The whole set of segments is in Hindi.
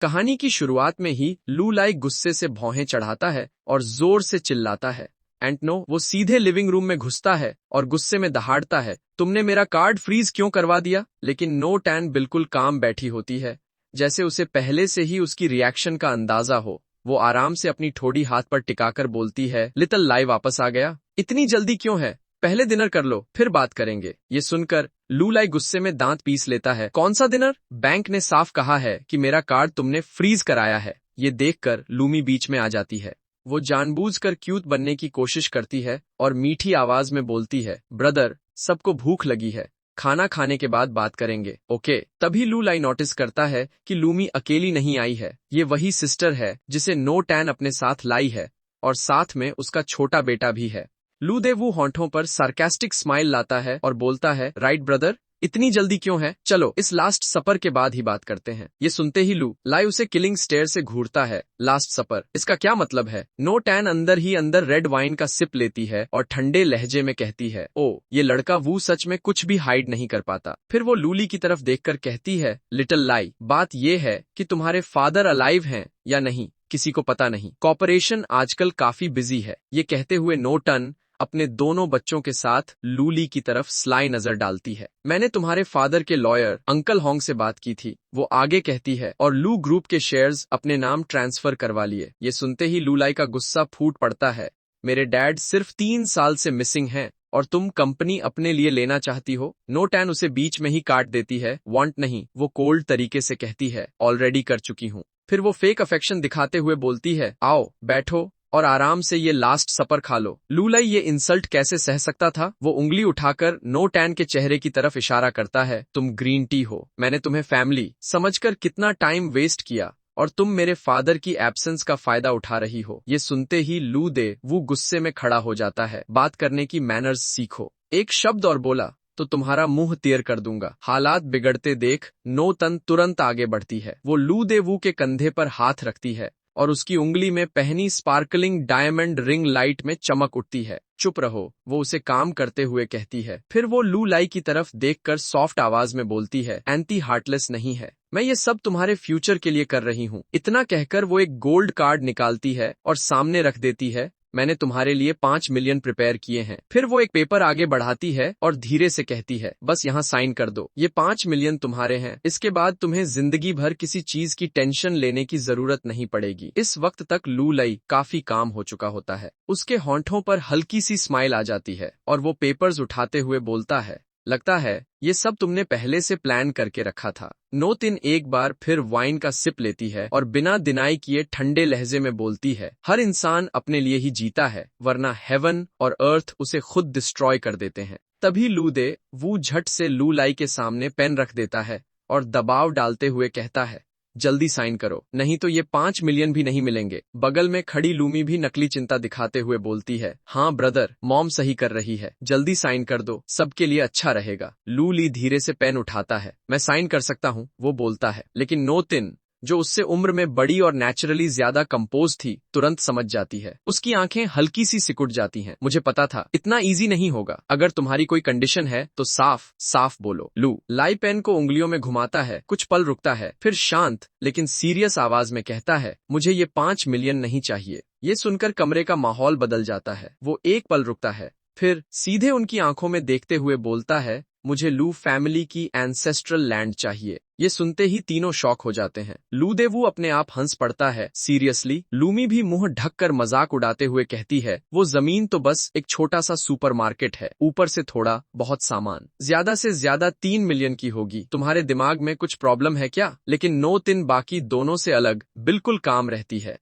कहानी की शुरुआत में ही लू लाई गुस्से से भौहें चढ़ाता है और जोर से चिल्लाता है। एंड नो, वो सीधे लिविंग रूम में घुसता है और गुस्से में दहाड़ता है, तुमने मेरा कार्ड फ्रीज क्यों करवा दिया? लेकिन नो टैन बिल्कुल काम बैठी होती है, जैसे उसे पहले से ही उसकी रिएक्शन का अंदाजा हो। वो आराम से अपनी ठोड़ी हाथ पर टिकाकर बोलती है, लिटिल लाई वापस आ गया? इतनी जल्दी क्यों है? पहले डिनर कर लो, फिर बात करेंगे। ये सुनकर लू लाई गुस्से में दांत पीस लेता है। कौन सा डिनर? बैंक ने साफ कहा है कि मेरा कार्ड तुमने फ्रीज कराया है। ये देखकर लूमी बीच में आ जाती है। वो जानबूझकर क्यूट बनने की कोशिश करती है और मीठी आवाज में बोलती है, ब्रदर, सबको भूख लगी है, खाना खाने के बाद बात करेंगे, ओके? तभी लू लाई नोटिस करता है कि लूमी अकेली नहीं आई है। ये वही सिस्टर है जिसे नो टैन अपने साथ लाई है, और साथ में उसका छोटा बेटा भी है। लू दे वो होंठों पर सार्कास्टिक स्माइल लाता है और बोलता है, राइट ब्रदर, इतनी जल्दी क्यों है? चलो इस लास्ट सपर के बाद ही बात करते हैं। ये सुनते ही लू लाई उसे किलिंग स्टेयर से घूरता है। लास्ट सपर, इसका क्या मतलब है? नो टैन अंदर ही अंदर रेड वाइन का सिप लेती है और ठंडे लहजे में कहती है, ओ, ये लड़का वो सच में कुछ भी हाइड नहीं कर पाता। फिर वो लूली की तरफ देखकर कहती है, लिटिल लाई, बात ये है कि तुम्हारे फादर अलाइव हैं या नहीं, किसी को पता नहीं। कॉर्पोरेशन आजकल काफी बिजी है। ये कहते हुए नो टन अपने दोनों बच्चों के साथ लूली की तरफ स्लाई नजर डालती है। मैंने तुम्हारे फादर के लॉयर अंकल होंग से बात की थी, वो आगे कहती है, और लू ग्रुप के शेयर्स अपने नाम ट्रांसफर करवा लिए। ये सुनते ही लू लाई का गुस्सा फूट पड़ता है। मेरे डैड सिर्फ 3 साल से मिसिंग हैं और तुम कंपनी अपने लिए लेना चाहती हो? नो टैन उसे बीच में ही काट देती है। वांट नहीं, वो कोल्ड तरीके से कहती है, ऑलरेडी कर चुकी हूँ। फिर वो फेक अफेक्शन दिखाते हुए बोलती है, आओ बैठो और आराम से ये लास्ट सपर खा लो। लू लाई ये इंसल्ट कैसे सह सकता था? वो उंगली उठाकर नो टैन के चेहरे की तरफ इशारा करता है, तुम ग्रीन टी हो, मैंने तुम्हें फैमिली समझकर कितना टाइम वेस्ट किया और तुम मेरे फादर की एब्सेंस का फायदा उठा रही हो। ये सुनते ही लू दे वो गुस्से में खड़ा हो जाता है। बात करने की मैनर्स सीखो, एक शब्द और बोला तो तुम्हारा मुंह तेर कर दूंगा। हालात बिगड़ते देख नो तन तुरंत आगे बढ़ती है। वो लू दे वू के कंधे पर हाथ रखती है और उसकी उंगली में पहनी स्पार्कलिंग डायमंड रिंग लाइट में चमक उठती है। चुप रहो, वो उसे काम करते हुए कहती है। फिर वो लू लाई की तरफ देखकर सॉफ्ट आवाज में बोलती है, एंटी हार्टलेस नहीं है, मैं ये सब तुम्हारे फ्यूचर के लिए कर रही हूँ। इतना कहकर वो एक गोल्ड कार्ड निकालती है और सामने रख देती है, मैंने तुम्हारे लिए 5 मिलियन प्रिपेयर किए हैं। फिर वो एक पेपर आगे बढ़ाती है और धीरे से कहती है, बस यहाँ साइन कर दो, ये 5 मिलियन तुम्हारे हैं। इसके बाद तुम्हें जिंदगी भर किसी चीज की टेंशन लेने की जरूरत नहीं पड़ेगी। इस वक्त तक लू लाई काफी काम हो चुका होता है। उसके होंठों पर हल्की सी स्माइल आ जाती है और वो पेपर्स उठाते हुए बोलता है, लगता है ये सब तुमने पहले से प्लान करके रखा था। नो तिन एक बार फिर वाइन का सिप लेती है और बिना डिनाई किए ठंडे लहजे में बोलती है, हर इंसान अपने लिए ही जीता है, वरना हेवन और अर्थ उसे खुद डिस्ट्रॉय कर देते हैं। तभी लू दे वो झट से लू लाई के सामने पेन रख देता है और दबाव डालते हुए कहता है, जल्दी साइन करो, नहीं तो ये 5 मिलियन भी नहीं मिलेंगे। बगल में खड़ी लूमी भी नकली चिंता दिखाते हुए बोलती है, हाँ ब्रदर, मॉम सही कर रही है, जल्दी साइन कर दो, सबके लिए अच्छा रहेगा। लू ली धीरे से पेन उठाता है। मैं साइन कर सकता हूँ, वो बोलता है, लेकिन नो तिन, जो उससे उम्र में बड़ी और नेचुरली ज्यादा कंपोज थी, तुरंत समझ जाती है। उसकी आंखें हल्की सी सिकुड़ जाती हैं। मुझे पता था इतना इजी नहीं होगा। अगर तुम्हारी कोई कंडीशन है तो साफ साफ बोलो। लू लाई पेन को उंगलियों में घुमाता है, कुछ पल रुकता है, फिर शांत लेकिन सीरियस आवाज में कहता है, मुझे ये 5 मिलियन नहीं चाहिए। ये सुनकर कमरे का माहौल बदल जाता है। वो एक पल रुकता है, फिर सीधे उनकी आंखों में देखते हुए बोलता है, मुझे लू फैमिली की एंसेस्ट्रल लैंड चाहिए। ये सुनते ही तीनों शॉक हो जाते हैं। लू दे वो अपने आप हंस पड़ता है, सीरियसली? लूमी भी मुंह ढककर मजाक उड़ाते हुए कहती है, वो जमीन तो बस एक छोटा सा सुपरमार्केट है, ऊपर से थोड़ा बहुत सामान, ज्यादा से ज्यादा 3 मिलियन की होगी। तुम्हारे दिमाग में कुछ प्रॉब्लम है क्या? लेकिन नो तिन बाकी दोनों से अलग बिल्कुल काम रहती है।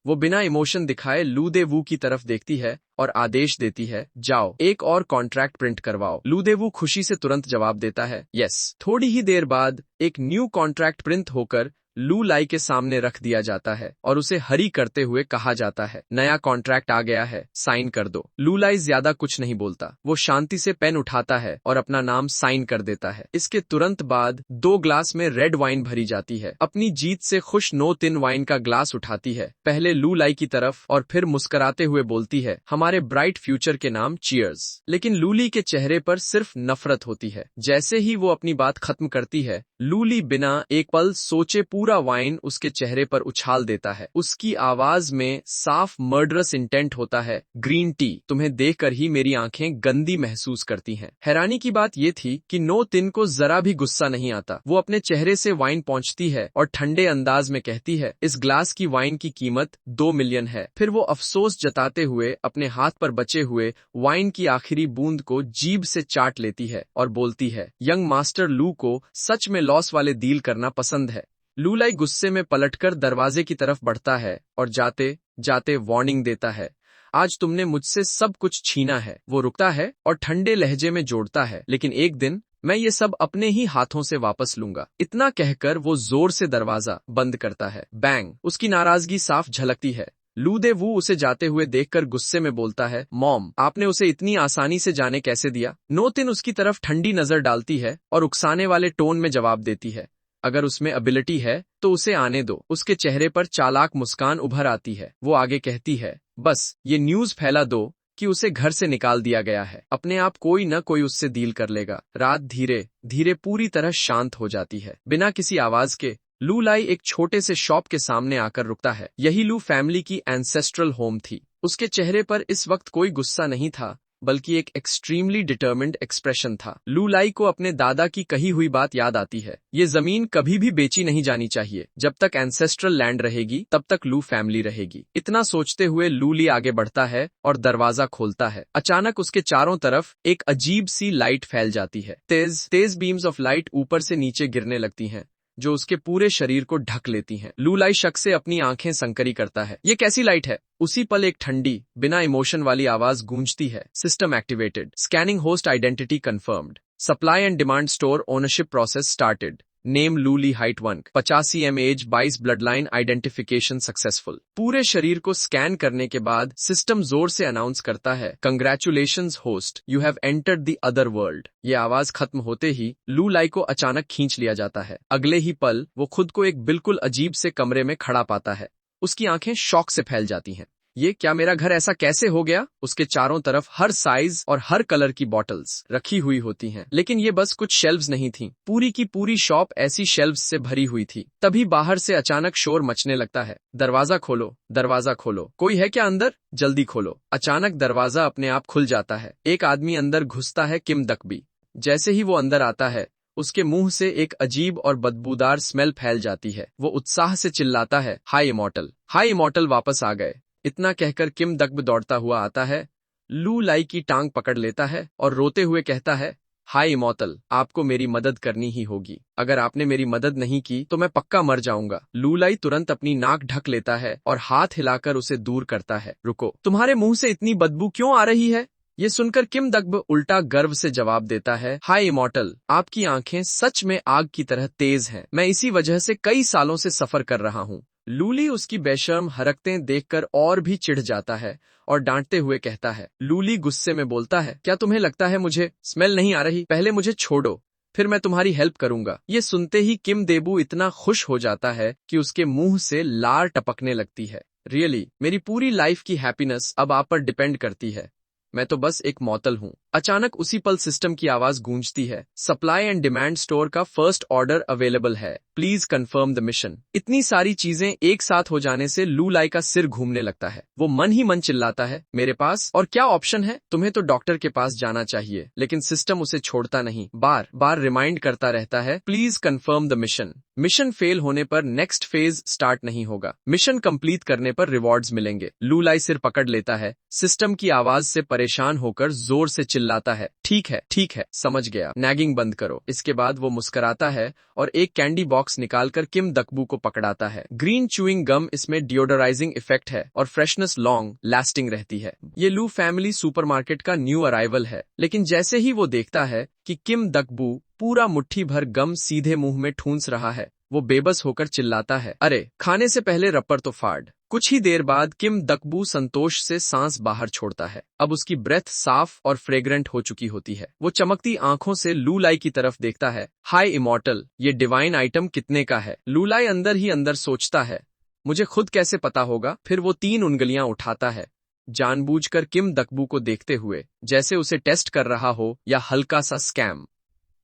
वो बिना इमोशन दिखाए लू दे वू की तरफ देखती है और आदेश देती है, जाओ एक और कॉन्ट्रैक्ट प्रिंट करवाओ। लू दे वू खुशी से तुरंत जवाब देता है, यस। थोड़ी ही देर बाद एक न्यू कॉन्ट्रैक्ट प्रिंट होकर लू लाई के सामने रख दिया जाता है और उसे हरी करते हुए कहा जाता है, नया कॉन्ट्रैक्ट आ गया है, साइन कर दो। लू लाई ज्यादा कुछ नहीं बोलता, वो शांति से पेन उठाता है और अपना नाम साइन कर देता है। इसके तुरंत बाद 2 ग्लास में रेड वाइन भरी जाती है। अपनी जीत से खुश नो तिन वाइन का ग्लास उठाती है, पहले लू लाई की तरफ और फिर मुस्कुराते हुए बोलती है, हमारे ब्राइट फ्यूचर के नाम चीयर्स। लेकिन लूली के चेहरे पर सिर्फ नफरत होती है। जैसे ही वो अपनी बात खत्म करती है, लूली बिना एक पल सोचे पूरा वाइन उसके चेहरे पर उछाल देता है। उसकी आवाज में साफ मर्डरस इंटेंट होता है। ग्रीन टी, तुम्हें देखकर ही मेरी आंखें गंदी महसूस करती हैं। हैरानी की बात यह थी कि नो तिन को जरा भी गुस्सा नहीं आता। वो अपने चेहरे से वाइन पहुंचती है और ठंडे अंदाज में कहती है, इस ग्लास की वाइन की कीमत 2 मिलियन है। फिर वो अफसोस जताते हुए अपने हाथ पर बचे हुए वाइन की आखिरी बूंद को जीभ से चाट लेती है और बोलती है, यंग मास्टर लू को सच में लॉस वाले डील करना पसंद है। लू लाई गुस्से में पलटकर दरवाजे की तरफ बढ़ता है और जाते जाते वार्निंग देता है, आज तुमने मुझसे सब कुछ छीना है। वो रुकता है और ठंडे लहजे में जोड़ता है, लेकिन एक दिन मैं ये सब अपने ही हाथों से वापस लूंगा। इतना कहकर वो जोर से दरवाजा बंद करता है। बैंग, उसकी नाराजगी साफ झलकती है। लू दे वू उसे जाते हुए देखकर गुस्से में बोलता है, मॉम, आपने उसे इतनी आसानी से जाने कैसे दिया? नोतिन उसकी तरफ ठंडी नजर डालती है और उकसाने वाले टोन में जवाब देती है, अगर उसमें एबिलिटी है तो उसे आने दो। उसके चेहरे पर चालाक मुस्कान उभर आती है। वो आगे कहती है, बस ये न्यूज फैला दो कि उसे घर से निकाल दिया गया है। अपने आप कोई न कोई उससे डील कर लेगा। रात धीरे धीरे पूरी तरह शांत हो जाती है। बिना किसी आवाज के लू लाई एक छोटे से शॉप के सामने आकर रुकता है। यही लू फैमिली की एंसेस्ट्रल होम थी। उसके चेहरे पर इस वक्त कोई गुस्सा नहीं था, बल्कि एक एक्सट्रीमली डिटर्मिन्ड एक्सप्रेशन था। लू लाई को अपने दादा की कही हुई बात याद आती है, ये जमीन कभी भी बेची नहीं जानी चाहिए। जब तक एंसेस्ट्रल लैंड रहेगी तब तक लू फैमिली रहेगी। इतना सोचते हुए लू ली आगे बढ़ता है और दरवाजा खोलता है। अचानक उसके चारों तरफ एक अजीब सी लाइट फैल जाती है। तेज तेज बीम्स ऑफ लाइट ऊपर से नीचे गिरने लगती हैं, जो उसके पूरे शरीर को ढक लेती हैं। लू लाई शक से अपनी आंखें संकरी करता है, ये कैसी लाइट है? उसी पल एक ठंडी बिना इमोशन वाली आवाज गूंजती है, system activated, scanning host identity confirmed, supply and demand store ownership process started, name Lu Li height 1, 85 age 22 blood line identification successful. पूरे शरीर को स्कैन करने के बाद सिस्टम जोर से अनाउंस करता है, congratulations host, you have entered the other world. ये आवाज खत्म होते ही लू लाई को अचानक खींच लिया जाता है। अगले ही पल वो खुद को एक बिल्कुल अजीब से कमरे में खड़ा पाता है। उसकी आंखें शॉक से फैल जाती हैं। ये क्या, मेरा घर ऐसा कैसे हो गया? उसके चारों तरफ हर साइज और हर कलर की बॉटल्स रखी हुई होती हैं, लेकिन ये बस कुछ शेल्व्स नहीं थीं। पूरी की पूरी शॉप ऐसी शेल्व्स से भरी हुई थी। तभी बाहर से अचानक शोर मचने लगता है, दरवाजा खोलो, दरवाजा खोलो, कोई है क्या अंदर? जल्दी खोलो। अचानक दरवाजा अपने आप खुल जाता है। एक आदमी अंदर घुसता है, किम डकबी। जैसे ही वो अंदर आता है, उसके मुंह से एक अजीब और बदबूदार स्मेल फैल जाती है। वो उत्साह से चिल्लाता है, हाय इमॉर्टल, हाय इमॉर्टल, वापस आ गए। इतना कहकर किम डकब दौड़ता हुआ आता है, लू लाई की टांग पकड़ लेता है और रोते हुए कहता है, हाय इमॉर्टल, आपको मेरी मदद करनी ही होगी। अगर आपने मेरी मदद नहीं की तो मैं पक्का मर जाऊंगा। लू लाई तुरंत अपनी नाक ढक लेता है और हाथ हिलाकर उसे दूर करता है। रुको, तुम्हारे मुंह से इतनी बदबू क्यों आ रही है? ये सुनकर किम डकब उल्टा गर्व से जवाब देता है, हाय इमॉर्टल, आपकी आंखें सच में आग की तरह तेज हैं। मैं इसी वजह से कई सालों से सफर कर रहा हूँ। लूली उसकी बेशर्म हरकतें देखकर और भी चिढ़ जाता है और डांटते हुए कहता है। लूली गुस्से में बोलता है, क्या तुम्हें लगता है मुझे स्मेल नहीं आ रही? पहले मुझे छोड़ो, फिर मैं तुम्हारी हेल्प करूंगा। ये सुनते ही किम देबू इतना खुश हो जाता है कि उसके मुंह से लार टपकने लगती है। रियली, मेरी पूरी लाइफ की हैप्पीनेस अब आप पर डिपेंड करती है। मैं तो बस एक मॉतल हूँ। अचानक उसी पल सिस्टम की आवाज गूंजती है, सप्लाई एंड डिमांड स्टोर का फर्स्ट ऑर्डर अवेलेबल है, प्लीज कंफर्म द मिशन। इतनी सारी चीजें एक साथ हो जाने से लू लाई का सिर घूमने लगता है। वो मन ही मन चिल्लाता है, मेरे पास और क्या ऑप्शन है? तुम्हें तो डॉक्टर के पास जाना चाहिए। लेकिन सिस्टम उसे छोड़ता नहीं, बार बार रिमाइंड करता रहता है, please confirm the mission. Mission fail होने पर नेक्स्ट फेज स्टार्ट नहीं होगा, मिशन कंप्लीट करने पर रिवॉर्ड्स मिलेंगे। लू लाई सिर पकड़ लेता है, सिस्टम की आवाज से परेशान होकर जोर से चिल्लाता है, ठीक है, समझ गया, नैगिंग बंद करो। इसके बाद वो मुस्कुराता है और एक कैंडी बॉक्स निकालकर किम डकबू को पकड़ाता है। ग्रीन च्यूइंग गम, इसमें डिओडराइजिंग इफेक्ट है और फ्रेशनेस लॉन्ग लास्टिंग रहती है। ये लू फैमिली सुपरमार्केट का न्यू अराइवल है। लेकिन जैसे ही वो देखता है कि किम डकबू पूरा मुट्ठी भर गम सीधे मुंह में ठूंस रहा है, वो बेबस होकर चिल्लाता है, अरे खाने से पहले रबर तो फाड़। कुछ ही देर बाद किम डकबू संतोष से सांस बाहर छोड़ता है। अब उसकी ब्रेथ साफ और फ्रेग्रेंट हो चुकी होती है। वो चमकती आंखों से लू लाई की तरफ देखता है, हाय इमॉर्टल, ये डिवाइन आइटम कितने का है? लू लाई अंदर ही अंदर सोचता है, मुझे खुद कैसे पता होगा? फिर वो 3 उंगलियां उठाता है, जानबूझकर किम डकबू को देखते हुए, जैसे उसे टेस्ट कर रहा हो या हल्का सा स्कैम।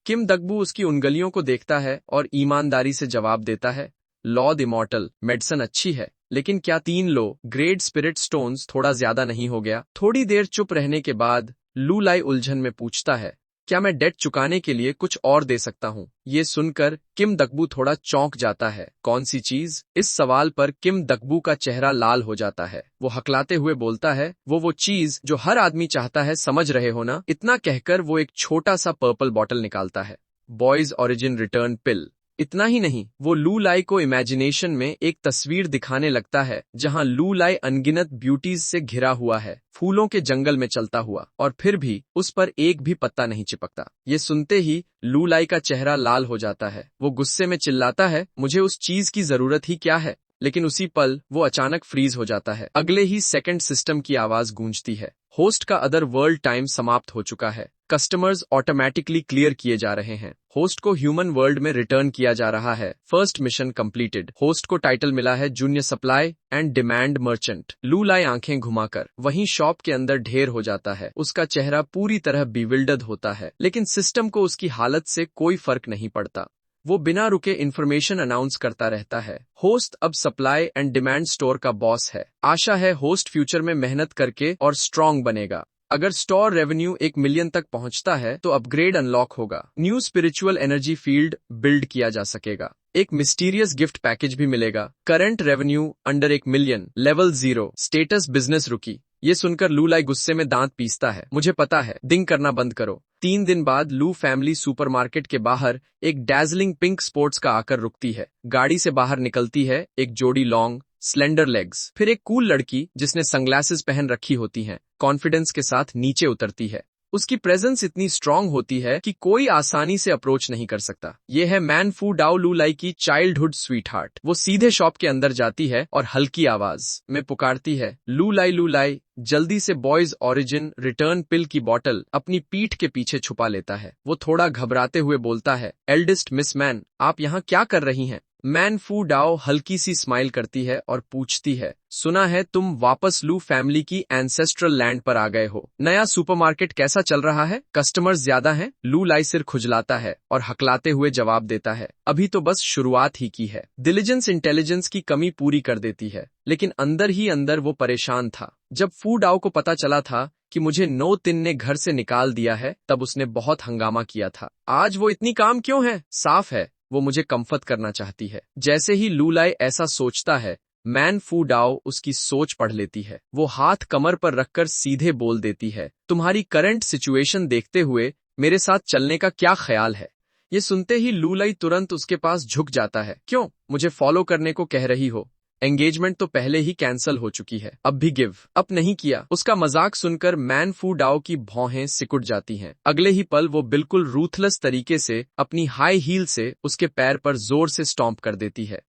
किम दकबू उसकी उंगलियों को देखता है और ईमानदारी से जवाब देता है, लॉर्ड इमॉर्टल, मेडिसिन अच्छी है, लेकिन क्या 3 लो ग्रेड स्पिरिट स्टोन्स थोड़ा ज्यादा नहीं हो गया? थोड़ी देर चुप रहने के बाद लू लाई उलझन में पूछता है, क्या मैं डेट चुकाने के लिए कुछ और दे सकता हूँ? ये सुनकर किम दकबू थोड़ा चौंक जाता है। कौन सी चीज? इस सवाल पर किम दकबू का चेहरा लाल हो जाता है। वो हकलाते हुए बोलता है, वो चीज जो हर आदमी चाहता है, समझ रहे हो ना? इतना कहकर वो एक छोटा सा पर्पल बॉटल निकालता है। बॉयज ओरिजिन रिटर्न पिल। इतना ही नहीं, वो लू लाई को इमेजिनेशन में एक तस्वीर दिखाने लगता है जहां लू लाई अनगिनत ब्यूटीज से घिरा हुआ है, फूलों के जंगल में चलता हुआ, और फिर भी उस पर एक भी पत्ता नहीं चिपकता। ये सुनते ही लू लाई का चेहरा लाल हो जाता है। वो गुस्से में चिल्लाता है, मुझे उस चीज की जरूरत ही क्या है? लेकिन उसी पल वो अचानक फ्रीज हो जाता है। अगले ही सेकंड सिस्टम की आवाज गूंजती है। होस्ट का अदर वर्ल्ड टाइम समाप्त हो चुका है। कस्टमर्स ऑटोमेटिकली क्लियर किए जा रहे हैं। होस्ट को ह्यूमन वर्ल्ड में रिटर्न किया जा रहा है। First mission completed. होस्ट को टाइटल मिला है junior supply and demand merchant. लू लाई आंखें घुमाकर वहीं शॉप के अंदर ढेर हो जाता है। उसका चेहरा पूरी तरह बिविल्डर्ड होता है, लेकिन सिस्टम को उसकी हालत से कोई फर्क नहीं पड़ता। वो बिना रुके इन्फॉर्मेशन अनाउंस करता रहता है। होस्ट अब सप्लाई एंड डिमांड स्टोर का बॉस है। आशा है होस्ट फ्यूचर में मेहनत करके और स्ट्रांग बनेगा। अगर स्टोर रेवेन्यू 1 मिलियन तक पहुंचता है तो अपग्रेड अनलॉक होगा। New spiritual energy field build किया जा सकेगा। एक मिस्टीरियस गिफ्ट पैकेज भी मिलेगा। Current revenue under 1 million, level 0, status business रुकी। ये सुनकर लू लाई गुस्से में दांत पीसता है। मुझे पता है, डिंग करना बंद करो। 3 दिन बाद लू फैमिली सुपरमार्केट के बाहर एक डैजलिंग पिंक स्पोर्ट्स का आकर रुकती है। गाड़ी से बाहर निकलती है एक जोड़ी लॉन्ग स्लेंडर लेग्स, फिर एक कूल लड़की जिसने सनग्लासेस पहन रखी होती हैं, कॉन्फिडेंस के साथ नीचे उतरती है। उसकी प्रेजेंस इतनी स्ट्रांग होती है कि कोई आसानी से अप्रोच नहीं कर सकता। ये है मैन फू डाओ लू लाई की चाइल्डहुड स्वीट हार्ट। वो सीधे शॉप के अंदर जाती है और हल्की आवाज में पुकारती है, लू लाई। जल्दी से बॉयज ओरिजिन रिटर्न पिल की बोतल अपनी पीठ के पीछे छुपा लेता है। वो थोड़ा घबराते हुए बोलता है, एल्डेस्ट मिस मैन, आप यहाँ क्या कर रही हैं? मैन फू डाओ हल्की सी स्माइल करती है और पूछती है, सुना है तुम वापस लू फैमिली की एंसेस्ट्रल लैंड पर आ गए हो। नया सुपरमार्केट कैसा चल रहा है? कस्टमर्स ज्यादा हैं? लू लाई सिर खुजलाता है और हकलाते हुए जवाब देता है, अभी तो बस शुरुआत ही की है। डिलिजेंस इंटेलिजेंस की कमी पूरी कर देती है, लेकिन अंदर ही अंदर वो परेशान था। जब फू डाओ को पता चला था कि मुझे नो तिन ने घर से निकाल दिया है, तब उसने बहुत हंगामा किया था। आज वो इतनी काम क्यों है? साफ है, वो मुझे कंफर्ट करना चाहती है। जैसे ही लू लाई ऐसा सोचता है, मैन फू डाओ उसकी सोच पढ़ लेती है। वो हाथ कमर पर रखकर सीधे बोल देती है, तुम्हारी करंट सिचुएशन देखते हुए मेरे साथ चलने का क्या ख्याल है? ये सुनते ही लू लाई तुरंत उसके पास झुक जाता है। क्यों मुझे फॉलो करने को कह रही हो? एंगेजमेंट तो पहले ही कैंसिल हो चुकी है, अब भी गिव अप नहीं किया? उसका मजाक सुनकर मैन फू डाओ की भौहें सिकुड़ जाती हैं। अगले ही पल वो बिल्कुल रूथलेस तरीके से अपनी हाई हील से उसके पैर पर जोर से स्टॉम्प कर देती है।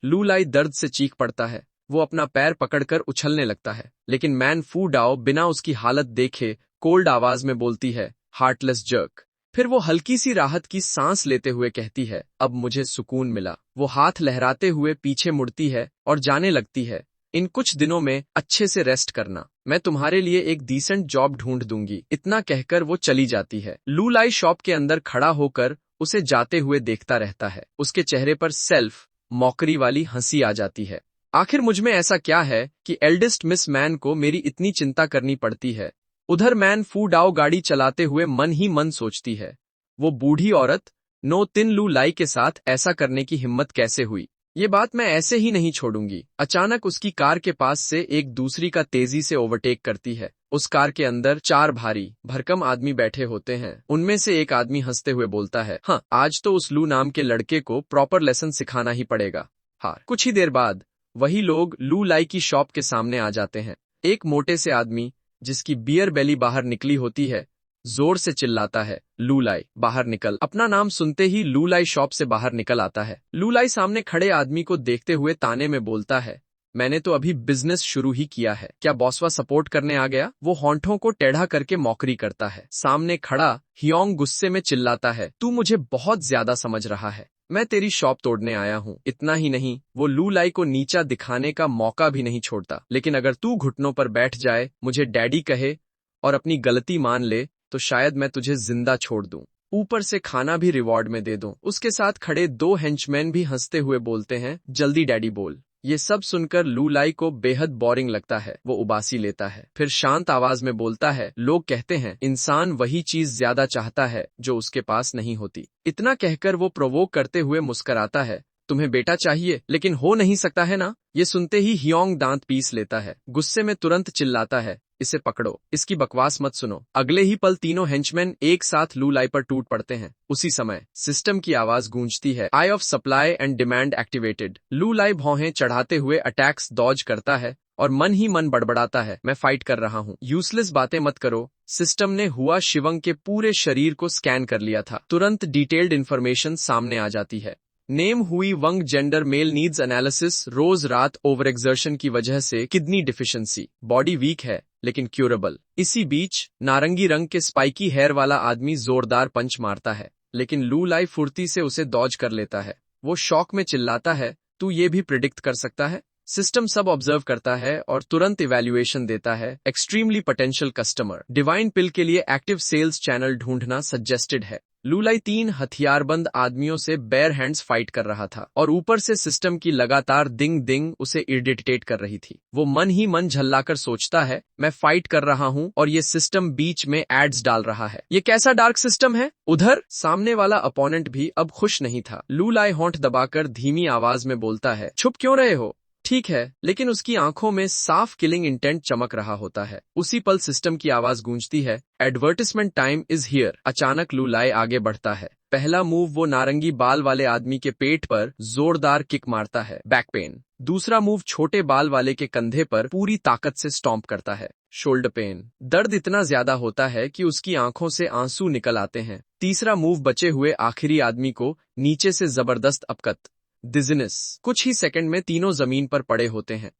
लू लाई दर्द से चीख पड़ता है। वो अपना पैर पकड़कर उछलने लगता है, लेकिन मैन फू डाओ बिना उसकी हालत देखे कोल्ड आवाज में बोलती है, हार्टलेस जर्क। फिर वो हल्की सी राहत की सांस लेते हुए कहती है, अब मुझे सुकून मिला। वो हाथ लहराते हुए पीछे मुड़ती है और जाने लगती है, इन कुछ दिनों में अच्छे से रेस्ट करना, मैं तुम्हारे लिए एक डिसेंट जॉब ढूंढ दूंगी। इतना कहकर वो चली जाती है। लू लाई शॉप के अंदर खड़ा होकर उसे जाते हुए देखता रहता है। उसके चेहरे पर सेल्फ मॉकरी वाली हंसी आ जाती है। आखिर मुझ में ऐसा क्या है कि एल्डेस्ट मिस मैन को मेरी इतनी चिंता करनी पड़ती है? उधर मैन फू डाओ गाड़ी चलाते हुए मन ही मन सोचती है, वो बूढ़ी औरत नो तिन लू लाई के साथ ऐसा करने की हिम्मत कैसे हुई? ये बात मैं ऐसे ही नहीं छोड़ूंगी। अचानक उसकी कार के पास से एक दूसरी का तेजी से ओवरटेक करती है। उस कार के अंदर 4 भारी भरकम आदमी बैठे होते हैं। उनमें से एक आदमी हंसते हुए बोलता है, हाँ, आज तो उस लू नाम के लड़के को प्रॉपर लेसन सिखाना ही पड़ेगा। कुछ ही देर बाद वही लोग लू लाई की शॉप के सामने आ जाते हैं। एक मोटे से आदमी जिसकी बियर बेली बाहर निकली होती है, जोर से चिल्लाता है, लू लाई बाहर निकल। अपना नाम सुनते ही लू लाई शॉप से बाहर निकल आता है। लू लाई सामने खड़े आदमी को देखते हुए ताने में बोलता है, मैंने तो अभी बिजनेस शुरू ही किया है, क्या बॉसवा सपोर्ट करने आ गया? वो होंठों को टेढ़ा करके मौकरी करता है। सामने खड़ा हियोंग गुस्से में चिल्लाता है, तू मुझे बहुत ज्यादा समझ रहा है, मैं तेरी शॉप तोड़ने आया हूँ। इतना ही नहीं, वो लू लाई को नीचा दिखाने का मौका भी नहीं छोड़ता, लेकिन अगर तू घुटनों पर बैठ जाए, मुझे डैडी कहे और अपनी गलती मान ले, तो शायद मैं तुझे जिंदा छोड़ दूं। ऊपर से खाना भी रिवॉर्ड में दे दूं। उसके साथ खड़े 2 हेंचमैन भी हंसते हुए बोलते हैं, जल्दी डैडी बोल। ये सब सुनकर लू लाई को बेहद बोरिंग लगता है। वो उबासी लेता है, फिर शांत आवाज में बोलता है, लोग कहते हैं इंसान वही चीज ज्यादा चाहता है जो उसके पास नहीं होती। इतना कहकर वो प्रोवोक करते हुए मुस्कराता है, तुम्हें बेटा चाहिए लेकिन हो नहीं सकता है ना। ये सुनते ही हियोंग दांत पीस लेता है, गुस्से में तुरंत चिल्लाता है, इसे पकड़ो, इसकी बकवास मत सुनो। अगले ही पल तीनों हेंचमैन एक साथ लू लाई पर टूट पड़ते हैं। उसी समय सिस्टम की आवाज गूंजती है, eye of supply and demand activated. Lu Lai भौहें चढ़ाते हुए अटैक्स डॉज करता है और मन ही मन बड़बड़ाता है, मैं फाइट कर रहा हूँ, यूजलेस बातें मत करो। सिस्टम ने हुआ शिवंग के पूरे शरीर को स्कैन कर लिया था। तुरंत डिटेल्ड इन्फॉर्मेशन सामने आ जाती है। नेम हुई वंग, जेंडर मेल, नीड्स एनालिसिस, रोज रात ओवर एक्सर्शन की वजह से किडनी डिफिशिएंसी, बॉडी वीक है लेकिन क्यूरेबल। इसी बीच नारंगी रंग के स्पाइकी हेयर वाला आदमी जोरदार पंच मारता है, लेकिन लू लाई फुर्ती से उसे डॉज कर लेता है। वो शॉक में चिल्लाता है, तू ये भी प्रिडिक्ट कर सकता है। सिस्टम सब ऑब्जर्व करता है और तुरंत इवैल्यूएशन देता है, एक्सट्रीमली पोटेंशियल कस्टमर, डिवाइन पिल के लिए एक्टिव सेल्स चैनल ढूंढना सजेस्टेड है। लू लाई 3 हथियारबंद आदमियों से बेयर हैंड्स फाइट कर रहा था और ऊपर से सिस्टम की लगातार दिंग दिंग उसे इरिटेट कर रही थी। वो मन ही मन झल्लाकर सोचता है, मैं फाइट कर रहा हूँ और ये सिस्टम बीच में एड्स डाल रहा है, ये कैसा डार्क सिस्टम है। उधर सामने वाला अपोनेंट भी अब खुश नहीं था। लू लाई होंठ दबाकर धीमी आवाज में बोलता है, छुप क्यों रहे हो। ठीक है, लेकिन उसकी आंखों में साफ किलिंग इंटेंट चमक रहा होता है। उसी पल सिस्टम की आवाज गूंजती है, एडवर्टिजमेंट टाइम इज हियर। अचानक लू लाई आगे बढ़ता है। पहला मूव वो नारंगी बाल वाले आदमी के पेट पर जोरदार किक मारता है, बैक पेन। दूसरा मूव छोटे बाल वाले के कंधे पर पूरी ताकत से स्टॉम्प करता है, शोल्डर पेन। दर्द इतना ज्यादा होता है कि उसकी आंखों से आंसू निकल आते हैं। तीसरा मूव बचे हुए आखिरी आदमी को नीचे से जबरदस्त अपकत, डिजीनेस। कुछ ही सेकंड में तीनों जमीन पर पड़े होते हैं।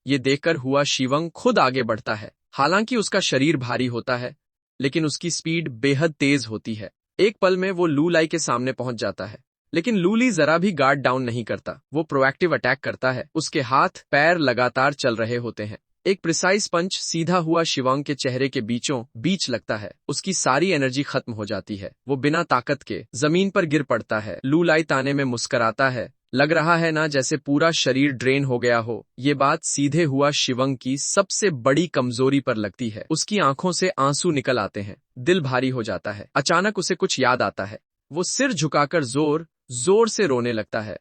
ये देखकर हुआ शिवंग खुद आगे बढ़ता है। हालांकि उसका शरीर भारी होता है, लेकिन उसकी स्पीड बेहद तेज होती है। एक पल में वो लू लाई के सामने पहुंच जाता है, लेकिन लू ली जरा भी गार्ड डाउन नहीं करता। वो प्रोएक्टिव अटैक करता है। उसके हाथ पैर लगातार चल रहे होते हैं। एक प्रिसाइज पंच सीधा हुआ शिवांग के चेहरे के बीचों बीच लगता है। उसकी सारी एनर्जी खत्म हो जाती है। वो बिना ताकत के जमीन पर गिर पड़ता है। लू लाई ताने में मुस्कुराता है, लग रहा है ना जैसे पूरा शरीर ड्रेन हो गया हो। ये बात सीधे हुआ शिवंग की सबसे बड़ी कमजोरी पर लगती है। उसकी आंखों से आंसू निकल आते हैं, दिल भारी हो जाता है। अचानक उसे कुछ याद आता है। वो सिर झुकाकर जोर जोर से रोने लगता है।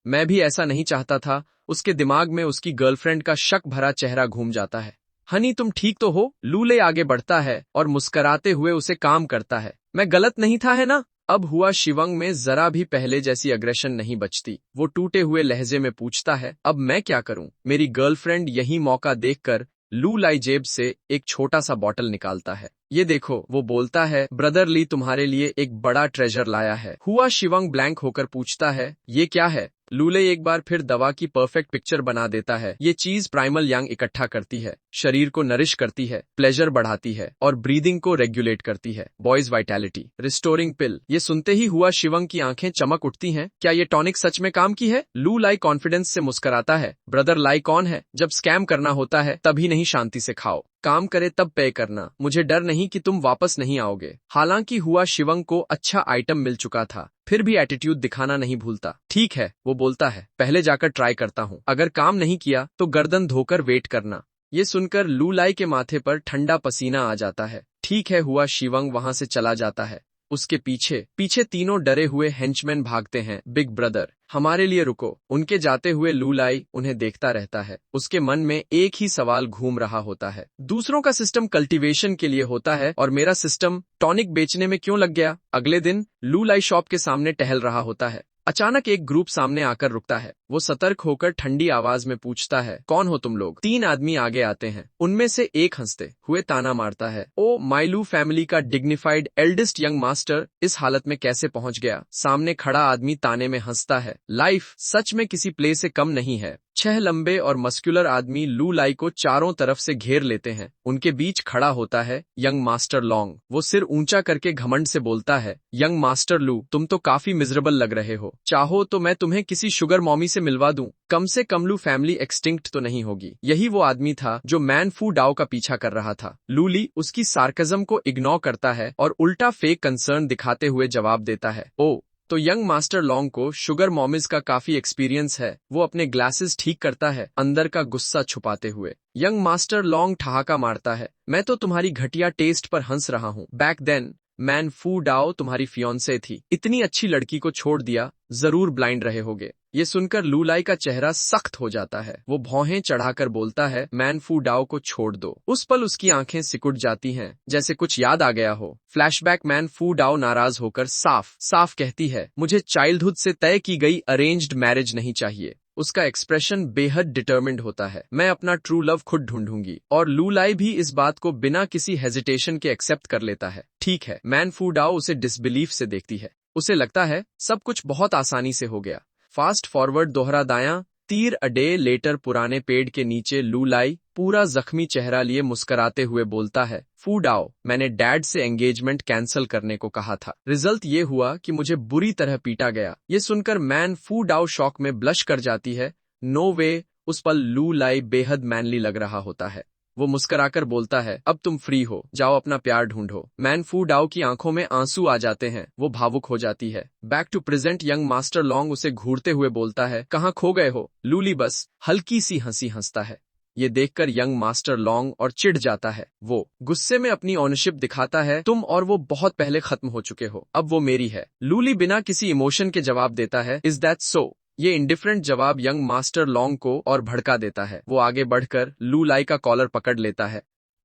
मैं भी ऐसा नहीं चाहता था। उसके दिमाग में उसकी गर्लफ्रेंड का शक भरा चेहरा घूम जाता है। हनी, तुम ठीक तो हो। लूले आगे बढ़ता है और मुस्कराते हुए उसे काम करता है। मैं गलत नहीं था, है ना। अब हुआ शिवंग में जरा भी पहले जैसी अग्रेशन नहीं बचती। वो टूटे हुए लहजे में पूछता है, अब मैं क्या करूं। मेरी गर्लफ्रेंड यही मौका देखकर लू लाई जेब से एक छोटा सा बॉटल निकालता है। ये देखो, वो बोलता है, ब्रदर ली तुम्हारे लिए एक बड़ा ट्रेजर लाया है। हुआ शिवंग ब्लैंक होकर पूछता है, ये क्या है। लूले एक बार फिर दवा की परफेक्ट पिक्चर बना देता है। ये चीज प्राइमल यांग इकट्ठा करती है, शरीर को नरिश करती है, प्लेजर बढ़ाती है और ब्रीदिंग को रेगुलेट करती है। बॉयज वाइटैलिटी रिस्टोरिंग पिल। ये सुनते ही हुआ शिवंग की आंखें चमक उठती हैं। क्या ये टॉनिक सच में काम की है। लू लाई कॉन्फिडेंस से मुस्कुराता है, ब्रदर लाई कौन है। जब स्कैम करना होता है तभी नहीं, शांति से खाओ, काम करे तब पे करना। मुझे डर नहीं कि तुम वापस नहीं आओगे। हालांकि हुआ शिवंग को अच्छा आइटम मिल चुका था, फिर भी एटीट्यूड दिखाना नहीं भूलता। ठीक है, वो बोलता है, पहले जाकर ट्राई करता हूँ। अगर काम नहीं किया तो गर्दन धोकर वेट करना। ये सुनकर लू लाई के माथे पर ठंडा पसीना आ जाता है। ठीक है, हुआ शिवंग वहां से चला जाता है। उसके पीछे पीछे तीनों डरे हुए हेंचमैन भागते हैं। बिग ब्रदर, हमारे लिए रुको। उनके जाते हुए लू लाई उन्हें देखता रहता है। उसके मन में एक ही सवाल घूम रहा होता है, दूसरों का सिस्टम कल्टीवेशन के लिए होता है और मेरा सिस्टम टॉनिक बेचने में क्यों लग गया। अगले दिन लू लाई शॉप के सामने टहल रहा होता है। अचानक एक ग्रुप सामने आकर रुकता है। वो सतर्क होकर ठंडी आवाज में पूछता है, कौन हो तुम लोग। 3 आदमी आगे आते हैं। उनमें से एक हंसते हुए ताना मारता है, ओ माइलू फैमिली का डिग्निफाइड एल्डेस्ट यंग मास्टर इस हालत में कैसे पहुंच गया। सामने खड़ा आदमी ताने में हंसता है, लाइफ सच में किसी प्ले से कम नहीं है। 6 लंबे और मस्कुलर आदमी लू लाई को चारों तरफ से घेर लेते हैं। उनके बीच खड़ा होता है यंग मास्टर लॉन्ग। वो सिर ऊंचा करके घमंड से बोलता है, यंग मास्टर लू, तुम तो काफी मिजरेबल लग रहे हो। चाहो तो मैं तुम्हें किसी शुगर मॉमी से मिलवा दूं। कम से कम लू फैमिली एक्सटिंक्ट तो नहीं होगी। यही वो आदमी था जो मैन फू डाओ का पीछा कर रहा था। लूली उसकी सार्कज्म को इग्नोर करता है और उल्टा फेक कंसर्न दिखाते हुए जवाब देता है, ओ तो यंग मास्टर लॉन्ग को शुगर मॉमिज का काफी एक्सपीरियंस है। वो अपने ग्लासेस ठीक करता है, अंदर का गुस्सा छुपाते हुए। यंग मास्टर लॉन्ग ठहाका मारता है, मैं तो तुम्हारी घटिया टेस्ट पर हंस रहा हूँ। बैक देन मैन फू डाओ तुम्हारी फियोंसे थी। इतनी अच्छी लड़की को छोड़ दिया, जरूर ब्लाइंड रहे होगे। ये सुनकर लू लाई का चेहरा सख्त हो जाता है। वो भौहें चढ़ाकर बोलता है, मैन फू डाओ को छोड़ दो। उस पल उसकी आंखें सिकुड़ जाती हैं, जैसे कुछ याद आ गया हो। फ्लैशबैक मैन फू डाओ नाराज होकर साफ साफ कहती है, मुझे चाइल्डहुड से तय की गई अरेंज्ड मैरिज नहीं चाहिए। उसका एक्सप्रेशन बेहद डिटर्मिन्ड होता है, मैं अपना ट्रू लव खुद ढूंढूंगी। और लू लाई भी इस बात को बिना किसी हेजिटेशन के एक्सेप्ट कर लेता है। ठीक है। मैन फू डाओ उसे डिसबिलीफ से देखती है। उसे लगता है सब कुछ बहुत आसानी से हो गया। फास्ट फॉरवर्ड दोहरा दायां, तीर अ डे लेटर पुराने पेड़ के नीचे लू लाई पूरा जख्मी चेहरा लिए मुस्कराते हुए बोलता है, फू डाओ, मैंने डैड से एंगेजमेंट कैंसिल करने को कहा था। रिजल्ट ये हुआ कि मुझे बुरी तरह पीटा गया। ये सुनकर मैन फू डाओ शॉक में ब्लश कर जाती है। नो वे। उस पल लू लाई बेहद मैनली लग रहा होता है। वो मुस्कुराकर बोलता है, अब तुम फ्री हो, जाओ अपना प्यार ढूंढो। मैन फू डाओ की आंखों में आंसू आ जाते हैं। वो भावुक हो जाती है। Back to present young master Long उसे घूरते हुए बोलता है, कहाँ खो गए हो। लूली बस हल्की सी हंसी हंसता है। ये देखकर यंग मास्टर लॉन्ग और चिढ़ जाता है। वो गुस्से में अपनी ओनरशिप दिखाता है, तुम और वो बहुत पहले खत्म हो चुके हो, अब वो मेरी है। लूली बिना किसी इमोशन के जवाब देता है, इज दैट सो। ये इंडिफरेंट जवाब यंग मास्टर लॉन्ग को और भड़का देता है। वो आगे बढ़कर लू लाई का कॉलर पकड़ लेता है।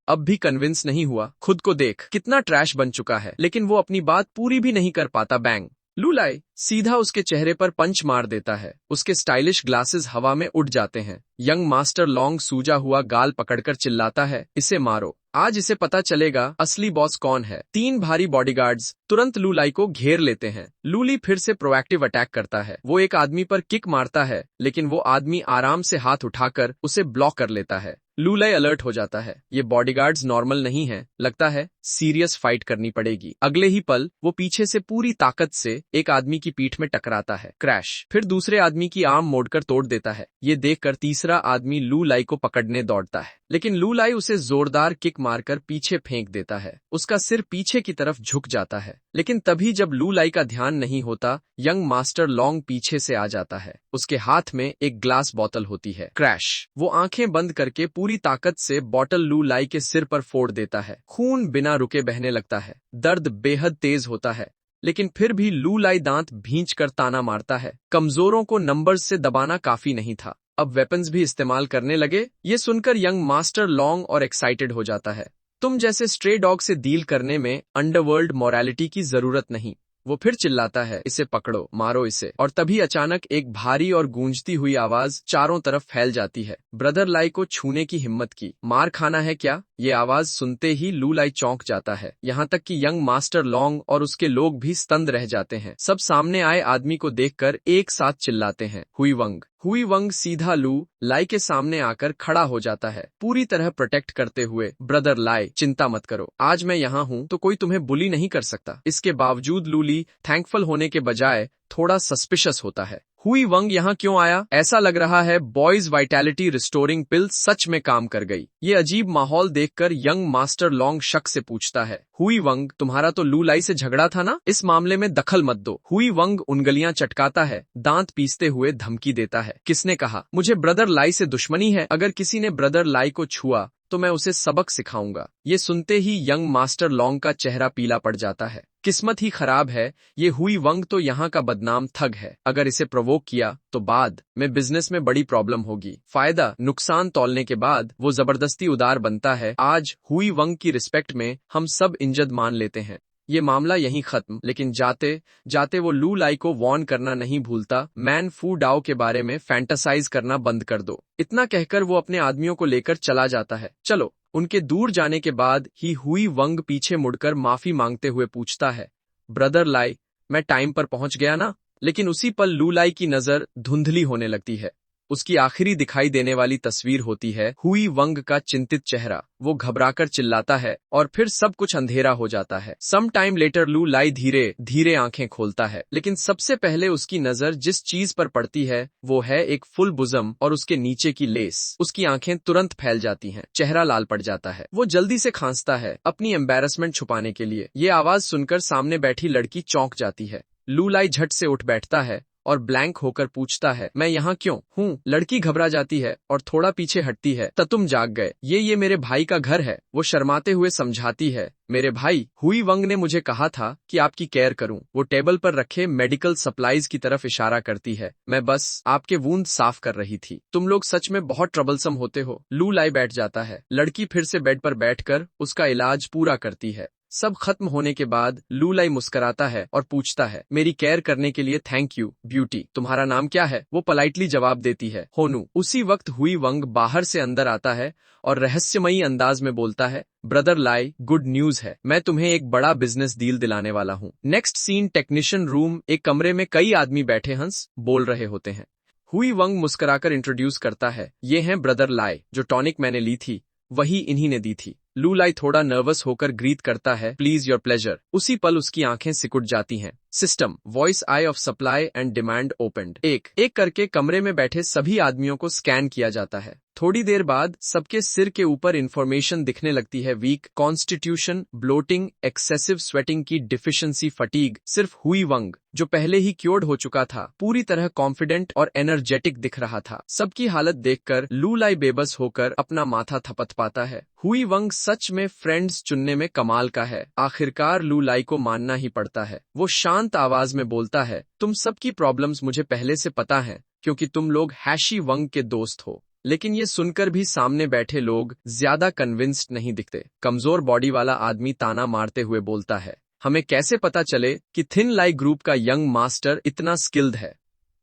अब भी कन्विंस नहीं हुआ। खुद को देख, कितना ट्रैश बन चुका है। लेकिन वो अपनी बात पूरी भी नहीं कर पाता। बैंग। लू लाई सीधा उसके चेहरे पर पंच मार देता है। उसके स्टाइलिश ग्लासेस हवा में उड़ जाते हैं। यंग मास्टर लॉन्ग सूजा हुआ गाल पकड़कर चिल्लाता है, इसे मारो, आज इसे पता चलेगा असली बॉस कौन है। 3 भारी बॉडीगार्ड्स तुरंत लू लाई को घेर लेते हैं। लूली फिर से प्रोएक्टिव अटैक करता है। वो एक आदमी पर किक मारता है, लेकिन वो आदमी आराम से हाथ उठाकर उसे ब्लॉक कर लेता है। लू लाई अलर्ट हो जाता है। ये बॉडीगार्ड्स नॉर्मल नहीं है, लगता है सीरियस फाइट करनी पड़ेगी। अगले ही पल वो पीछे से पूरी ताकत से एक आदमी की पीठ में टकराता है। क्रैश। फिर दूसरे आदमी की आर्म मोड़कर तोड़ देता है। ये देखकर तीसरा आदमी लू लाई को पकड़ने दौड़ता है, लेकिन लू लाई उसे जोरदार किक मारकर पीछे फेंक देता है। उसका सिर पीछे की तरफ झुक जाता है। लेकिन तभी जब लू लाई का ध्यान नहीं होता, यंग मास्टर लॉन्ग पीछे से आ जाता है। उसके हाथ में एक ग्लास बोतल होती है। क्रैश। वो आंखें बंद करके पूरी ताकत से बोतल लू लाई के सिर पर फोड़ देता है। खून बिना रुके बहने लगता है। दर्द बेहद तेज होता है, लेकिन फिर भी लू लाई दांत भींच कर ताना मारता है। कमजोरों को नंबर्स से दबाना काफी नहीं था, अब वेपन्स भी इस्तेमाल करने लगे। ये सुनकर यंग मास्टर लॉन्ग और एक्साइटेड हो जाता है। तुम जैसे स्ट्रे डॉग से डील करने में अंडरवर्ल्ड मॉरलिटी की जरूरत नहीं। वो फिर चिल्लाता है, इसे पकड़ो, मारो इसे। और तभी अचानक एक भारी और गूंजती हुई आवाज चारों तरफ फैल जाती है। ब्रदर लाई को छूने की हिम्मत की, मार खाना है क्या। ये आवाज सुनते ही लू लाई चौंक जाता है। यहाँ तक कि यंग मास्टर लॉन्ग और उसके लोग भी स्तंद रह जाते हैं। सब सामने आए आदमी को देखकर एक साथ चिल्लाते हैं, हुई वंग। हुई वंग सीधा लू लाई के सामने आकर खड़ा हो जाता है, पूरी तरह प्रोटेक्ट करते हुए। ब्रदर लाई, चिंता मत करो, आज मैं यहाँ हूँ तो कोई तुम्हें बुली नहीं कर सकता। इसके बावजूद लूली थैंकफुल होने के बजाय थोड़ा सस्पिशियस होता है। हुई वंग यहाँ क्यों आया? ऐसा लग रहा है बॉयज वाइटैलिटी रिस्टोरिंग पिल सच में काम कर गई। ये अजीब माहौल देखकर यंग मास्टर लॉन्ग शक से पूछता है, हुई वंग, तुम्हारा तो लू लाई से झगड़ा था ना, इस मामले में दखल मत दो। हुई वंग उंगलियां चटकाता है, दांत पीसते हुए धमकी देता है, किसने कहा? मुझे ब्रदर लाई से दुश्मनी है। अगर किसी ने ब्रदर लाई को छुआ तो मैं उसे सबक सिखाऊंगा। ये सुनते ही यंग मास्टर लॉन्ग का चेहरा पीला पड़ जाता है। किस्मत ही खराब है, ये हुई वंग तो यहाँ का बदनाम थग है। अगर इसे प्रोवोक किया तो बाद में बिजनेस में बड़ी प्रॉब्लम होगी। फायदा नुकसान तौलने के बाद वो जबरदस्ती उदार बनता है। आज हुई वंग की रिस्पेक्ट में हम सब इज्जत मान लेते हैं। ये मामला यहीं खत्म, लेकिन जाते जाते वो लू लाई को वार्न करना नहीं भूलता, मैन फू डाओ के बारे में फैंटासाइज करना बंद कर दो। इतना कहकर वो अपने आदमियों को लेकर चला जाता है। चलो। उनके दूर जाने के बाद ही हुई वंग पीछे मुड़कर माफी मांगते हुए पूछता है, ब्रदर लाई, मैं टाइम पर पहुंच गया ना? लेकिन उसी पल लू लाई की नजर धुंधली होने लगती है। उसकी आखिरी दिखाई देने वाली तस्वीर होती है हुई वंग का चिंतित चेहरा। वो घबराकर चिल्लाता है और फिर सब कुछ अंधेरा हो जाता है। सम टाइम लेटर लू लाई धीरे धीरे आंखें खोलता है, लेकिन सबसे पहले उसकी नजर जिस चीज पर पड़ती है वो है एक फुल बुजम और उसके नीचे की लेस। उसकी आंखें तुरंत फैल जाती हैं, चेहरा लाल पड़ जाता है। वो जल्दी से खांसता है अपनी एम्बेरसमेंट छुपाने के लिए। ये आवाज सुनकर सामने बैठी लड़की चौंक जाती है। लू लाई झट से उठ बैठता है और ब्लैंक होकर पूछता है, मैं यहाँ क्यों हूँ? लड़की घबरा जाती है और थोड़ा पीछे हटती है। त तुम जाग गए, ये मेरे भाई का घर है। वो शर्माते हुए समझाती है, मेरे भाई हुई वंग ने मुझे कहा था कि आपकी केयर करूं। वो टेबल पर रखे मेडिकल सप्लाईज की तरफ इशारा करती है, मैं बस आपके वूंद साफ कर रही थी। तुम लोग सच में बहुत ट्रबलसम होते हो। लू लाई बैठ जाता है। लड़की फिर से बेड पर बैठकर उसका इलाज पूरा करती है। सब खत्म होने के बाद लू लाई मुस्कुराता है और पूछता है, मेरी केयर करने के लिए थैंक यू ब्यूटी। तुम्हारा नाम क्या है? वो पोलाइटली जवाब देती है, होनू। उसी वक्त हुई वंग बाहर से अंदर आता है और रहस्यमयी अंदाज में बोलता है, ब्रदर लाई, गुड न्यूज है, मैं तुम्हें एक बड़ा बिजनेस डील दिलाने वाला हूँ। Next scene technician room. एक कमरे में कई आदमी बैठे हंस बोल रहे होते हैं। हुई वंग मुस्कुराकर इंट्रोड्यूस करता है, ये हैं ब्रदर लाई, जो टॉनिक मैंने ली थी वही इन्हीं ने दी थी। लू लाई थोड़ा नर्वस होकर ग्रीट करता है, प्लीज योर प्लेजर। उसी पल उसकी आंखें सिकुड़ जाती हैं। System voice I of supply and demand opened. एक एक करके कमरे में बैठे सभी आदमियों को स्कैन किया जाता है। थोड़ी देर बाद सबके सिर के ऊपर इंफॉर्मेशन दिखने लगती है, weak constitution, bloating, excessive sweating की डिफिशियंसी, फटीग। सिर्फ हुई वंग, जो पहले ही क्योर्ड हो चुका था, पूरी तरह कॉन्फिडेंट और एनर्जेटिक दिख रहा था। सबकी हालत देखकर लू लाई बेबस होकर अपना माथा थपथपाता है। हुई वंग सच में फ्रेंड्स चुनने में कमाल का है। आखिरकार लू लाई को मानना ही पड़ता है। वो शांत आवाज में बोलता है, तुम सबकी प्रॉब्लम्स मुझे पहले से पता है क्योंकि तुम लोग हैशी वंग के दोस्त हो। लेकिन ये सुनकर भी सामने बैठे लोग ज्यादा कन्विंस्ड नहीं दिखते। कमजोर बॉडी वाला आदमी ताना मारते हुए बोलता है, हमें कैसे पता चले कि थिन लाई ग्रुप का यंग मास्टर इतना स्किल्ड है?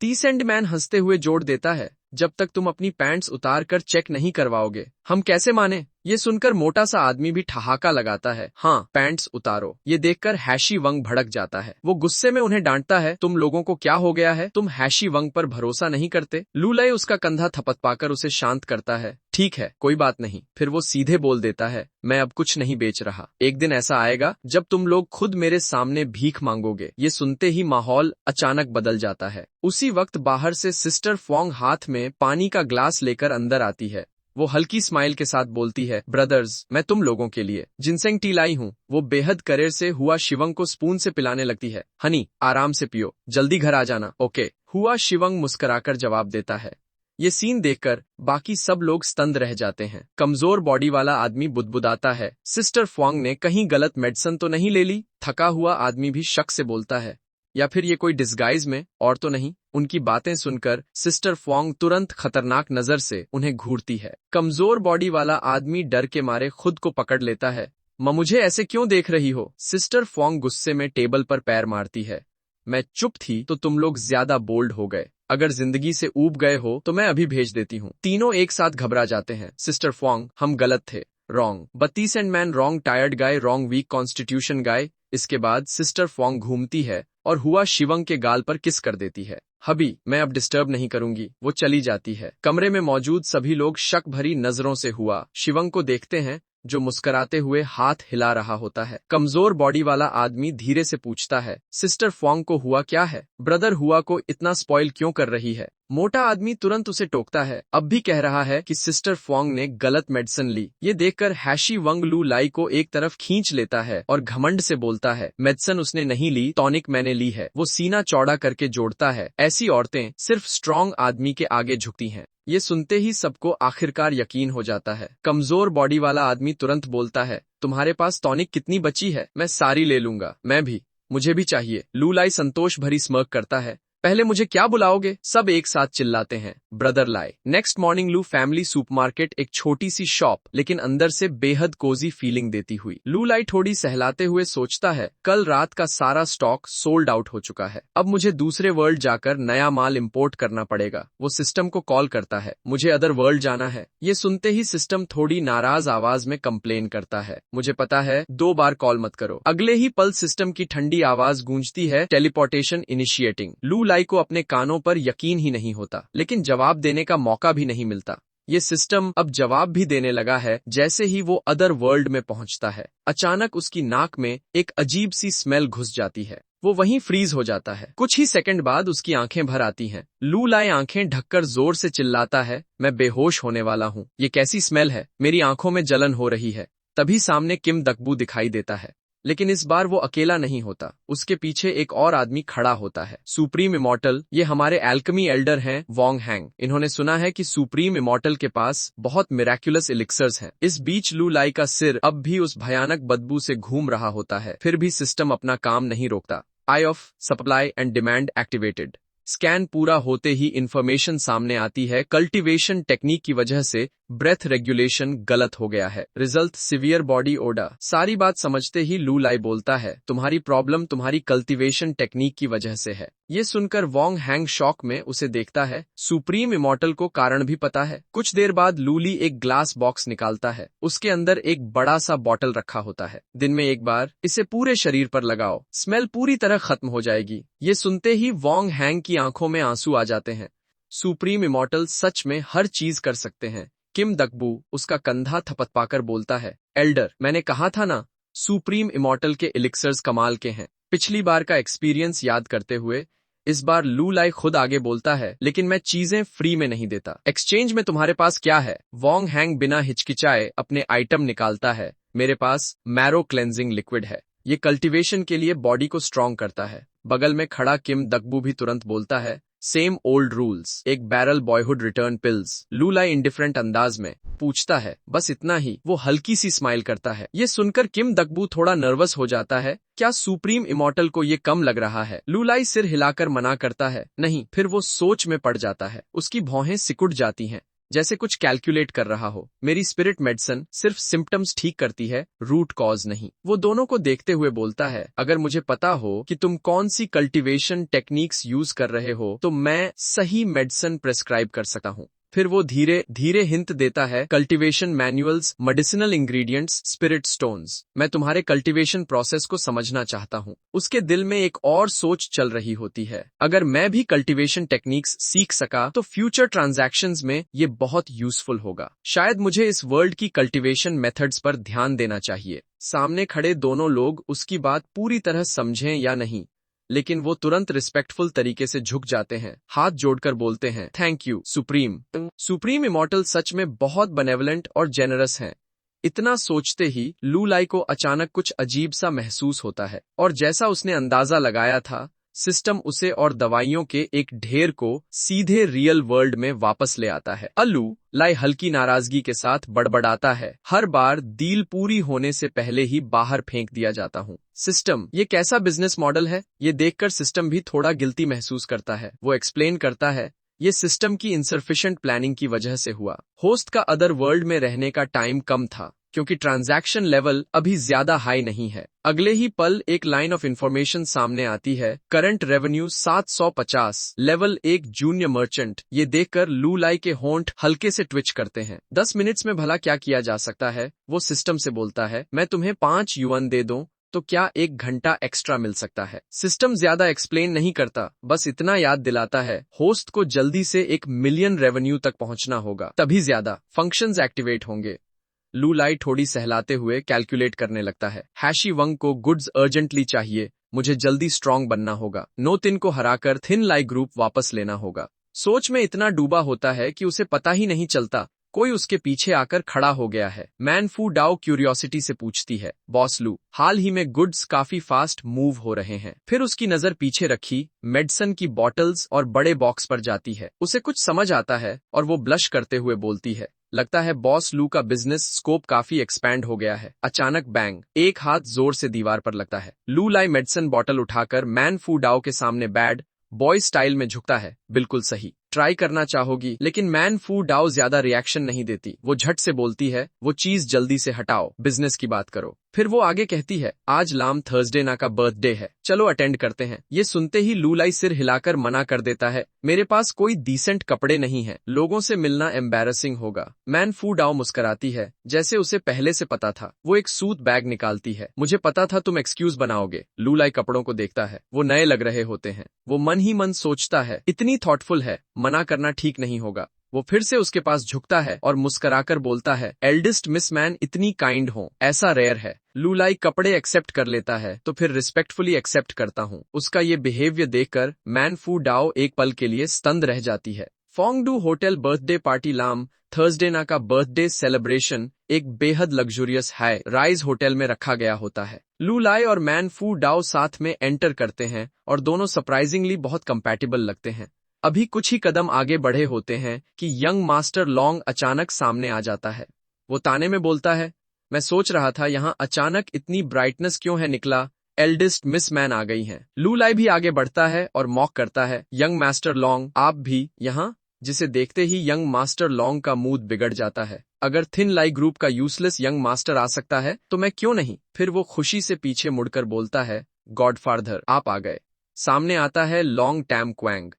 टी-सेंड मैन हंसते हुए जोड़ देता है, जब तक तुम अपनी पैंट्स उतार कर चेक नहीं करवाओगे हम कैसे माने? ये सुनकर मोटा सा आदमी भी ठहाका लगाता है, हाँ पैंट्स उतारो। ये देखकर हैशी वंग भड़क जाता है। वो गुस्से में उन्हें डांटता है, तुम लोगों को क्या हो गया है? तुम हैशी वंग पर भरोसा नहीं करते? लू लाई उसका कंधा थपथपाकर उसे शांत करता है, ठीक है कोई बात नहीं। फिर वो सीधे बोल देता है, मैं अब कुछ नहीं बेच रहा। एक दिन ऐसा आएगा जब तुम लोग खुद मेरे सामने भीख मांगोगे। ये सुनते ही माहौल अचानक बदल जाता है। उसी वक्त बाहर से सिस्टर फोंग हाथ में पानी का ग्लास लेकर अंदर आती है। वो हल्की स्माइल के साथ बोलती है, ब्रदर्स, मैं तुम लोगों के लिए जिनसेंग टी लाई हूँ। वो बेहद करेर से हुआ शिवंग को स्पून से पिलाने लगती है, हनी आराम से पियो, जल्दी घर आ जाना, ओके। हुआ शिवंग मुस्कुराकर जवाब देता है। ये सीन देखकर बाकी सब लोग स्तंद रह जाते हैं। कमजोर बॉडी वाला आदमी बुदबुदाता है, सिस्टर फोंग ने कहीं गलत मेडिसिन तो नहीं ले ली? थका हुआ आदमी भी शक से बोलता है, या फिर ये कोई डिस्गाइज में और तो नहीं? उनकी बातें सुनकर सिस्टर फोंग तुरंत खतरनाक नजर से उन्हें घूरती है। कमजोर बॉडी वाला आदमी डर के मारे खुद को पकड़ लेता है, मुझे ऐसे क्यों देख रही हो? सिस्टर फोंग गुस्से में टेबल पर पैर मारती है, मैं चुप थी तो तुम लोग ज्यादा बोल्ड हो गए। अगर जिंदगी से ऊब गए हो तो मैं अभी भेज देती हूँ। तीनों एक साथ घबरा जाते हैं। सिस्टर फोंग, हम गलत थे, रॉन्ग। बत्तीस and man, wrong. Tired guy, wrong. Weak constitution guy. इसके बाद सिस्टर फोंग घूमती है और हुआ शिवंग के गाल पर किस कर देती है। हबी, मैं अब डिस्टर्ब नहीं करूंगी। वो चली जाती है। कमरे में मौजूद सभी लोग शक भरी नजरों से हुआ शिवंग को देखते हैं, जो मुस्कुराते हुए हाथ हिला रहा होता है। कमजोर बॉडी वाला आदमी धीरे से पूछता है, सिस्टर फोंग को हुआ क्या है? ब्रदर हुआ को इतना स्पॉइल क्यों कर रही है? मोटा आदमी तुरंत उसे टोकता है, अब भी कह रहा है कि सिस्टर फोंग ने गलत मेडिसिन ली। ये देखकर हैशी वंग लू लाई को एक तरफ खींच लेता है और घमंड से बोलता है, मेडिसिन उसने नहीं ली, टॉनिक मैंने ली है। वो सीना चौड़ा करके जोड़ता है, ऐसी औरतें सिर्फ स्ट्रॉन्ग आदमी के आगे झुकती हैं। ये सुनते ही सबको आखिरकार यकीन हो जाता है। कमजोर बॉडी वाला आदमी तुरंत बोलता है, तुम्हारे पास टॉनिक कितनी बची है? मैं सारी ले लूंगा। मैं भी, मुझे भी चाहिए। लू लाई संतोष भरी स्मर्क करता है, पहले मुझे क्या बुलाओगे? सब एक साथ चिल्लाते हैं, ब्रदर लाई। नेक्स्ट मॉर्निंग लू फैमिली सुपरमार्केट, एक छोटी सी शॉप लेकिन अंदर से बेहद कोजी फीलिंग देती हुई। लू लाई थोड़ी सहलाते हुए सोचता है, कल रात का सारा स्टॉक सोल्ड आउट हो चुका है, अब मुझे दूसरे वर्ल्ड जाकर नया माल इंपोर्ट करना पड़ेगा। वो सिस्टम को कॉल करता है, मुझे अदर वर्ल्ड जाना है। ये सुनते ही सिस्टम थोड़ी नाराज आवाज में कंप्लेन करता है, मुझे पता है, 2 बार कॉल मत करो। अगले ही पल सिस्टम की ठंडी आवाज गूंजती है, टेलीपोर्टेशन इनिशिएटिंग। लू लाई को अपने कानों पर यकीन ही नहीं होता, लेकिन जवाब देने का मौका भी नहीं मिलता। ये सिस्टम अब जवाब भी देने लगा है जैसे ही वो अदर वर्ल्ड में पहुंचता है। अचानक उसकी नाक में एक अजीब सी स्मेल घुस जाती है। वो वहीं फ्रीज हो जाता है। कुछ ही सेकंड बाद उसकी आंखें भर आती हैं। लू लाई आंखें ढककर जोर से चिल्लाता है, मैं बेहोश होने वाला हूँ। ये कैसी स्मेल है? मेरी आंखों में जलन हो रही है। तभी सामने किम दकबू दिखाई देता है, लेकिन इस बार वो अकेला नहीं होता। उसके पीछे एक और आदमी खड़ा होता है, सुप्रीम इमॉर्टल। ये हमारे एल्केमी एल्डर हैं, वोंग हैंग। इन्होंने सुना है कि सुप्रीम इमॉर्टल के पास बहुत मिराक्युलस एलिक्सर्स हैं। इस बीच लू लाई का सिर अब भी उस भयानक बदबू से घूम रहा होता है, फिर भी सिस्टम अपना काम नहीं रोकता। Eye of supply and demand activated. Scan पूरा होते ही इंफॉर्मेशन सामने आती है, कल्टीवेशन टेक्निक की वजह से ब्रेथ रेगुलेशन गलत हो गया है। Result severe body odour. सारी बात समझते ही लू लाई बोलता है, तुम्हारी प्रॉब्लम तुम्हारी कल्टीवेशन टेक्निक की वजह से है। ये सुनकर वोंग हैंग शॉक में उसे देखता है। सुप्रीम इमॉर्टल को कारण भी पता है। कुछ देर बाद लूली एक ग्लास बॉक्स निकालता है, उसके अंदर एक बड़ा सा बॉटल रखा होता है। दिन में एक बार इसे पूरे शरीर पर लगाओ, स्मेल पूरी तरह खत्म हो जाएगी। ये सुनते ही वोंग हैंग की आंखों में आंसू आ जाते हैं। सुप्रीम इमॉर्टल सच में हर चीज कर सकते हैं। किम दकबू उसका कंधा थपथपाकर बोलता है, एल्डर, मैंने कहा था ना, सुप्रीम इमॉर्टल के एलिक्सर्स कमाल के हैं। पिछली बार का एक्सपीरियंस याद करते हुए इस बार लू लाई खुद आगे बोलता है, लेकिन मैं चीजें फ्री में नहीं देता। एक्सचेंज में तुम्हारे पास क्या है? वोंग हैंग बिना हिचकिचाए अपने आइटम निकालता है। मेरे पास मैरो क्लेंजिंग लिक्विड है। ये कल्टीवेशन के लिए बॉडी को स्ट्रॉन्ग करता है। बगल में खड़ा किम दकबू भी तुरंत बोलता है, सेम ओल्ड रूल्स, एक बैरल बॉयहुड रिटर्न पिल्स। लू लाई इंडिफरेंट अंदाज में पूछता है, बस इतना ही? वो हल्की सी स्माइल करता है। ये सुनकर किम दकबू थोड़ा नर्वस हो जाता है। क्या सुप्रीम इमॉर्टल को ये कम लग रहा है? लू लाई सिर हिलाकर मना करता है, नहीं। फिर वो सोच में पड़ जाता है। उसकी भौहें सिकुड़ जाती हैं, जैसे कुछ कैलकुलेट कर रहा हो। मेरी स्पिरिट मेडिसिन सिर्फ सिम्टम्स ठीक करती है, रूट कॉज नहीं। वो दोनों को देखते हुए बोलता है, अगर मुझे पता हो कि तुम कौन सी कल्टीवेशन टेक्निक्स यूज कर रहे हो तो मैं सही मेडिसिन प्रेस्क्राइब कर सकता हूँ। फिर वो धीरे धीरे हिंट देता है, cultivation manuals, medicinal ingredients, spirit stones. मैं तुम्हारे कल्टीवेशन प्रोसेस को समझना चाहता हूँ। उसके दिल में एक और सोच चल रही होती है, अगर मैं भी कल्टीवेशन टेक्निक्स सीख सका तो फ्यूचर ट्रांजैक्शंस में ये बहुत यूजफुल होगा। शायद मुझे इस वर्ल्ड की कल्टीवेशन मेथड्स पर ध्यान देना चाहिए। सामने खड़े दोनों लोग उसकी बात पूरी तरह समझें या नहीं, लेकिन वो तुरंत रिस्पेक्टफुल तरीके से झुक जाते हैं, हाथ जोड़कर बोलते हैं, thank you supreme. Supreme immortal सच में बहुत बेनेवलेंट और जेनरस हैं। इतना सोचते ही लू लाई को अचानक कुछ अजीब सा महसूस होता है, और जैसा उसने अंदाजा लगाया था, सिस्टम उसे और दवाइयों के एक ढेर को सीधे रियल वर्ल्ड में वापस ले आता है। लू लाई हल्की नाराजगी के साथ बड़बड़ाता है, हर बार डील पूरी होने से पहले ही बाहर फेंक दिया जाता हूँ। सिस्टम, ये कैसा बिजनेस मॉडल है? ये देखकर सिस्टम भी थोड़ा गिल्टी महसूस करता है। वो एक्सप्लेन करता है, ये सिस्टम की इनसफिशिएंट प्लानिंग की वजह से हुआ। होस्ट का अदर वर्ल्ड में रहने का टाइम कम था, क्योंकि ट्रांजैक्शन लेवल अभी ज्यादा हाई नहीं है। अगले ही पल एक लाइन ऑफ इंफॉर्मेशन सामने आती है, current revenue 750, level 1 junior merchant. ये देखकर लू लाई के होंठ हल्के से ट्विच करते हैं। 10 मिनट्स में भला क्या किया जा सकता है? वो सिस्टम से बोलता है, मैं तुम्हें 5 युआन दे दूं तो क्या 1 घंटा एक्स्ट्रा मिल सकता है? सिस्टम ज्यादा एक्सप्लेन नहीं करता, बस इतना याद दिलाता है, होस्ट को जल्दी से 1 मिलियन रेवेन्यू तक पहुंचना होगा, तभी ज्यादा फंक्शंस एक्टिवेट होंगे। लू लाई थोड़ी सहलाते हुए कैलकुलेट करने लगता है, हैशी वंग को गुड्स अर्जेंटली चाहिए, मुझे जल्दी स्ट्रांग बनना होगा, नो तिन को हराकर थिन लाई ग्रुप वापस लेना होगा। सोच में इतना डूबा होता है कि उसे पता ही नहीं चलता कोई उसके पीछे आकर खड़ा हो गया है। मैन फू डाओ क्यूरियोसिटी से पूछती है, बॉस लू, हाल ही में गुड्स काफी फास्ट मूव हो रहे हैं। फिर उसकी नजर पीछे रखी मेडिसिन की बॉटल्स और बड़े बॉक्स पर जाती है। उसे कुछ समझ आता है और वो ब्लश करते हुए बोलती है, लगता है बॉस लू का बिजनेस स्कोप काफी एक्सपैंड हो गया है। अचानक बैंग, एक हाथ जोर से दीवार पर लगता है। लू लाई मेडिसिन बॉटल उठाकर मैन फू डाओ के सामने बैड बॉय स्टाइल में झुकता है, बिल्कुल सही। ट्राई करना चाहोगी, लेकिन मैन फू डाओ ज्यादा रिएक्शन नहीं देती। वो झट से बोलती है, वो चीज जल्दी से हटाओ, बिजनेस की बात करो। फिर वो आगे कहती है, आज लाम थर्सडे ना का बर्थडे है, चलो अटेंड करते हैं। ये सुनते ही लू लाई सिर हिलाकर मना कर देता है, मेरे पास कोई डिसेंट कपड़े नहीं है, लोगों से मिलना एम्बैरसिंग होगा। मैन फू डाओ मुस्कुराती है, जैसे उसे पहले से पता था। वो एक सूट बैग निकालती है, मुझे पता था तुम एक्सक्यूज बनाओगे। लू लाई कपड़ों को देखता है, वो नए लग रहे होते हैं। वो मन ही मन सोचता है, इतनी थॉटफुल है, मना करना ठीक नहीं होगा। वो फिर से उसके पास झुकता है और मुस्कुराकर बोलता है, एल्डेस्ट मिस मैन इतनी काइंड हो, ऐसा रेयर है। लू लाई कपड़े एक्सेप्ट कर लेता है, तो फिर रिस्पेक्टफुली एक्सेप्ट करता हूँ। उसका ये बिहेवियर देखकर मैन फू डाओ एक पल के लिए स्तंद रह जाती है। फोंगडू होटल बर्थडे पार्टी लाम थर्सडे ना का बर्थडे सेलिब्रेशन एक बेहद लग्जूरियस हाई राइज होटल में रखा गया होता है। लू लाई और मैन फू डाओ साथ में एंटर करते हैं और दोनों सरप्राइजिंगली बहुत कंपैटिबल लगते हैं। अभी कुछ ही कदम आगे बढ़े होते हैं कि यंग मास्टर लॉन्ग अचानक सामने आ जाता है। वो ताने में बोलता है, मैं सोच रहा था यहाँ अचानक इतनी ब्राइटनेस क्यों है निकला, एल्डेस्ट मिस मैन आ गई हैं। लू लाई भी आगे बढ़ता है और मॉक करता है, यंग मास्टर लॉन्ग आप भी यहाँ? जिसे देखते ही यंग मास्टर लॉन्ग का मूड बिगड़ जाता है। अगर थिन लाई ग्रुप का यूजलेस यंग मास्टर आ सकता है तो मैं क्यों नहीं। फिर वो खुशी से पीछे मुड़कर बोलता है, गॉडफादर आप आ गए। सामने आता है लॉन्ग टैम क्वैंग,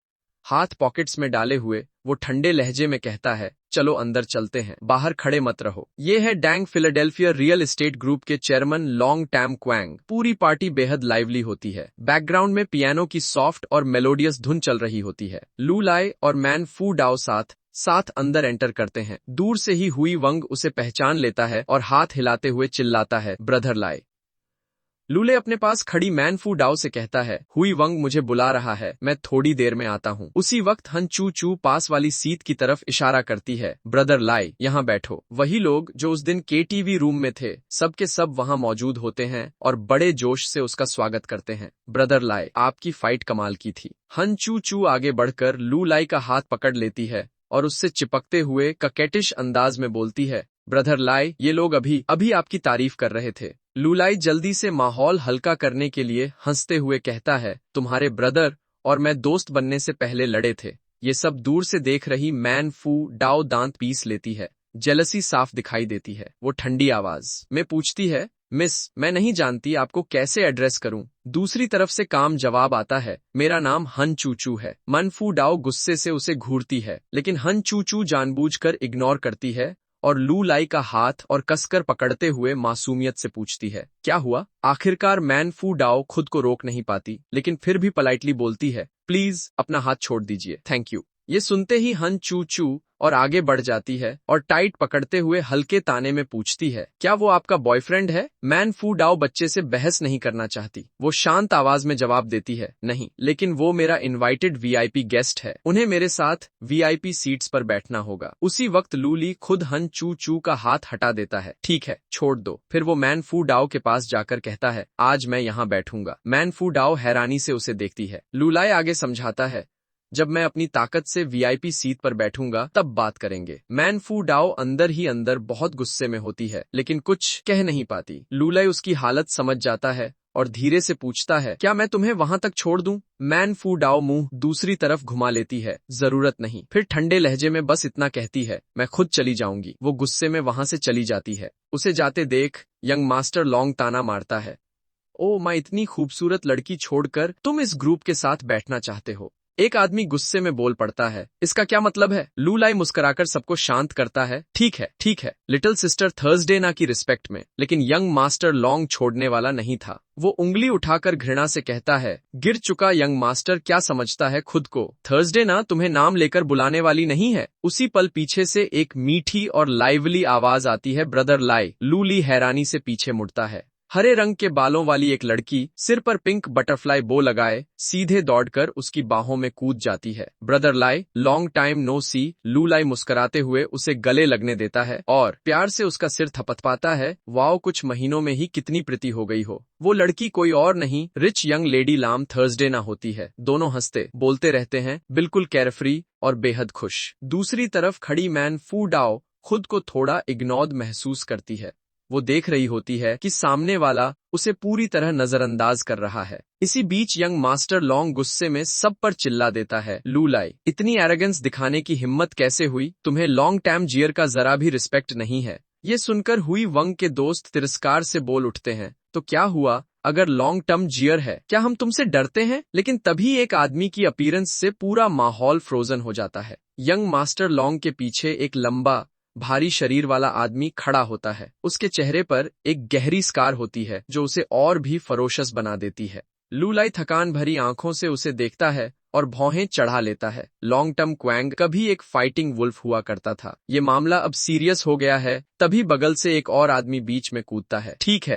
हाथ पॉकेट्स में डाले हुए। वो ठंडे लहजे में कहता है, चलो अंदर चलते हैं, बाहर खड़े मत रहो। ये है dang Philadelphia real estate group के चेयरमैन लॉन्ग टैम क्वैंग। पूरी पार्टी बेहद लाइवली होती है। बैकग्राउंड में पियानो की सॉफ्ट और मेलोडियस धुन चल रही होती है। लू लाई और मैन फू डाओ साथ अंदर एंटर करते हैं। दूर से ही हुई वंग उसे पहचान लेता है और हाथ हिलाते हुए चिल्लाता है, ब्रदर लाई। लूले अपने पास खड़ी मैन फू डाओ से कहता है, हुई वंग मुझे बुला रहा है, मैं थोड़ी देर में आता हूँ। उसी वक्त हन चू चू पास वाली सीट की तरफ इशारा करती है, ब्रदर लाई यहाँ बैठो। वही लोग जो उस दिन केटीवी रूम में थे, सब के सब वहाँ मौजूद होते हैं और बड़े जोश से उसका स्वागत करते हैं। ब्रदर लाई आपकी फाइट कमाल की थी। हन चू चू आगे बढ़कर लू लाई का हाथ पकड़ लेती है और उससे चिपकते हुए ककेटिश अंदाज में बोलती है, ब्रदर लाई ये लोग अभी आपकी तारीफ कर रहे थे। लू लाई जल्दी से माहौल हल्का करने के लिए हंसते हुए कहता है, तुम्हारे ब्रदर और मैं दोस्त बनने से पहले लड़े थे। ये सब दूर से देख रही मैन फू डाओ दांत पीस लेती है, जेलसी साफ दिखाई देती है। वो ठंडी आवाज में पूछती है, मिस मैं नहीं जानती आपको कैसे एड्रेस करूं। दूसरी तरफ से काम जवाब आता है, मेरा नाम हन चूचू है। मन फू डाओ गुस्से से उसे घूरती है, लेकिन हन चूचू जानबूझकर इग्नोर करती है और लू लाई का हाथ और कसकर पकड़ते हुए मासूमियत से पूछती है, क्या हुआ? आखिरकार मैन फू डाओ खुद को रोक नहीं पाती, लेकिन फिर भी पोलाइटली बोलती है, प्लीज अपना हाथ छोड़ दीजिए, थैंक यू। ये सुनते ही हन चू चू और आगे बढ़ जाती है और टाइट पकड़ते हुए हल्के ताने में पूछती है, क्या वो आपका बॉयफ्रेंड है? मैन फू डाओ बच्चे से बहस नहीं करना चाहती। वो शांत आवाज में जवाब देती है, नहीं, लेकिन वो मेरा इनवाइटेड वीआईपी गेस्ट है, उन्हें मेरे साथ वीआईपी सीट्स पर बैठना होगा। उसी वक्त लूली खुद हन चू चू का हाथ हटा देता है, ठीक है छोड़ दो। फिर वो मैन फू डाओ के पास जाकर कहता है, आज मैं यहाँ बैठूंगा। मैन फू डाओ हैरानी से उसे देखती है। लूलाई आगे समझाता है, जब मैं अपनी ताकत से वीआईपी सीट पर बैठूंगा तब बात करेंगे। मैन फू डाओ अंदर ही अंदर बहुत गुस्से में होती है, लेकिन कुछ कह नहीं पाती। लूलाई उसकी हालत समझ जाता है और धीरे से पूछता है, क्या मैं तुम्हें वहां तक छोड़ दूं? मैन फू डाओ मुंह दूसरी तरफ घुमा लेती है, जरूरत नहीं। फिर ठंडे लहजे में बस इतना कहती है, मैं खुद चली जाऊंगी। वो गुस्से में वहां से चली जाती है। उसे जाते देख यंग मास्टर लॉन्ग ताना मारता है, ओ माँ, इतनी खूबसूरत लड़की छोड़कर तुम इस ग्रुप के साथ बैठना चाहते हो? एक आदमी गुस्से में बोल पड़ता है, इसका क्या मतलब है? लूलाई मुस्कुराकर सबको शांत करता है, ठीक है, लिटिल सिस्टर थर्सडे ना की रिस्पेक्ट में। लेकिन यंग मास्टर लॉन्ग छोड़ने वाला नहीं था। वो उंगली उठाकर घृणा से कहता है, गिर चुका यंग मास्टर क्या समझता है खुद को? थर्सडे ना तुम्हें नाम लेकर बुलाने वाली नहीं है। उसी पल पीछे से एक मीठी और लाइवली आवाज आती है, ब्रदर लाई। लूली हैरानी से पीछे मुड़ता है। हरे रंग के बालों वाली एक लड़की सिर पर पिंक बटरफ्लाई बो लगाए सीधे दौड़कर उसकी बाहों में कूद जाती है। ब्रदर लाई, लॉन्ग टाइम नो सी। लू लाई मुस्कुराते हुए उसे गले लगने देता है और प्यार से उसका सिर थपथपाता है। वाओ, कुछ महीनों में ही कितनी प्रीति हो गई हो। वो लड़की कोई और नहीं, रिच यंग लेडी लाम थर्सडे ना होती है। दोनों हंसते बोलते रहते हैं, बिल्कुल केयरफ्री और बेहद खुश। दूसरी तरफ खड़ी मैन फू डाओ खुद को थोड़ा इग्नोर्ड महसूस करती है। वो देख रही होती है कि सामने वाला उसे पूरी तरह नजरअंदाज कर रहा है। इसी बीच यंग मास्टर लॉन्ग गुस्से में सब पर चिल्ला देता है, लू लाई, इतनी एरोगेंस दिखाने की हिम्मत कैसे हुई? तुम्हें लॉन्ग टर्म जियर का जरा भी रिस्पेक्ट नहीं है। ये सुनकर हुई वंग के दोस्त तिरस्कार से बोल उठते हैं, तो क्या हुआ अगर लॉन्ग टर्म जियर है? क्या हम तुमसे डरते हैं? लेकिन तभी एक आदमी की अपीयरेंस से पूरा माहौल फ्रोजन हो जाता है। यंग मास्टर लॉन्ग के पीछे एक लंबा भारी शरीर वाला आदमी खड़ा होता है। उसके चेहरे पर एक गहरी स्कार होती है जो उसे और भी फरोशस बना देती है। लू लाई थकान भरी आंखों से उसे देखता है और भौहें चढ़ा लेता है। लॉन्ग टर्म क्वैंग कभी एक फाइटिंग वुल्फ हुआ करता था। ये मामला अब सीरियस हो गया है। तभी बगल से एक और आदमी बीच में कूदता है। ठीक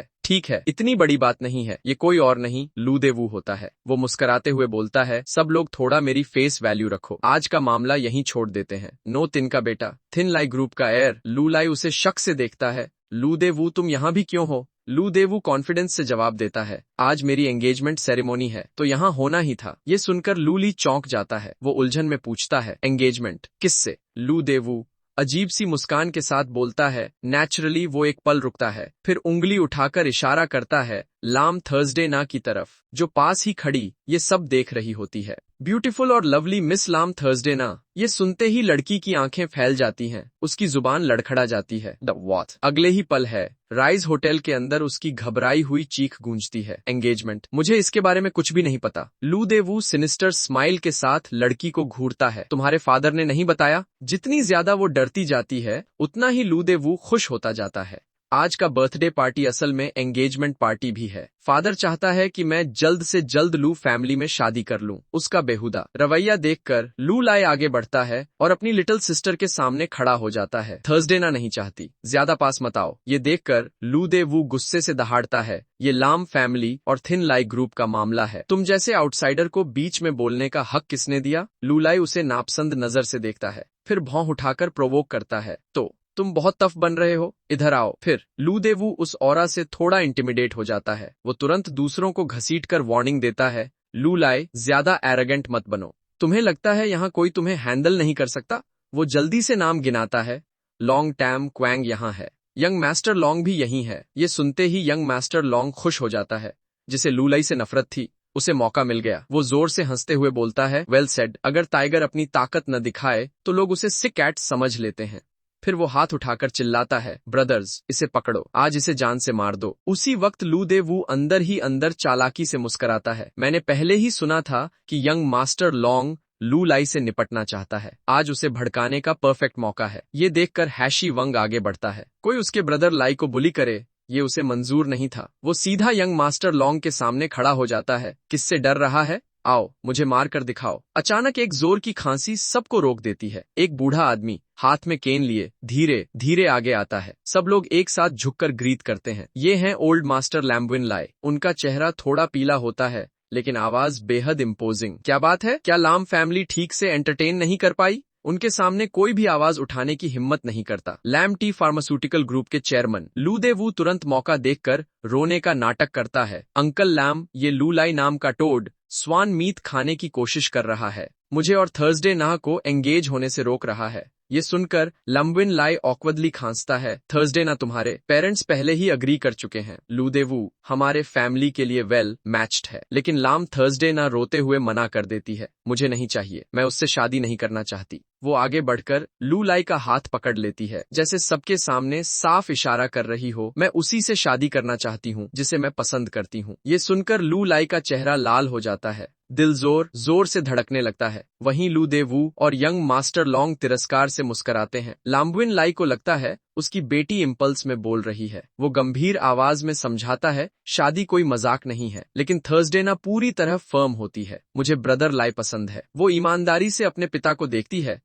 है, इतनी बड़ी बात नहीं है, ये कोई और नहीं लू दे वू होता है। वो मुस्कुराते हुए बोलता है, सब लोग थोड़ा मेरी फेस वैल्यू रखो, आज का मामला यहीं छोड़ देते हैं। नो तिन का बेटा, थिन लाई ग्रुप का एयर। लू लाई उसे शक से देखता है। लू दे वू, तुम यहाँ भी क्यों हो? लू दे वू कॉन्फिडेंस से जवाब देता है, आज मेरी एंगेजमेंट सेरेमोनी है तो यहाँ होना ही था। ये सुनकर लू ली चौंक जाता है। वो उलझन में पूछता है, एंगेजमेंट किससे? लू दे वू अजीब सी मुस्कान के साथ बोलता है। नेचुरली वो एक पल रुकता है, फिर उंगली उठाकर इशारा करता है लाम थर्सडे ना की तरफ, जो पास ही खड़ी ये सब देख रही होती है। ब्यूटीफुल और लवली मिस लाम थर्सडे ना। ये सुनते ही लड़की की आंखें फैल जाती हैं, उसकी जुबान लड़खड़ा जाती है। The what? अगले ही पल है राइज होटल के अंदर उसकी घबराई हुई चीख गूंजती है, एंगेजमेंट? मुझे इसके बारे में कुछ भी नहीं पता। लू दे वू सिनिस्टर स्माइल के साथ लड़की को घूरता है, तुम्हारे फादर ने नहीं बताया? जितनी ज्यादा वो डरती जाती है उतना ही लू दे वू खुश होता जाता है। आज का बर्थडे पार्टी असल में एंगेजमेंट पार्टी भी है। फादर चाहता है कि मैं जल्द से जल्द लू फैमिली में शादी कर लूं। उसका बेहुदा रवैया देखकर लू लाई आगे बढ़ता है और अपनी लिटिल सिस्टर के सामने खड़ा हो जाता है। थर्सडे ना नहीं चाहती, ज्यादा पास मत आओ। ये देखकर लू दे वू गुस्से से दहाड़ता है, ये लाम फैमिली और थिन लाई ग्रुप का मामला है। तुम जैसे आउटसाइडर को बीच में बोलने का हक किसने दिया? लू लाई उसे नापसंद नजर से देखता है, फिर भौं उठाकर प्रोवोक करता है, तो तुम बहुत टफ बन रहे हो, इधर आओ। फिर लू दे वू उस ऑरा से थोड़ा इंटिमिडेट हो जाता है। वो तुरंत दूसरों को घसीटकर वार्निंग देता है, लू लाई, ज्यादा एरोगेंट मत बनो। तुम्हें लगता है यहाँ कोई तुम्हें हैंडल नहीं कर सकता? वो जल्दी से नाम गिनाता है, लॉन्ग टैम क्वैंग यहाँ है, यंग मास्टर लॉन्ग भी यहीं है। ये सुनते ही यंग मास्टर लॉन्ग खुश हो जाता है। जिसे लू लाई से नफरत थी उसे मौका मिल गया। वो जोर से हंसते हुए बोलता है, वेल सेड, अगर टाइगर अपनी ताकत न दिखाए तो लोग उसे सिक कैट समझ लेते हैं। फिर वो हाथ उठाकर चिल्लाता है, ब्रदर्स, इसे पकड़ो, आज इसे जान से मार दो। उसी वक्त लू दे वू अंदर ही अंदर चालाकी से मुस्कुराता है। मैंने पहले ही सुना था कि यंग मास्टर लॉन्ग लू लाई से निपटना चाहता है, आज उसे भड़काने का परफेक्ट मौका है। ये देखकर हैशी वंग आगे बढ़ता है। कोई उसके ब्रदर लाई को बुली करे ये उसे मंजूर नहीं था। वो सीधा यंग मास्टर लॉन्ग के सामने खड़ा हो जाता है। किससे डर रहा है? आओ मुझे मार कर दिखाओ। अचानक एक जोर की खांसी सबको रोक देती है। एक बूढ़ा आदमी हाथ में केन लिए धीरे धीरे आगे आता है। सब लोग एक साथ झुककर ग्रीट करते हैं। ये हैं ओल्ड मास्टर लैम्बविन लाई। उनका चेहरा थोड़ा पीला होता है लेकिन आवाज बेहद इम्पोजिंग। क्या बात है? क्या लाम फैमिली ठीक से एंटरटेन नहीं कर पाई? उनके सामने कोई भी आवाज उठाने की हिम्मत नहीं करता। लैम टी फार्मास्यूटिकल ग्रुप के चेयरमैन लू दे वू तुरंत मौका देखकर रोने का नाटक करता है। अंकल लैम, ये लू लाई नाम का टोड स्वान मीट खाने की कोशिश कर रहा है, मुझे और थर्सडे ना को एंगेज होने से रोक रहा है। ये सुनकर लम्बिन लाई ऑकवर्डली खांसता है। थर्सडे ना, तुम्हारे पेरेंट्स पहले ही अग्री कर चुके हैं। लू दे वू हमारे फैमिली के लिए वेल मैच्ड है। लेकिन लाम थर्सडे ना रोते हुए मना कर देती है, मुझे नहीं चाहिए, मैं उससे शादी नहीं करना चाहती। वो आगे बढ़कर लू लाई का हाथ पकड़ लेती है, जैसे सबके सामने साफ इशारा कर रही हो, मैं उसी से शादी करना चाहती हूँ जिसे मैं पसंद करती हूँ। ये सुनकर लू लाई का चेहरा लाल हो जाता है, दिल जोर जोर से धड़कने लगता है। वहीं लू दे वू और यंग मास्टर लॉन्ग तिरस्कार से मुस्कुराते हैं। लाम्बविन लाई को लगता है उसकी बेटी इम्पल्स में बोल रही है। वो गंभीर आवाज में समझाता है, शादी कोई मजाक नहीं है। लेकिन थर्सडे ना पूरी तरह फर्म होती है, मुझे ब्रदर लाई पसंद है। वो ईमानदारी से अपने पिता को देखती है,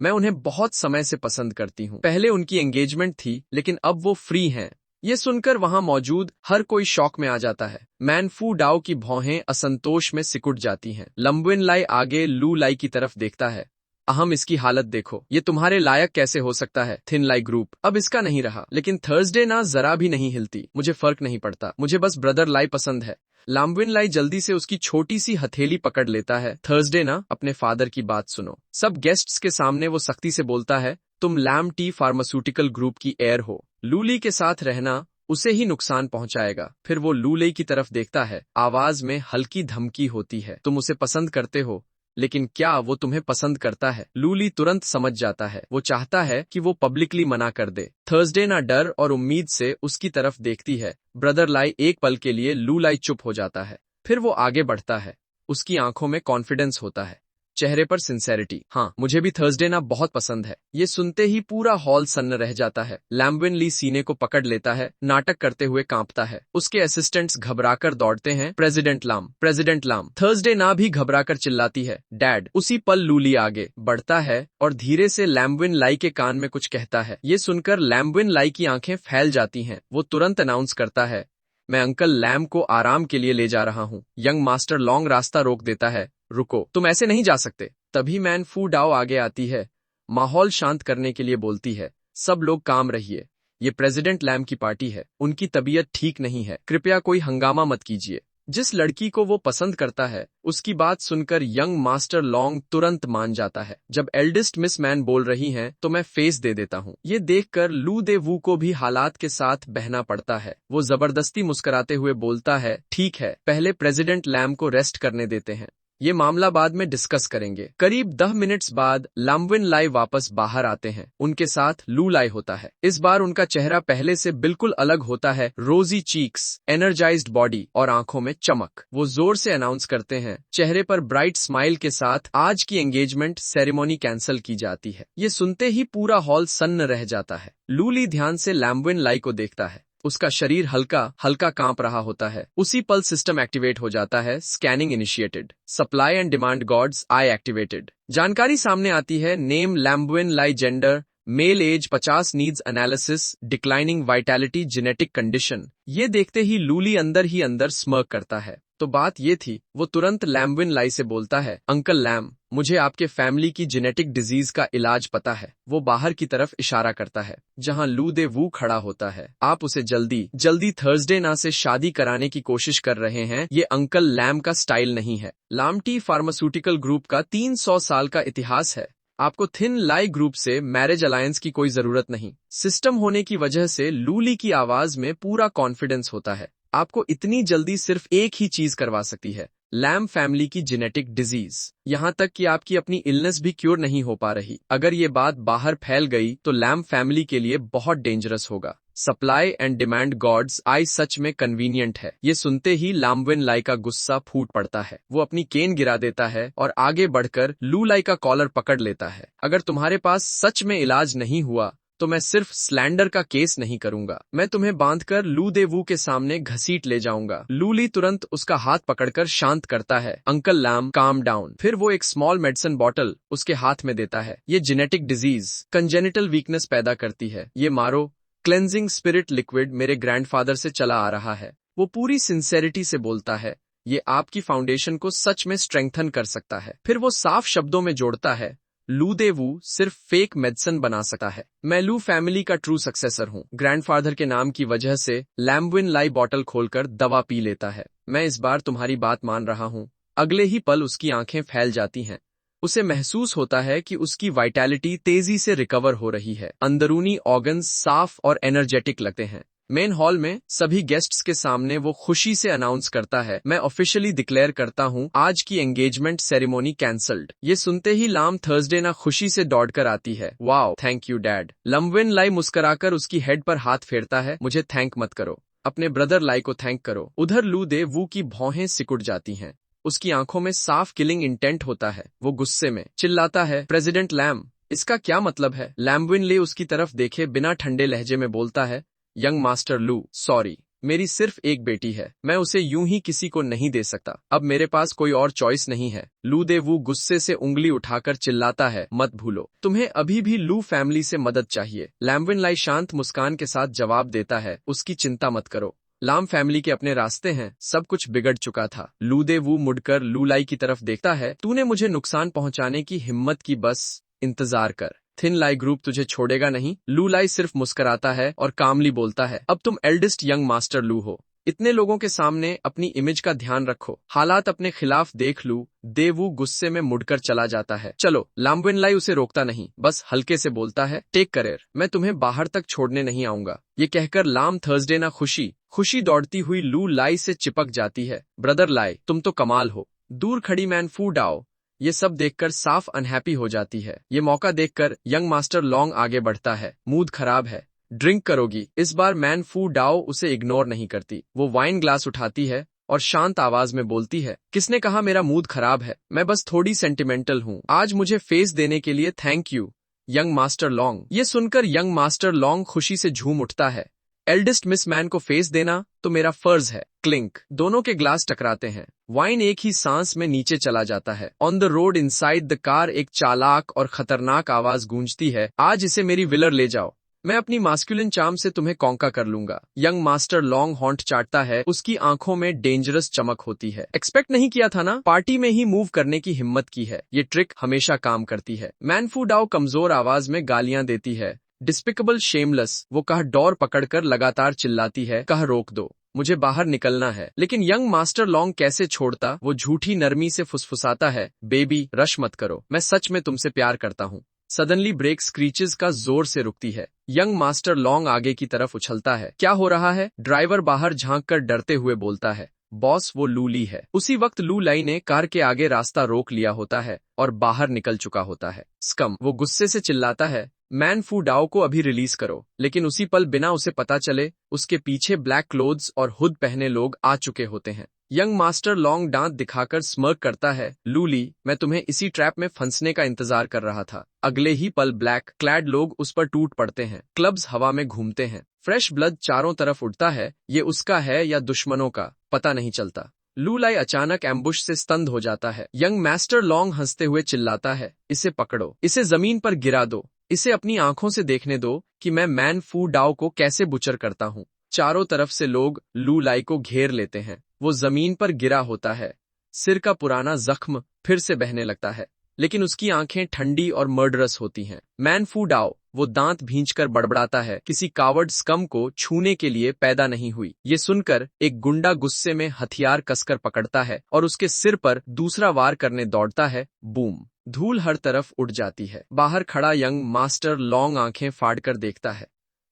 मैं उन्हें बहुत समय से पसंद करती हूँ। पहले उनकी एंगेजमेंट थी लेकिन अब वो फ्री हैं। ये सुनकर वहां मौजूद हर कोई शॉक में आ जाता है। मैन फू डाओ की भौहें असंतोष में सिकुड़ जाती हैं। लम्बविन लाई आगे लू लाई की तरफ देखता है, अहम, इसकी हालत देखो, ये तुम्हारे लायक कैसे हो सकता है? थिन लाई ग्रुप अब इसका नहीं रहा। लेकिन थर्सडे ना जरा भी नहीं हिलती, मुझे फर्क नहीं पड़ता, मुझे बस ब्रदर लाई पसंद है। लाम्बविन लाई जल्दी से उसकी छोटी सी हथेली पकड़ लेता है। थर्सडे ना, अपने फादर की बात सुनो। सब गेस्ट्स के सामने वो सख्ती से बोलता है, तुम लैम टी फार्मास्यूटिकल ग्रुप की एयर हो, लूली के साथ रहना उसे ही नुकसान पहुंचाएगा। फिर वो लूले की तरफ देखता है, आवाज में हल्की धमकी होती है, तुम उसे पसंद करते हो, लेकिन क्या वो तुम्हें पसंद करता है? लूली तुरंत समझ जाता है, वो चाहता है कि वो पब्लिकली मना कर दे। थर्सडे ना डर और उम्मीद से उसकी तरफ देखती है। ब्रदर लाई एक पल के लिए लू लाई चुप हो जाता है, फिर वो आगे बढ़ता है। उसकी आंखों में कॉन्फिडेंस होता है, चेहरे पर सिंसेरिटी। हाँ, मुझे भी थर्सडे ना बहुत पसंद है। ये सुनते ही पूरा हॉल सन्न रह जाता है। लैम्बिन ली सीने को पकड़ लेता है, नाटक करते हुए कांपता है। उसके असिस्टेंट्स घबराकर दौड़ते हैं, प्रेसिडेंट लाम, प्रेसिडेंट लाम। थर्सडे ना भी घबराकर चिल्लाती है, डैड। उसी पल लूली आगे बढ़ता है और धीरे से लैम्बिन लाई के कान में कुछ कहता है। ये सुनकर लैम्बिन लाई की आंखें फैल जाती हैं। वो तुरंत अनाउंस करता है, मैं अंकल लैम को आराम के लिए ले जा रहा हूँ। यंग मास्टर लॉन्ग रास्ता रोक देता है, रुको, तुम ऐसे नहीं जा सकते। तभी मैन फू डाओ आगे आती है, माहौल शांत करने के लिए बोलती है, सब लोग काम रहिए, ये प्रेसिडेंट लैम की पार्टी है, उनकी तबीयत ठीक नहीं है, कृपया कोई हंगामा मत कीजिए। जिस लड़की को वो पसंद करता है उसकी बात सुनकर यंग मास्टर लॉन्ग तुरंत मान जाता है। जब एल्डेस्ट मिस मैन बोल रही हैं तो मैं फेस दे देता हूँ। ये देखकर लू दे वू को भी हालात के साथ बहना पड़ता है। वो जबरदस्ती मुस्कुराते हुए बोलता है, ठीक है, पहले प्रेसिडेंट लैम को रेस्ट करने देते हैं, ये मामला बाद में डिस्कस करेंगे। करीब 10 मिनट्स बाद लाम्बिन लाई वापस बाहर आते हैं। उनके साथ लू लाई होता है। इस बार उनका चेहरा पहले से बिल्कुल अलग होता है, रोजी चीक्स, एनर्जाइज्ड बॉडी और आंखों में चमक। वो जोर से अनाउंस करते हैं, चेहरे पर ब्राइट स्माइल के साथ, आज की एंगेजमेंट सेरेमनी कैंसिल की जाती है। ये सुनते ही पूरा हॉल सन्न रह जाता है। लूली ध्यान से लाम्बिन लाई को देखता है, उसका शरीर हल्का हल्का कांप रहा होता है। उसी पल सिस्टम एक्टिवेट हो जाता है, scanning initiated, supply and demand god's eye activated. जानकारी सामने आती है, name Lambin Lai, gender male, age 50, needs analysis, declining vitality, genetic condition. ये देखते ही लूली अंदर ही अंदर स्मर्क करता है। तो बात ये थी, वो तुरंत लैम्बिन लाई से बोलता है, अंकल लैम, मुझे आपके फैमिली की जेनेटिक डिजीज का इलाज पता है। वो बाहर की तरफ इशारा करता है जहां लू दे वू खड़ा होता है। आप उसे जल्दी जल्दी थर्सडे ना से शादी कराने की कोशिश कर रहे हैं, ये अंकल लैम का स्टाइल नहीं है। लामटी फार्मास्यूटिकल ग्रुप का 300 साल का इतिहास है। आपको थिन लाई ग्रुप से मैरिज अलायंस की कोई जरूरत नहीं। सिस्टम होने की वजह से लूली की आवाज में पूरा कॉन्फिडेंस होता है। आपको इतनी जल्दी सिर्फ एक ही चीज करवा सकती है, लैम फैमिली की जेनेटिक डिजीज। यहाँ तक कि आपकी अपनी इलनेस भी क्योर नहीं हो पा रही। अगर ये बात बाहर फैल गई तो लैम फैमिली के लिए बहुत डेंजरस होगा। सप्लाई एंड डिमांड गॉड्स आई सच में कन्वीनियंट है। ये सुनते ही लाम्बिन लाई का गुस्सा फूट पड़ता है। वो अपनी केन गिरा देता है और आगे बढ़कर लू लाई का कॉलर पकड़ लेता है। अगर तुम्हारे पास सच में इलाज नहीं हुआ तो मैं सिर्फ स्लैंडर का केस नहीं करूंगा, मैं तुम्हें बांधकर लू दे वू के सामने घसीट ले जाऊंगा। लूली तुरंत उसका हाथ पकड़कर शांत करता है, अंकल लैम, काम डाउन। फिर वो एक स्मॉल मेडिसिन बॉटल उसके हाथ में देता है। ये जेनेटिक डिजीज, कंजेनिटल वीकनेस पैदा करती है, ये मारो। क्लेंजिंग स्पिरिट लिक्विड मेरे ग्रैंडफादर से चला आ रहा है। वो पूरी सिंसेरिटी से बोलता है, ये आपकी फाउंडेशन को सच में स्ट्रेंथन कर सकता है। फिर वो साफ शब्दों में जोड़ता है, लू दे वू सिर्फ फेक मेडिसिन बना सकता है, मैं लू फैमिली का ट्रू सक्सेसर हूँ। ग्रैंडफादर के नाम की वजह से लैम्बिन लाई बॉटल खोलकर दवा पी लेता है। मैं इस बार तुम्हारी बात मान रहा हूँ। अगले ही पल उसकी आंखें फैल जाती हैं। उसे महसूस होता है कि उसकी वाइटैलिटी तेजी से रिकवर हो रही है। अंदरूनी ऑर्गन्स साफ और एनर्जेटिक लगते हैं। मेन हॉल में सभी गेस्ट्स के सामने वो खुशी से अनाउंस करता है, मैं ऑफिशियली डिक्लेयर करता हूँ, आज की एंगेजमेंट सेरेमनी कैंसल्ड। ये सुनते ही लाम थर्सडे ना खुशी से दौड़कर आती है, वाओ, थैंक यू डैड। लम्बिन लाई मुस्कुराकर उसकी हेड पर हाथ फेरता है, मुझे थैंक मत करो, अपने ब्रदर लाई को थैंक करो। उधर लू दे वू की भौहें सिकुड़ जाती हैं। उसकी आंखों में साफ किलिंग इंटेंट होता है। वो गुस्से में चिल्लाता है, प्रेसिडेंट लैम, इसका क्या मतलब है? लैम्बिन ली उसकी तरफ देखे बिना ठंडे लहजे में बोलता है, यंग मास्टर लू, सॉरी, मेरी सिर्फ एक बेटी है, मैं उसे यूं ही किसी को नहीं दे सकता। अब मेरे पास कोई और चॉइस नहीं है। लू दे वू गुस्से से उंगली उठाकर चिल्लाता है, मत भूलो, तुम्हें अभी भी लू फैमिली से मदद चाहिए। लैम्बिन लाई शांत मुस्कान के साथ जवाब देता है, उसकी चिंता मत करो, लाम फैमिली के अपने रास्ते हैं, सब कुछ बिगड़ चुका था। लू दे वू मुड़कर लू लाई की तरफ देखता है, तूने मुझे नुकसान पहुंचाने की हिम्मत की, बस इंतजार कर, थिन लाई ग्रुप तुझे छोड़ेगा नहीं। लू लाई सिर्फ मुस्कुराता है और कामली बोलता है, अब तुम एल्डेस्ट यंग मास्टर लू हो, इतने लोगों के सामने अपनी इमेज का ध्यान रखो, हालात अपने खिलाफ देख लूं। देवू गुस्से में मुड़कर चला जाता है। चलो, लाम्बेनलाई उसे रोकता नहीं, बस हल्के से बोलता है, टेक केयर, मैं तुम्हें बाहर तक छोड़ने नहीं आऊंगा। ये कहकर लाम थर्सडे ना खुशी दौड़ती हुई लू लाई से चिपक जाती है। ब्रदर लाई, तुम तो कमाल हो। दूर खड़ी मैन फू डाओ ये सब देखकर साफ अनहैप्पी हो जाती है। ये मौका देखकर यंग मास्टर लॉन्ग आगे बढ़ता है। मूड खराब है, ड्रिंक करोगी? इस बार मैन फू डाओ उसे इग्नोर नहीं करती। वो वाइन ग्लास उठाती है और शांत आवाज में बोलती है, किसने कहा मेरा मूड खराब है? मैं बस थोड़ी सेंटिमेंटल हूँ। आज मुझे फेस देने के लिए thank you young master long. ये सुनकर यंग मास्टर लॉन्ग खुशी से झूम उठता है। एल्डेस्ट मिस मैन को फेस देना तो मेरा फर्ज है। क्लिंक, दोनों के ग्लास टकराते हैं। वाइन एक ही सांस में नीचे चला जाता है। On the road inside the car एक चालाक और खतरनाक आवाज गूंजती है, आज इसे मेरी विलर ले जाओ, मैं अपनी मास्कुलिन चार्म से तुम्हें कॉन्का कर लूंगा। यंग मास्टर लॉन्ग हॉन्ट चाटता है, उसकी आंखों में डेंजरस चमक होती है। एक्सपेक्ट नहीं किया था ना, पार्टी में ही मूव करने की हिम्मत की है। ये ट्रिक हमेशा काम करती है। मैन फू डाओ कमजोर आवाज में गालियां देती है। डिस्पिकेबल, शेमलेस, वो कह डोर पकड़कर लगातार चिल्लाती है, कह रोक दो, मुझे बाहर निकलना है। लेकिन यंग मास्टर लॉन्ग कैसे छोड़ता? वो झूठी नरमी से फुसफुसाता है, बेबी रश मत करो, मैं सच में तुमसे प्यार करता हूँ। सडनली ब्रेक स्क्रीचेस का जोर से रुकती है। यंग मास्टर लॉन्ग आगे की तरफ उछलता है। क्या हो रहा है? ड्राइवर बाहर झांककर डरते हुए बोलता है, बॉस वो लू ली है। उसी वक्त लू लाई ने कार के आगे रास्ता रोक लिया होता है और बाहर निकल चुका होता है। स्कम, वो गुस्से से चिल्लाता है, मैन फू डाओ को अभी रिलीज करो। लेकिन उसी पल बिना उसे पता चले उसके पीछे ब्लैक क्लोथ्स और हुड पहने लोग आ चुके होते हैं। यंग मास्टर लॉन्ग दांत दिखाकर स्मर्क करता है, लूली, मैं तुम्हें इसी ट्रैप में फंसने का इंतजार कर रहा था। अगले ही पल ब्लैक क्लैड लोग उस पर टूट पड़ते हैं। क्लब्स हवा में घूमते हैं। फ्रेश ब्लड चारों तरफ उड़ता है। ये उसका है या दुश्मनों का, पता नहीं चलता। लू लाई अचानक एम्बुश से स्तंभ हो जाता है। यंग मास्टर लॉन्ग हंसते हुए चिल्लाता है, इसे पकड़ो, इसे जमीन पर गिरा दो, इसे अपनी आंखों से देखने दो कि मैं मैन फू डाओ को कैसे बुचर करता हूँ। चारों तरफ से लोग लू लाई को घेर लेते हैं। वो जमीन पर गिरा होता है। सिर का पुराना जख्म फिर से बहने लगता है, लेकिन उसकी आंखें ठंडी और मर्डरस होती हैं। मैन फू डाओ, वो दांत भींचकर बड़बड़ाता है, किसी कावर्ड स्कम को छूने के लिए पैदा नहीं हुई। ये सुनकर एक गुंडा गुस्से में हथियार कसकर पकड़ता है और उसके सिर पर दूसरा वार करने दौड़ता है। बूम, धूल हर तरफ उड़ जाती है। बाहर खड़ा यंग मास्टर लॉन्ग आंखें फाड़कर देखता है।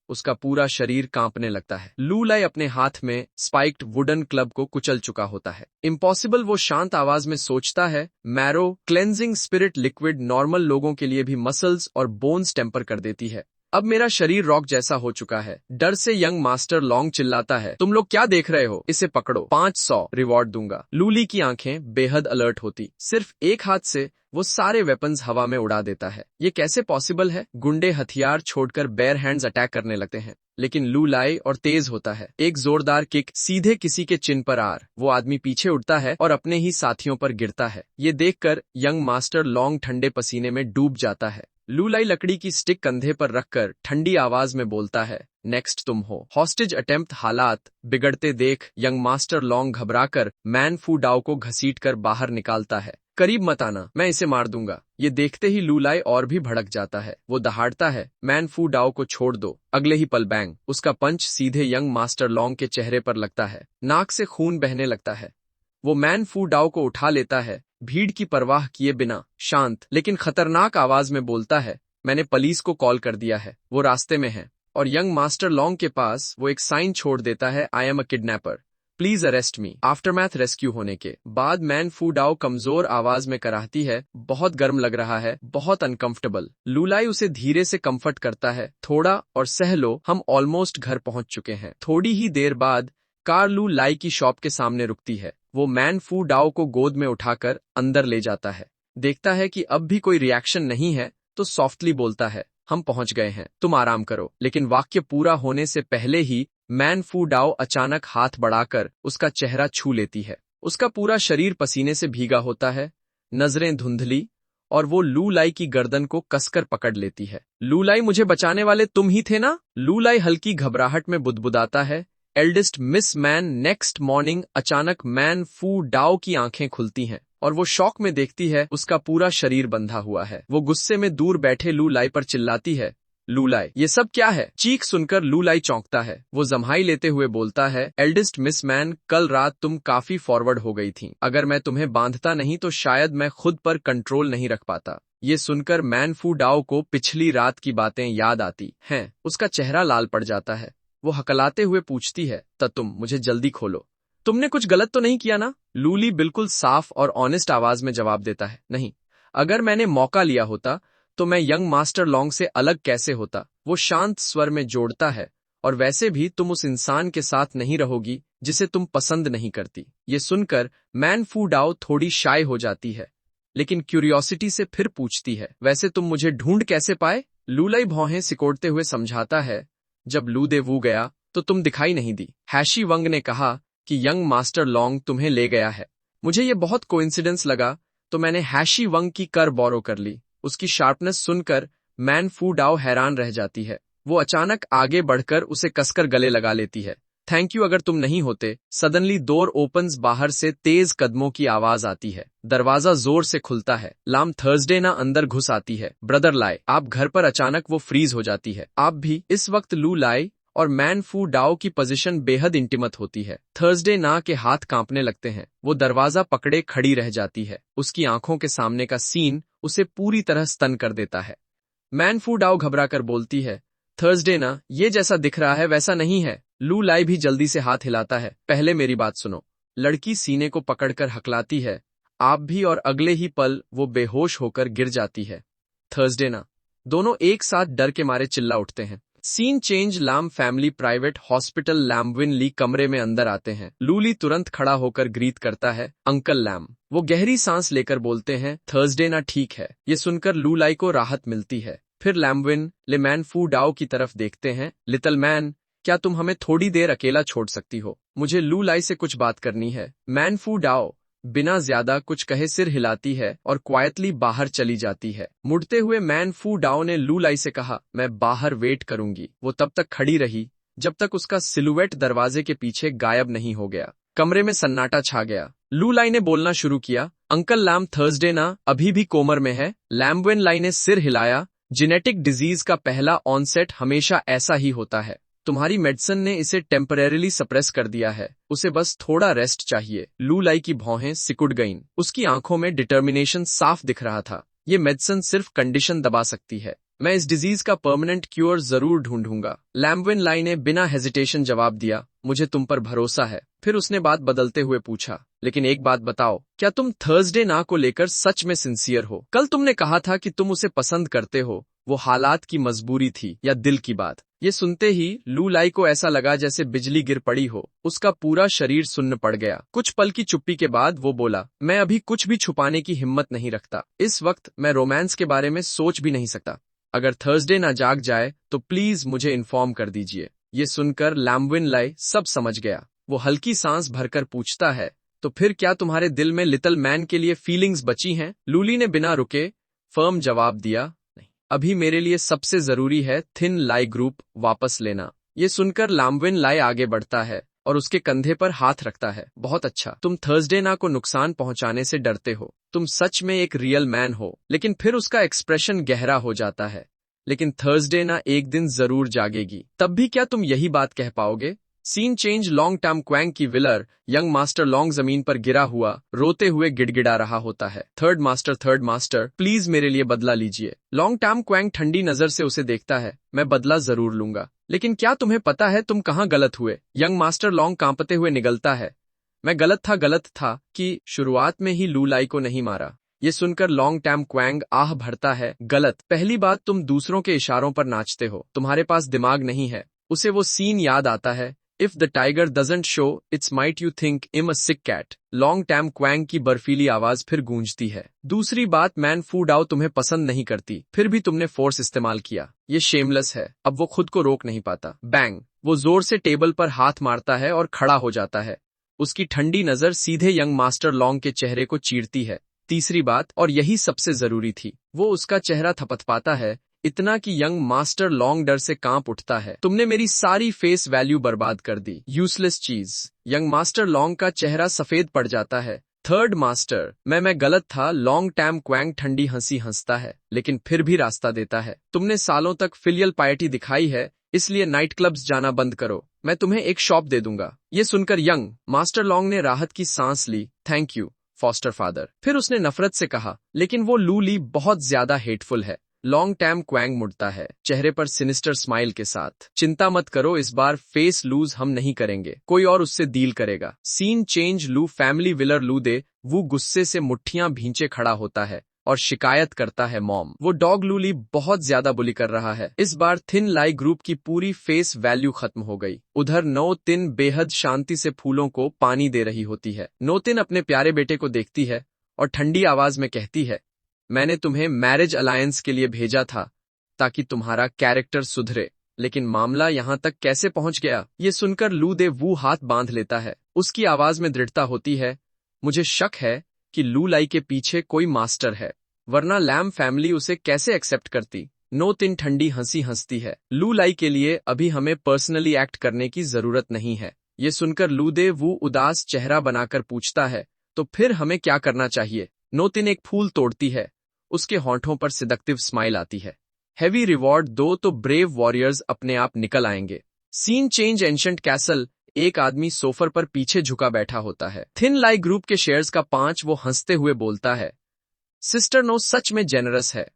उसका पूरा शरीर कांपने लगता है। लू लाई अपने हाथ में स्पाइक्ड वुडन क्लब को कुचल चुका होता है। इम्पॉसिबल, वो शांत आवाज में सोचता है, marrow cleansing spirit liquid normal लोगों के लिए भी मसल्स और बोन्स टेम्पर कर देती है। अब मेरा शरीर रॉक जैसा हो चुका है। डर से यंग मास्टर लॉन्ग चिल्लाता है, तुम लोग क्या देख रहे हो? इसे पकड़ो, 500 रिवॉर्ड दूंगा। लूली की आंखें बेहद अलर्ट होती। सिर्फ एक हाथ से वो सारे वेपन्स हवा में उड़ा देता है। ये कैसे पॉसिबल है? गुंडे हथियार छोड़कर बेयर हैंड्स अटैक करने लगते हैं, लेकिन लू लाई और तेज होता है। एक जोरदार किक सीधे किसी के चिन पर आर, वो आदमी पीछे उड़ता है और अपने ही साथियों पर गिरता है। ये देखकर यंग मास्टर लॉन्ग ठंडे पसीने में डूब जाता है। लू लाई लकड़ी की स्टिक कंधे पर रखकर ठंडी आवाज में बोलता है, नेक्स्ट तुम हो। Hostage attempt. हालात बिगड़ते देख यंग मास्टर लॉन्ग घबराकर मैन फू डाओ को घसीटकर बाहर निकालता है। करीब मत आना, मैं इसे मार दूंगा। ये देखते ही लू लाई और भी भड़क जाता है। वो दहाड़ता है, मैन फू डाओ को छोड़ दो। अगले ही पल बैंग, उसका पंच सीधे यंग मास्टर लॉन्ग के चेहरे पर लगता है। नाक से खून बहने लगता है। वो मैन फू डाओ को उठा लेता है, भीड़ की परवाह किए बिना, शांत लेकिन खतरनाक आवाज में बोलता है, मैंने पुलिस को कॉल कर दिया है, वो रास्ते में है। और यंग मास्टर लॉन्ग के पास वो एक साइन छोड़ देता है, I am a kidnapper, please arrest me. Aftermath. Rescue होने के बाद मैन फू डाओ कमजोर आवाज में कराहती है, बहुत गर्म लग रहा है, बहुत अनकंफर्टेबल। लू लाई उसे धीरे से कंफर्ट करता है, थोड़ा और सह लो, हम ऑलमोस्ट घर पहुंच चुके हैं। थोड़ी ही देर बाद कार लू लाई की शॉप के सामने रुकती है। वो मैन फू डाओ को गोद में उठाकर अंदर ले जाता है। देखता है कि अब भी कोई रिएक्शन नहीं है तो सॉफ्टली बोलता है, हम पहुंच गए हैं, तुम आराम करो। लेकिन वाक्य पूरा होने से पहले ही मैन फू डाओ अचानक हाथ बढ़ाकर उसका चेहरा छू लेती है। उसका पूरा शरीर पसीने से भीगा होता है, नजरें धुंधली, और वो लू लाई की गर्दन को कसकर पकड़ लेती है। लू लाई, मुझे बचाने वाले तुम ही थे ना? लू लाई हल्की घबराहट में बुदबुदाता है, eldest miss man. Next morning अचानक मैन फू डाओ की आंखें खुलती हैं और वो शॉक में देखती है उसका पूरा शरीर बंधा हुआ है। वो गुस्से में दूर बैठे लू लाई पर चिल्लाती है, लूलाई, ये सब क्या है? चीख सुनकर लूलाई चौंकता है। वो जम्हाई लेते हुए बोलता है, एल्डेस्ट मिस मैन, कल रात तुम काफी फॉरवर्ड हो गई थी। अगर मैं तुम्हें बांधता नहीं तो शायद मैं खुद पर कंट्रोल नहीं रख पाता। ये सुनकर मैन फू डाओ को पिछली रात की बातें याद आती हैं। उसका चेहरा लाल पड़ जाता है। वो हकलाते हुए पूछती है, त तुम मुझे जल्दी खोलो। तुमने कुछ गलत तो नहीं किया ना? लूली बिल्कुल साफ और ऑनेस्ट आवाज में जवाब देता है, नहीं। अगर मैंने मौका लिया होता तो मैं यंग मास्टर लॉन्ग से अलग कैसे होता? वो शांत स्वर में जोड़ता है, और वैसे भी तुम उस इंसान के साथ नहीं रहोगी जिसे तुम पसंद नहीं करती। ये सुनकर मैन फू डाओ थोड़ी शाय हो जाती है, लेकिन क्यूरियोसिटी से फिर पूछती है, वैसे तुम मुझे ढूंढ कैसे पाए? लूलाई भौहें सिकोड़ते हुए समझाता है, जब लू दे वू गया तो तुम दिखाई नहीं दी। हैशी वंग ने कहा कि यंग मास्टर लॉन्ग तुम्हें ले गया है। मुझे ये बहुत कोइंसिडेंस लगा, तो मैंने हैशी वंग की कर बोरो कर ली। उसकी शार्पनेस सुनकर मैन फू डाओ हैरान रह जाती है। वो अचानक आगे बढ़कर उसे कसकर गले लगा लेती है। थैंक यू, अगर तुम नहीं होते। सडनली डोर ओपन्स, बाहर से तेज कदमों की आवाज आती है। दरवाजा जोर से खुलता है। लाम थर्सडे ना अंदर घुस आती है। ब्रदर लाए, आप घर पर। अचानक वो फ्रीज हो जाती है। आप भी। इस वक्त लू लाई और मैन फू डाओ की पोजीशन बेहद इंटीमत होती है। थर्सडे ना के हाथ कांपने लगते हैं। वो दरवाजा पकड़े खड़ी रह जाती है। उसकी आंखों के सामने का सीन उसे पूरी तरह स्तन कर देता है। मैन फू डाओ घबराकर बोलती है, थर्सडे ना, ये जैसा दिख रहा है वैसा नहीं है। लू लाई भी जल्दी से हाथ हिलाता है, पहले मेरी बात सुनो। लड़की सीने को पकड़कर हकलाती है, आप भी, और अगले ही पल वो बेहोश होकर गिर जाती है। थर्सडे ना। दोनों एक साथ डर के मारे चिल्ला उठते हैं। सीन चेंज, लाम फैमिली प्राइवेट हॉस्पिटल। लैम्बविन ली कमरे में अंदर आते हैं। लूली तुरंत खड़ा होकर ग्रीट करता है, अंकल लैम। वो गहरी सांस लेकर बोलते हैं, थर्सडे ना ठीक है। ये सुनकर लू लाई को राहत मिलती है। फिर लैम्बविन ले मैन फू डाओ की तरफ देखते हैं। लिटिल मैन, क्या तुम हमें थोड़ी देर अकेला छोड़ सकती हो? मुझे लू लाई से कुछ बात करनी है। मैन फू डाओ बिना ज्यादा कुछ कहे सिर हिलाती है और क्वाइटली बाहर चली जाती है। मुड़ते हुए मैन फू डाओ ने लू लाई से कहा, मैं बाहर वेट करूंगी। वो तब तक खड़ी रही जब तक उसका सिलुएट दरवाजे के पीछे गायब नहीं हो गया। कमरे में सन्नाटा छा गया। लू लाई ने बोलना शुरू किया, अंकल लैम, थर्सडे ना अभी भी कोमर में है। लैम्बवेन लाई ने सिर हिलाया, जेनेटिक डिजीज का पहला ऑनसेट हमेशा ऐसा ही होता है। तुम्हारी मेडिसिन ने इसे टेम्परेरीली सप्रेस कर दिया है। उसे बस थोड़ा रेस्ट चाहिए। लू लाई की भौहें सिकुड़ गईं। उसकी आंखों में डिटर्मिनेशन साफ दिख रहा था। ये मेडिसिन सिर्फ कंडीशन दबा सकती है। मैं इस डिजीज का परमानेंट क्योर जरूर ढूंढूंगा। लैम्बविन लाई ने बिना हेजिटेशन जवाब दिया, मुझे तुम पर भरोसा है। फिर उसने बात बदलते हुए पूछा, लेकिन एक बात बताओ, क्या तुम थर्सडे ना को लेकर सच में सिंसियर हो? कल तुमने कहा था कि तुम उसे पसंद करते हो। वो हालात की मजबूरी थी या दिल की बात? ये सुनते ही लू लाई को ऐसा लगा जैसे बिजली गिर पड़ी हो। उसका पूरा शरीर सुन्न पड़ गया। कुछ पल की चुप्पी के बाद वो बोला, मैं अभी कुछ भी छुपाने की हिम्मत नहीं रखता। इस वक्त मैं रोमांस के बारे में सोच भी नहीं सकता। अगर थर्सडे ना जाग जाए तो प्लीज मुझे इन्फॉर्म कर दीजिए। ये सुनकर लैम्बविन लाई सब समझ गया। वो हल्की सांस भरकर पूछता है, तो फिर क्या तुम्हारे दिल में लिटिल मैन के लिए फीलिंग्स बची हैं? लूली ने बिना रुके फर्म जवाब दिया, नहीं, अभी मेरे लिए सबसे जरूरी है थिन लाई ग्रुप वापस लेना। ये सुनकर लैम्बविन लाई आगे बढ़ता है और उसके कंधे पर हाथ रखता है। बहुत अच्छा, तुम थर्सडे ना को नुकसान पहुंचाने से डरते हो। तुम सच में एक रियल मैन हो। लेकिन फिर उसका एक्सप्रेशन गहरा हो जाता है। लेकिन थर्सडे ना एक दिन जरूर जागेगी। तब भी क्या तुम यही बात कह पाओगे? सीन चेंज, लॉन्ग टर्म क्वैंग की विलर यंग मास्टर लॉन्ग जमीन पर गिरा हुआ रोते हुए गिड़गिड़ा रहा होता है। थर्ड मास्टर प्लीज मेरे लिए बदला लीजिए। लॉन्ग टर्म क्वैंग ठंडी नजर से उसे देखता है, मैं बदला जरूर लूंगा, लेकिन क्या तुम्हें पता है तुम कहाँ गलत हुए? यंग मास्टर लॉन्ग कांपते हुए निगलता है, मैं गलत था कि शुरुआत में ही लू लाई को नहीं मारा। ये सुनकर लॉन्ग टर्म क्वैंग आह भरता है, गलत? पहली बात, तुम दूसरों के इशारों पर नाचते हो, तुम्हारे पास दिमाग नहीं है। उसे वो सीन याद आता है, if the tiger doesn't show it's might you think इम अ सिक कैट। लॉन्ग टर्म क्वैंग की बर्फीली आवाज फिर गूंजती है। दूसरी बात, मैन फू डाओ तुम्हें पसंद नहीं करती, फिर भी तुमने फोर्स इस्तेमाल किया। ये शेमलेस है। अब वो खुद को रोक नहीं पाता। बैंग, वो जोर से टेबल पर हाथ मारता है और खड़ा हो जाता है। उसकी ठंडी नजर सीधे यंग मास्टर लॉन्ग के चेहरे को चीरती है। तीसरी बात, और यही सबसे जरूरी थी, वो उसका चेहरा थपथपाता है, इतना कि यंग मास्टर लॉन्ग डर से कांप उठता है। तुमने मेरी सारी फेस वैल्यू बर्बाद कर दी, यूजलेस चीज। यंग मास्टर लॉन्ग का चेहरा सफेद पड़ जाता है। थर्ड मास्टर, मैं गलत था। लॉन्ग टैम क्वैंग ठंडी हंसी हंसता है लेकिन फिर भी रास्ता देता है। तुमने सालों तक फिलियल पायटी दिखाई है, इसलिए नाइट क्लब्स जाना बंद करो। मैं तुम्हें एक शॉप दे दूंगा। ये सुनकर यंग मास्टर लॉन्ग ने राहत की सांस ली। Thank you foster father. फिर उसने नफरत से कहा, लेकिन वो लू ली बहुत ज्यादा हेटफुल है। लॉन्ग टैम क्वैंग मुड़ता है, चेहरे पर सिनिस्टर स्माइल के साथ। चिंता मत करो, इस बार फेस लूज हम नहीं करेंगे, कोई और उससे डील करेगा। Scene change. Lu family villa Lu दे वो गुस्से से मुट्ठियां भींचे खड़ा होता है और शिकायत करता है, मॉम वो डॉग लूली बहुत ज्यादा बुली कर रहा है। इस बार थिन लाई ग्रुप की पूरी फेस वैल्यू खत्म हो गई। उधर नो तिन बेहद शांति से फूलों को पानी दे रही होती है। नो तिन अपने प्यारे बेटे को देखती है और ठंडी आवाज में कहती है, मैंने तुम्हें मैरिज अलायंस के लिए भेजा था ताकि तुम्हारा कैरेक्टर सुधरे, लेकिन मामला यहाँ तक कैसे पहुंच गया। ये सुनकर लू दे वो हाथ बांध लेता है। उसकी आवाज में दृढ़ता होती है, मुझे शक है कि लू लाई के पीछे कोई मास्टर है, वरना लैम फैमिली उसे कैसे एक्सेप्ट करती। नो तिन ठंडी हंसी हंसती है। लू लाई के लिए अभी हमें पर्सनली एक्ट करने की जरूरत नहीं है। ये सुनकर लू दे वो उदास चेहरा बनाकर पूछता है, तो फिर हमें क्या करना चाहिए। नो तिन एक फूल तोड़ती है, उसके होंठों पर सिदक्टिव स्माइल आती है। हैवी रिवॉर्ड दो तो ब्रेव वॉरियर्स अपने आप निकल आएंगे। Scene change. Ancient castle. एक आदमी सोफर पर पीछे झुका बैठा होता है। थिन लाई ग्रुप के शेयर्स का 5। वो हंसते हुए बोलता है, सिस्टर नो सच में जेनरस है।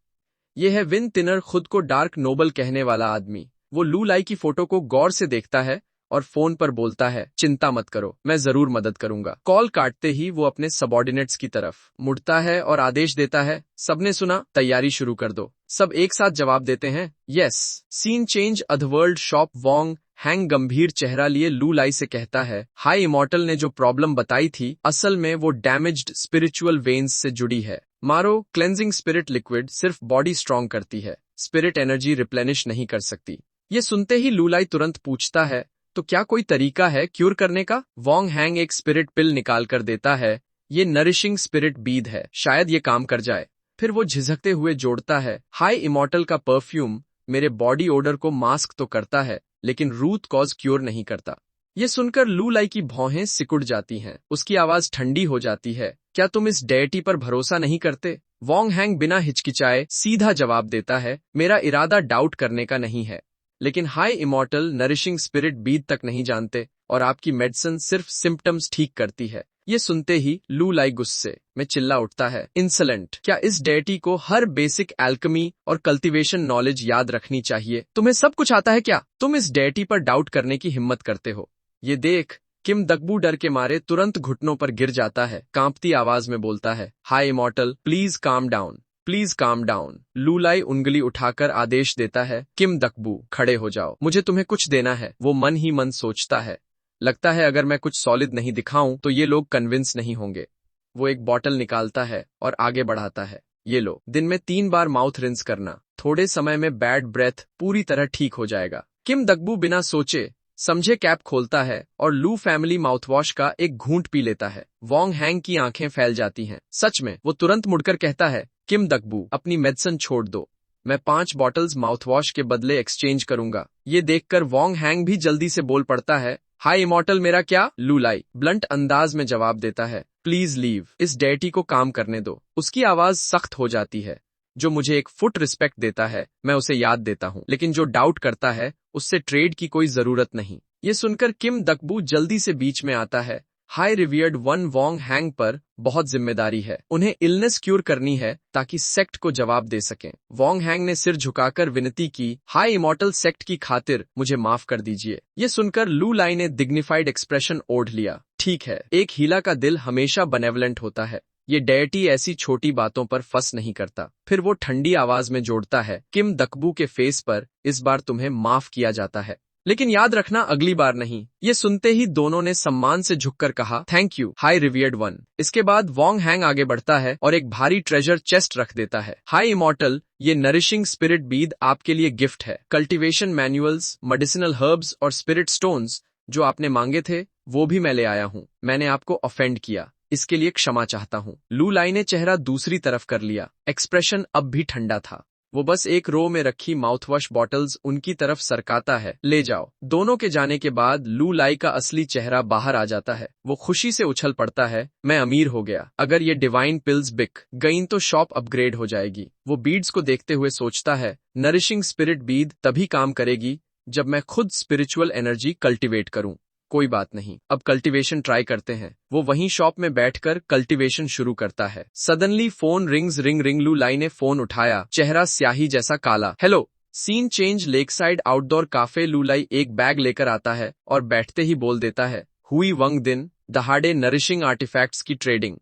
ये है विन तिनर, खुद को डार्क नोबल कहने वाला आदमी। वो लू लाई की फोटो को गौर से देखता है और फोन पर बोलता है, चिंता मत करो, मैं जरूर मदद करूंगा। कॉल काटते ही वो अपने सबॉर्डिनेट्स की तरफ मुड़ता है और आदेश देता है, सबने सुना, तैयारी शुरू कर दो। सब एक साथ जवाब देते हैं, yes. Scene change. Otherworld shop. Wong Hang गंभीर चेहरा लिए लू लाई से कहता है, हाई इमॉर्टल ने जो प्रॉब्लम बताई थी, असल में वो डैमेज्ड स्पिरिचुअल वेन्स से जुड़ी है। मारो। क्लेंजिंग स्पिरिट लिक्विड सिर्फ बॉडी स्ट्रांग करती है, स्पिरिट एनर्जी रिप्लेनिश नहीं कर सकती। ये सुनते ही लू लाई तुरंत पूछता है, तो क्या कोई तरीका है क्यूर करने का। वॉन्ग हैंग एक स्पिरिट पिल निकाल कर देता है, ये नरिशिंग स्पिरिट बीद है, शायद ये काम कर जाए। फिर वो झिझकते हुए जोड़ता है, हाई इमॉर्टल का परफ्यूम मेरे बॉडी ओडर को मास्क तो करता है, लेकिन रूट कॉज क्योर नहीं करता। ये सुनकर लू लाई की भौहें सिकुड़ जाती हैं, उसकी आवाज ठंडी हो जाती है, क्या तुम इस डेटी पर भरोसा नहीं करते। वॉन्ग हैंग बिना हिचकिचाए सीधा जवाब देता है, मेरा इरादा डाउट करने का नहीं है, लेकिन हाई इमॉर्टल नरिशिंग स्पिरिट बीद तक नहीं जानते और आपकी मेडिसिन सिर्फ सिम्टम्स ठीक करती है। ये सुनते ही लू लाई गुस्से में चिल्ला उठता है, इंसलेंट, क्या इस डेटी को हर बेसिक एल्केमी और कल्टीवेशन नॉलेज याद रखनी चाहिए। तुम्हें सब कुछ आता है क्या। तुम इस डेटी पर डाउट करने की हिम्मत करते हो। ये देख किम दकबू डर के मारे तुरंत घुटनों पर गिर जाता है, कांपती आवाज में बोलता है, high immortal please calm down, please calm down. लू लाई उंगली उठाकर आदेश देता है, किम दकबू खड़े हो जाओ, मुझे तुम्हें कुछ देना है। वो मन ही मन सोचता है, लगता है अगर मैं कुछ सॉलिड नहीं दिखाऊं तो ये लोग कन्विंस नहीं होंगे। वो एक बॉटल निकालता है और आगे बढ़ाता है, ये लो, दिन में 3 बार माउथ रिंस करना, थोड़े समय में बैड ब्रेथ पूरी तरह ठीक हो जाएगा। किम दकबू बिना सोचे समझे कैप खोलता है और लू फैमिली माउथवॉश का एक घूंट पी लेता है। वॉन्ग हैंग की आंखें फैल जाती हैं, सच में। वो तुरंत मुड़कर कहता है, किम दकबू अपनी मेडिसिन छोड़ दो, मैं 5 बॉटल्स माउथवॉश के बदले एक्सचेंज करूंगा। ये देखकर वॉन्ग हैंग भी जल्दी से बोल पड़ता है, हाई इमॉर्टल मेरा क्या। लू लाई ब्लंट अंदाज में जवाब देता है, प्लीज लीव, इस डेटी को काम करने दो। उसकी आवाज सख्त हो जाती है, जो मुझे एक फुट रिस्पेक्ट देता है मैं उसे याद देता हूँ, लेकिन जो डाउट करता है उससे ट्रेड की कोई जरूरत नहीं। ये सुनकर किम दकबू जल्दी से बीच में आता है, high revered one, Wong hang पर बहुत जिम्मेदारी है, उन्हें इलनेस क्यूर करनी है ताकि सेक्ट को जवाब दे सकें। वॉन्ग हैंग ने सिर झुकाकर विनती की, हाई इमॉर्टल सेक्ट की खातिर मुझे माफ कर दीजिए। ये सुनकर लू लाई ने डिग्निफाइड एक्सप्रेशन ओढ़ लिया, ठीक है, एक हीला का दिल हमेशा बेनेवलेंट होता है, ये डेटी ऐसी छोटी बातों पर फंस नहीं करता। फिर वो ठंडी आवाज में जोड़ता है, किम दकबू के फेस पर इस बार तुम्हें माफ किया जाता है, लेकिन याद रखना अगली बार नहीं। ये सुनते ही दोनों ने सम्मान से झुककर कहा, thank you high revered one. इसके बाद वॉन्ग हैंग आगे बढ़ता है और एक भारी ट्रेजर चेस्ट रख देता है, हाई इमॉर्टल, ये नरिशिंग स्पिरिट बीद आपके लिए गिफ्ट है। कल्टीवेशन मैनुअल्स, मेडिसिनल हर्ब्स और स्पिरिट स्टोन्स जो आपने मांगे थे वो भी मैं ले आया हूँ। मैंने आपको ऑफेंड किया, इसके लिए क्षमा चाहता हूँ। लू लाई ने चेहरा दूसरी तरफ कर लिया, एक्सप्रेशन अब भी ठंडा था। वो बस एक रो में रखी माउथवॉश बॉटल्स उनकी तरफ सरकाता है। ले जाओ। दोनों के जाने के बाद लू लाई का असली चेहरा बाहर आ जाता है। वो खुशी से उछल पड़ता है, मैं अमीर हो गया। अगर ये डिवाइन पिल्स बिक गईं तो शॉप अपग्रेड हो जाएगी। वो बीड्स को देखते हुए सोचता है, नरिशिंग स्पिरिट बीड तभी काम करेगी जब मैं खुद स्पिरिचुअल एनर्जी कल्टीवेट करूं। कोई बात नहीं, अब कल्टीवेशन ट्राई करते हैं। वो वहीं शॉप में बैठकर कल्टीवेशन शुरू करता है। Suddenly phone ring. Lu Lai ने फोन उठाया, चेहरा स्याही जैसा काला। Hello. Scene change lakeside outdoor cafe. Lu Lai एक बैग लेकर आता है और बैठते ही बोल देता है, हुई वंग दिन दहाड़े नरिशिंग आर्टिफैक्ट्स की ट्रेडिंग।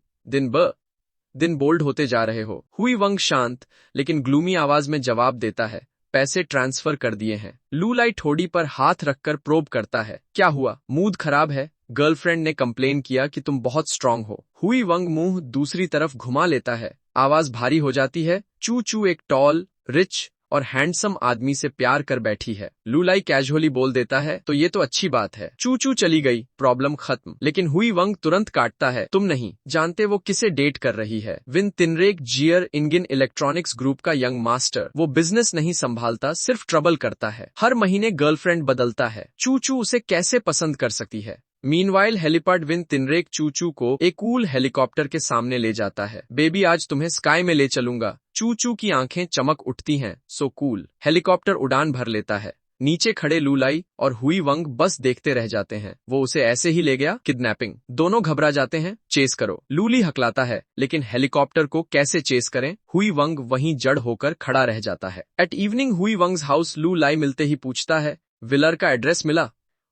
दिन बोल्ड होते जा रहे हो। हुई वंग शांत लेकिन ग्लूमी आवाज में जवाब देता है, पैसे ट्रांसफर कर दिए हैं। लू लाई ठोड़ी पर हाथ रखकर प्रोब करता है, क्या हुआ? मूड खराब है? गर्लफ्रेंड ने कंप्लेन किया कि तुम बहुत स्ट्रांग हो। हुई वंग मुंह दूसरी तरफ घुमा लेता है, आवाज भारी हो जाती है। चू चू एक टॉल, रिच और हैंडसम आदमी से प्यार कर बैठी है। लू लाई कैजुअली बोल देता है, तो ये तो अच्छी बात है। चू चू चली गई, प्रॉब्लम खत्म। लेकिन हुई वंग तुरंत काटता है, तुम नहीं जानते वो किसे डेट कर रही है। विन तिनरेक जियर इंगिन इलेक्ट्रॉनिक्स ग्रुप का यंग मास्टर। वो बिजनेस नहीं संभालता, सिर्फ ट्रबल करता है। हर महीने गर्लफ्रेंड बदलता है। चू चू उसे कैसे पसंद कर सकती है? Meanwhile helipad. विन तिनरेक चू चू को एक कूल हेलीकॉप्टर के सामने ले जाता है। बेबी आज तुम्हें स्काई में ले चलूंगा। चू चू की आंखें चमक उठती हैं, सो कूल। हेलीकॉप्टर उड़ान भर लेता है। नीचे खड़े लू लाई और हुई वंग बस देखते रह जाते हैं। वो उसे ऐसे ही ले गया? किडनैपिंग। दोनों घबरा जाते हैं। चेस करो। लूली हकलाता है, लेकिन हेलीकॉप्टर को कैसे चेस करें? हुई वंग वहीं जड़ होकर खड़ा रह जाता है। एट इवनिंग हुई वंग्स हाउस। लू लाई मिलते ही पूछता है, विलर का एड्रेस मिला?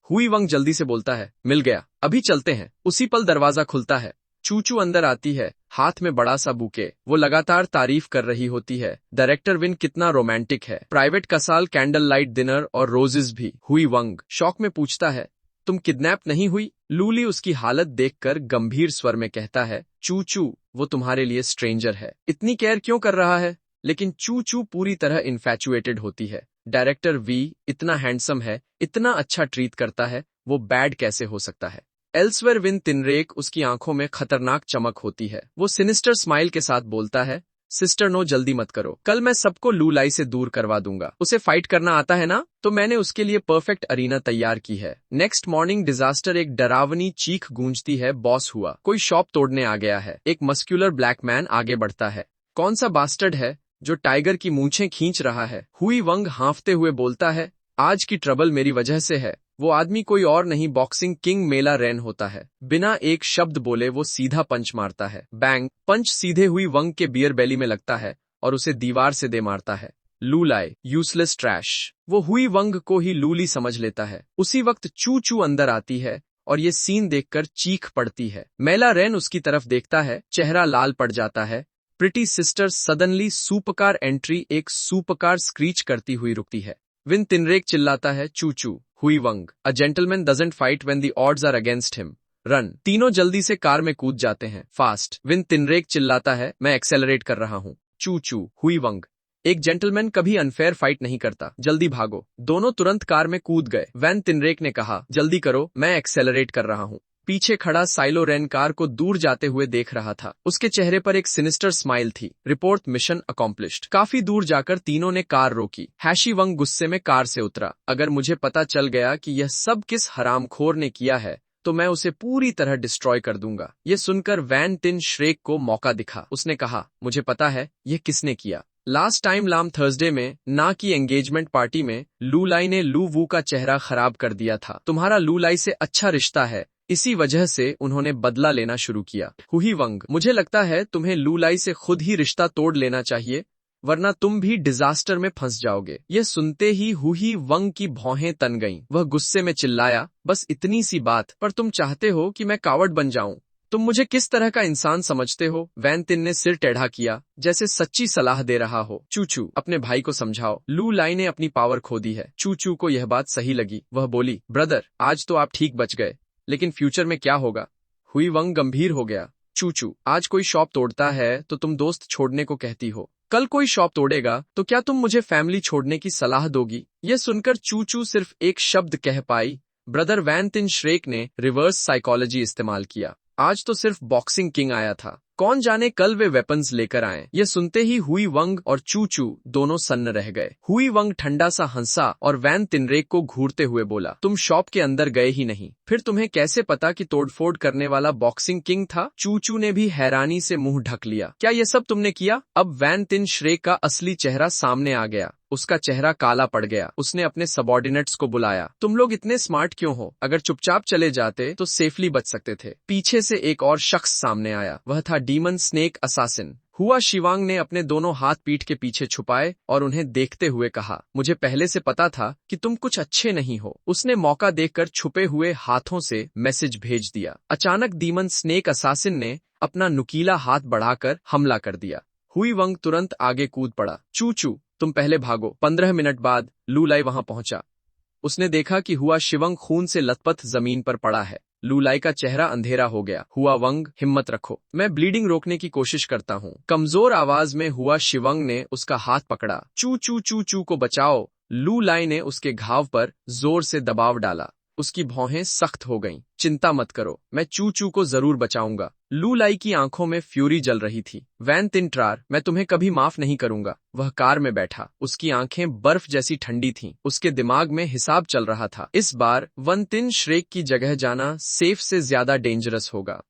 हुई वंग जल्दी से बोलता है, मिल गया, अभी चलते हैं। उसी पल दरवाजा खुलता है। चू चू अंदर आती है, हाथ में बड़ा सा बुके। वो लगातार तारीफ कर रही होती है, डायरेक्टर विन कितना रोमांटिक है। Private Kasal, candle light dinner और रोजेस भी। हुई वंग शौक में पूछता है, तुम किडनैप नहीं हुई? लूली उसकी हालत देखकर गंभीर स्वर में कहता है, चू चू वो तुम्हारे लिए स्ट्रेंजर है। इतनी केयर क्यों कर रहा है? लेकिन चू चू पूरी तरह इन्फैचुएटेड होती है। डायरेक्टर वी इतना हैंडसम है, इतना अच्छा ट्रीट करता है, वो बैड कैसे हो सकता है? एल्सवेयर। विन तिनरेक उसकी आंखों में खतरनाक चमक होती है। वो सिनिस्टर स्माइल के साथ बोलता है, सिस्टर नो जल्दी मत करो, कल मैं सबको लू लाई से दूर करवा दूंगा। उसे फाइट करना आता है ना, तो मैंने उसके लिए परफेक्ट अरीना तैयार की है। Next morning disaster. एक डरावनी चीख गूंजती है, बॉस हुआ, कोई शॉप तोड़ने आ गया है। एक मस्क्यूलर ब्लैक मैन आगे बढ़ता है। कौन सा बास्टर्ड है जो टाइगर की मूंछें खींच रहा है? हुई वंग हांफते हुए बोलता है, आज की ट्रबल मेरी वजह से है। वो आदमी कोई और नहीं, बॉक्सिंग किंग मेला रेन होता है। बिना एक शब्द बोले वो सीधा पंच मारता है। बैंग। पंच सीधे हुई वंग के बियर बेली में लगता है और उसे दीवार से दे मारता है। लू लाई यूजलेस ट्रैश। वो हुई वंग को ही लूली समझ लेता है। उसी वक्त चू चू अंदर आती है और ये सीन देखकर चीख पड़ती है। मेला रेन उसकी तरफ देखता है, चेहरा लाल पड़ जाता है। Pretty sister. Suddenly supercar entry. एक सुपरकार स्क्रीच करती हुई रुकती है। विन तिनरेक चिल्लाता है, Chu Chu. Hui Wang, a gentleman doesn't fight when the odds are against him, run. तीनों जल्दी से कार में कूद जाते हैं, फास्ट। विन तिनरेक चिल्लाता है, मैं एक्सेलरेट कर रहा हूँ। चू चू। हुई वंग, एक जेंटलमैन कभी अनफेयर फाइट नहीं करता, जल्दी भागो। दोनों तुरंत कार में कूद गए। वैन तिनरेक ने कहा, जल्दी करो, मैं एक्सेलरेट कर रहा हूँ। पीछे खड़ा साइलो रेन कार को दूर जाते हुए देख रहा था। उसके चेहरे पर एक सिनिस्टर स्माइल थी। Report, mission accomplished. काफी दूर जाकर तीनों ने कार रोकी। हैशी वंग गुस्से में कार से उतरा। अगर मुझे पता चल गया कि यह सब किस हरामखोर ने किया है तो मैं उसे पूरी तरह डिस्ट्रॉय कर दूंगा। ये सुनकर वैन तिन श्रेक को मौका दिखा। उसने कहा, मुझे पता है यह किसने किया। लास्ट टाइम लाम थर्सडे में ना की एंगेजमेंट पार्टी में लू लाई ने लू वू का चेहरा खराब कर दिया था। तुम्हारा लू लाई से अच्छा रिश्ता है, इसी वजह से उन्होंने बदला लेना शुरू किया। हुई वंग, मुझे लगता है तुम्हें लू लाई से खुद ही रिश्ता तोड़ लेना चाहिए, वरना तुम भी डिजास्टर में फंस जाओगे। यह सुनते ही हुई वंग की भौहें तन गईं। वह गुस्से में चिल्लाया, बस इतनी सी बात पर तुम चाहते हो कि मैं कावड़ बन जाऊं? तुम मुझे किस तरह का इंसान समझते हो? वैन तिन ने सिर टेढ़ा किया, जैसे सच्ची सलाह दे रहा हो। चू चू, अपने भाई को समझाओ, लू लाई ने अपनी पावर खो दी है। चू चू को यह बात सही लगी। वह बोली, ब्रदर आज तो आप ठीक बच गए, लेकिन फ्यूचर में क्या होगा? हुई वंग गंभीर हो गया। चू चू, आज कोई शॉप तोड़ता है तो तुम दोस्त छोड़ने को कहती हो, कल कोई शॉप तोड़ेगा तो क्या तुम मुझे फैमिली छोड़ने की सलाह दोगी? यह सुनकर चू चू सिर्फ एक शब्द कह पाई, ब्रदर। वैन तिन श्रेक ने रिवर्स साइकोलॉजी इस्तेमाल किया। आज तो सिर्फ बॉक्सिंग किंग आया था, कौन जाने कल वे वेपन्स लेकर आए। ये सुनते ही हुई वंग और चू चू दोनों सन्न रह गए। हुई वंग ठंडा सा हंसा और वैन तिनरेक को घूरते हुए बोला, तुम शॉप के अंदर गए ही नहीं, फिर तुम्हें कैसे पता कि तोड़फोड़ करने वाला बॉक्सिंग किंग था? चू चू ने भी हैरानी से मुंह ढक लिया। क्या ये सब तुमने किया? अब वैन तिन श्रेक का असली चेहरा सामने आ गया। उसका चेहरा काला पड़ गया। उसने अपने सबॉर्डिनेट्स को बुलाया। तुम लोग इतने स्मार्ट क्यों हो? अगर चुपचाप चले जाते तो सेफली बच सकते थे। पीछे से एक और शख्स सामने आया। वह था डीमन स्नेक असासिन। हुआ शिवांग ने अपने दोनों हाथ पीठ के पीछे छुपाए और उन्हें देखते हुए कहा, मुझे पहले से पता था कि तुम कुछ अच्छे नहीं हो। उसने मौका देखकर छुपे हुए हाथों से मैसेज भेज दिया। अचानक डीमन स्नेक असासिन ने अपना नुकीला हाथ बढ़ाकर हमला कर दिया। हुई वंग तुरंत आगे कूद पड़ा। चू चू, तुम पहले भागो। 15 मिनट बाद लू लाई वहां पहुंचा। उसने देखा कि हुआ शिवंग खून से लथपथ जमीन पर पड़ा है। लू लाई का चेहरा अंधेरा हो गया। हुआ वंग, हिम्मत रखो, मैं ब्लीडिंग रोकने की कोशिश करता हूँ। कमजोर आवाज में हुआ शिवंग ने उसका हाथ पकड़ा। चू चू चू चू को बचाओ। लू लाई ने उसके घाव पर जोर से दबाव डाला। उसकी भौहें सख्त हो गईं। चिंता मत करो, मैं चू चू को जरूर बचाऊंगा। लू लाई की आंखों में फ्यूरी जल रही थी। वैन तिन ट्रार, मैं तुम्हें कभी माफ नहीं करूंगा। वह कार में बैठा। उसकी आंखें बर्फ जैसी ठंडी थीं। उसके दिमाग में हिसाब चल रहा था। इस बार वन तिन श्रेक की जगह जाना सेफ से ज्यादा डेंजरस होगा।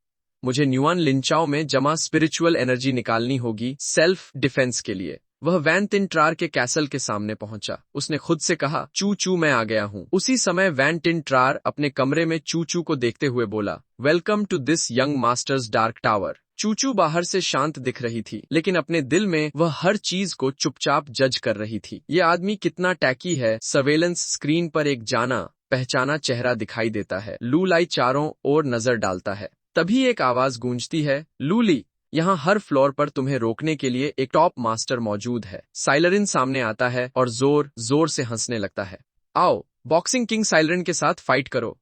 मुझे न्यूआन लिंचाओ में जमा स्पिरिचुअल एनर्जी निकालनी होगी सेल्फ डिफेंस के लिए। वह वैन तिन ट्रार के कैसल के सामने पहुंचा। उसने खुद से कहा, चू चू, मैं आ गया हूं। उसी समय वैन तिन ट्रार अपने कमरे में चू चू को देखते हुए बोला, welcome to this young master's dark tower. Chu Chu बाहर से शांत दिख रही थी, लेकिन अपने दिल में वह हर चीज को चुपचाप जज कर रही थी। ये आदमी कितना टैकी है। सर्वेलेंस स्क्रीन पर एक जाना पहचाना चेहरा दिखाई देता है। लू लाई चारों ओर नजर डालता है। तभी एक आवाज गूंजती है, लूली, यहाँ हर फ्लोर पर तुम्हें रोकने के लिए एक टॉप मास्टर मौजूद है। साइलरिन सामने आता है और जोर जोर से हंसने लगता है। आओ, बॉक्सिंग किंग साइलरिन के साथ फाइट करो।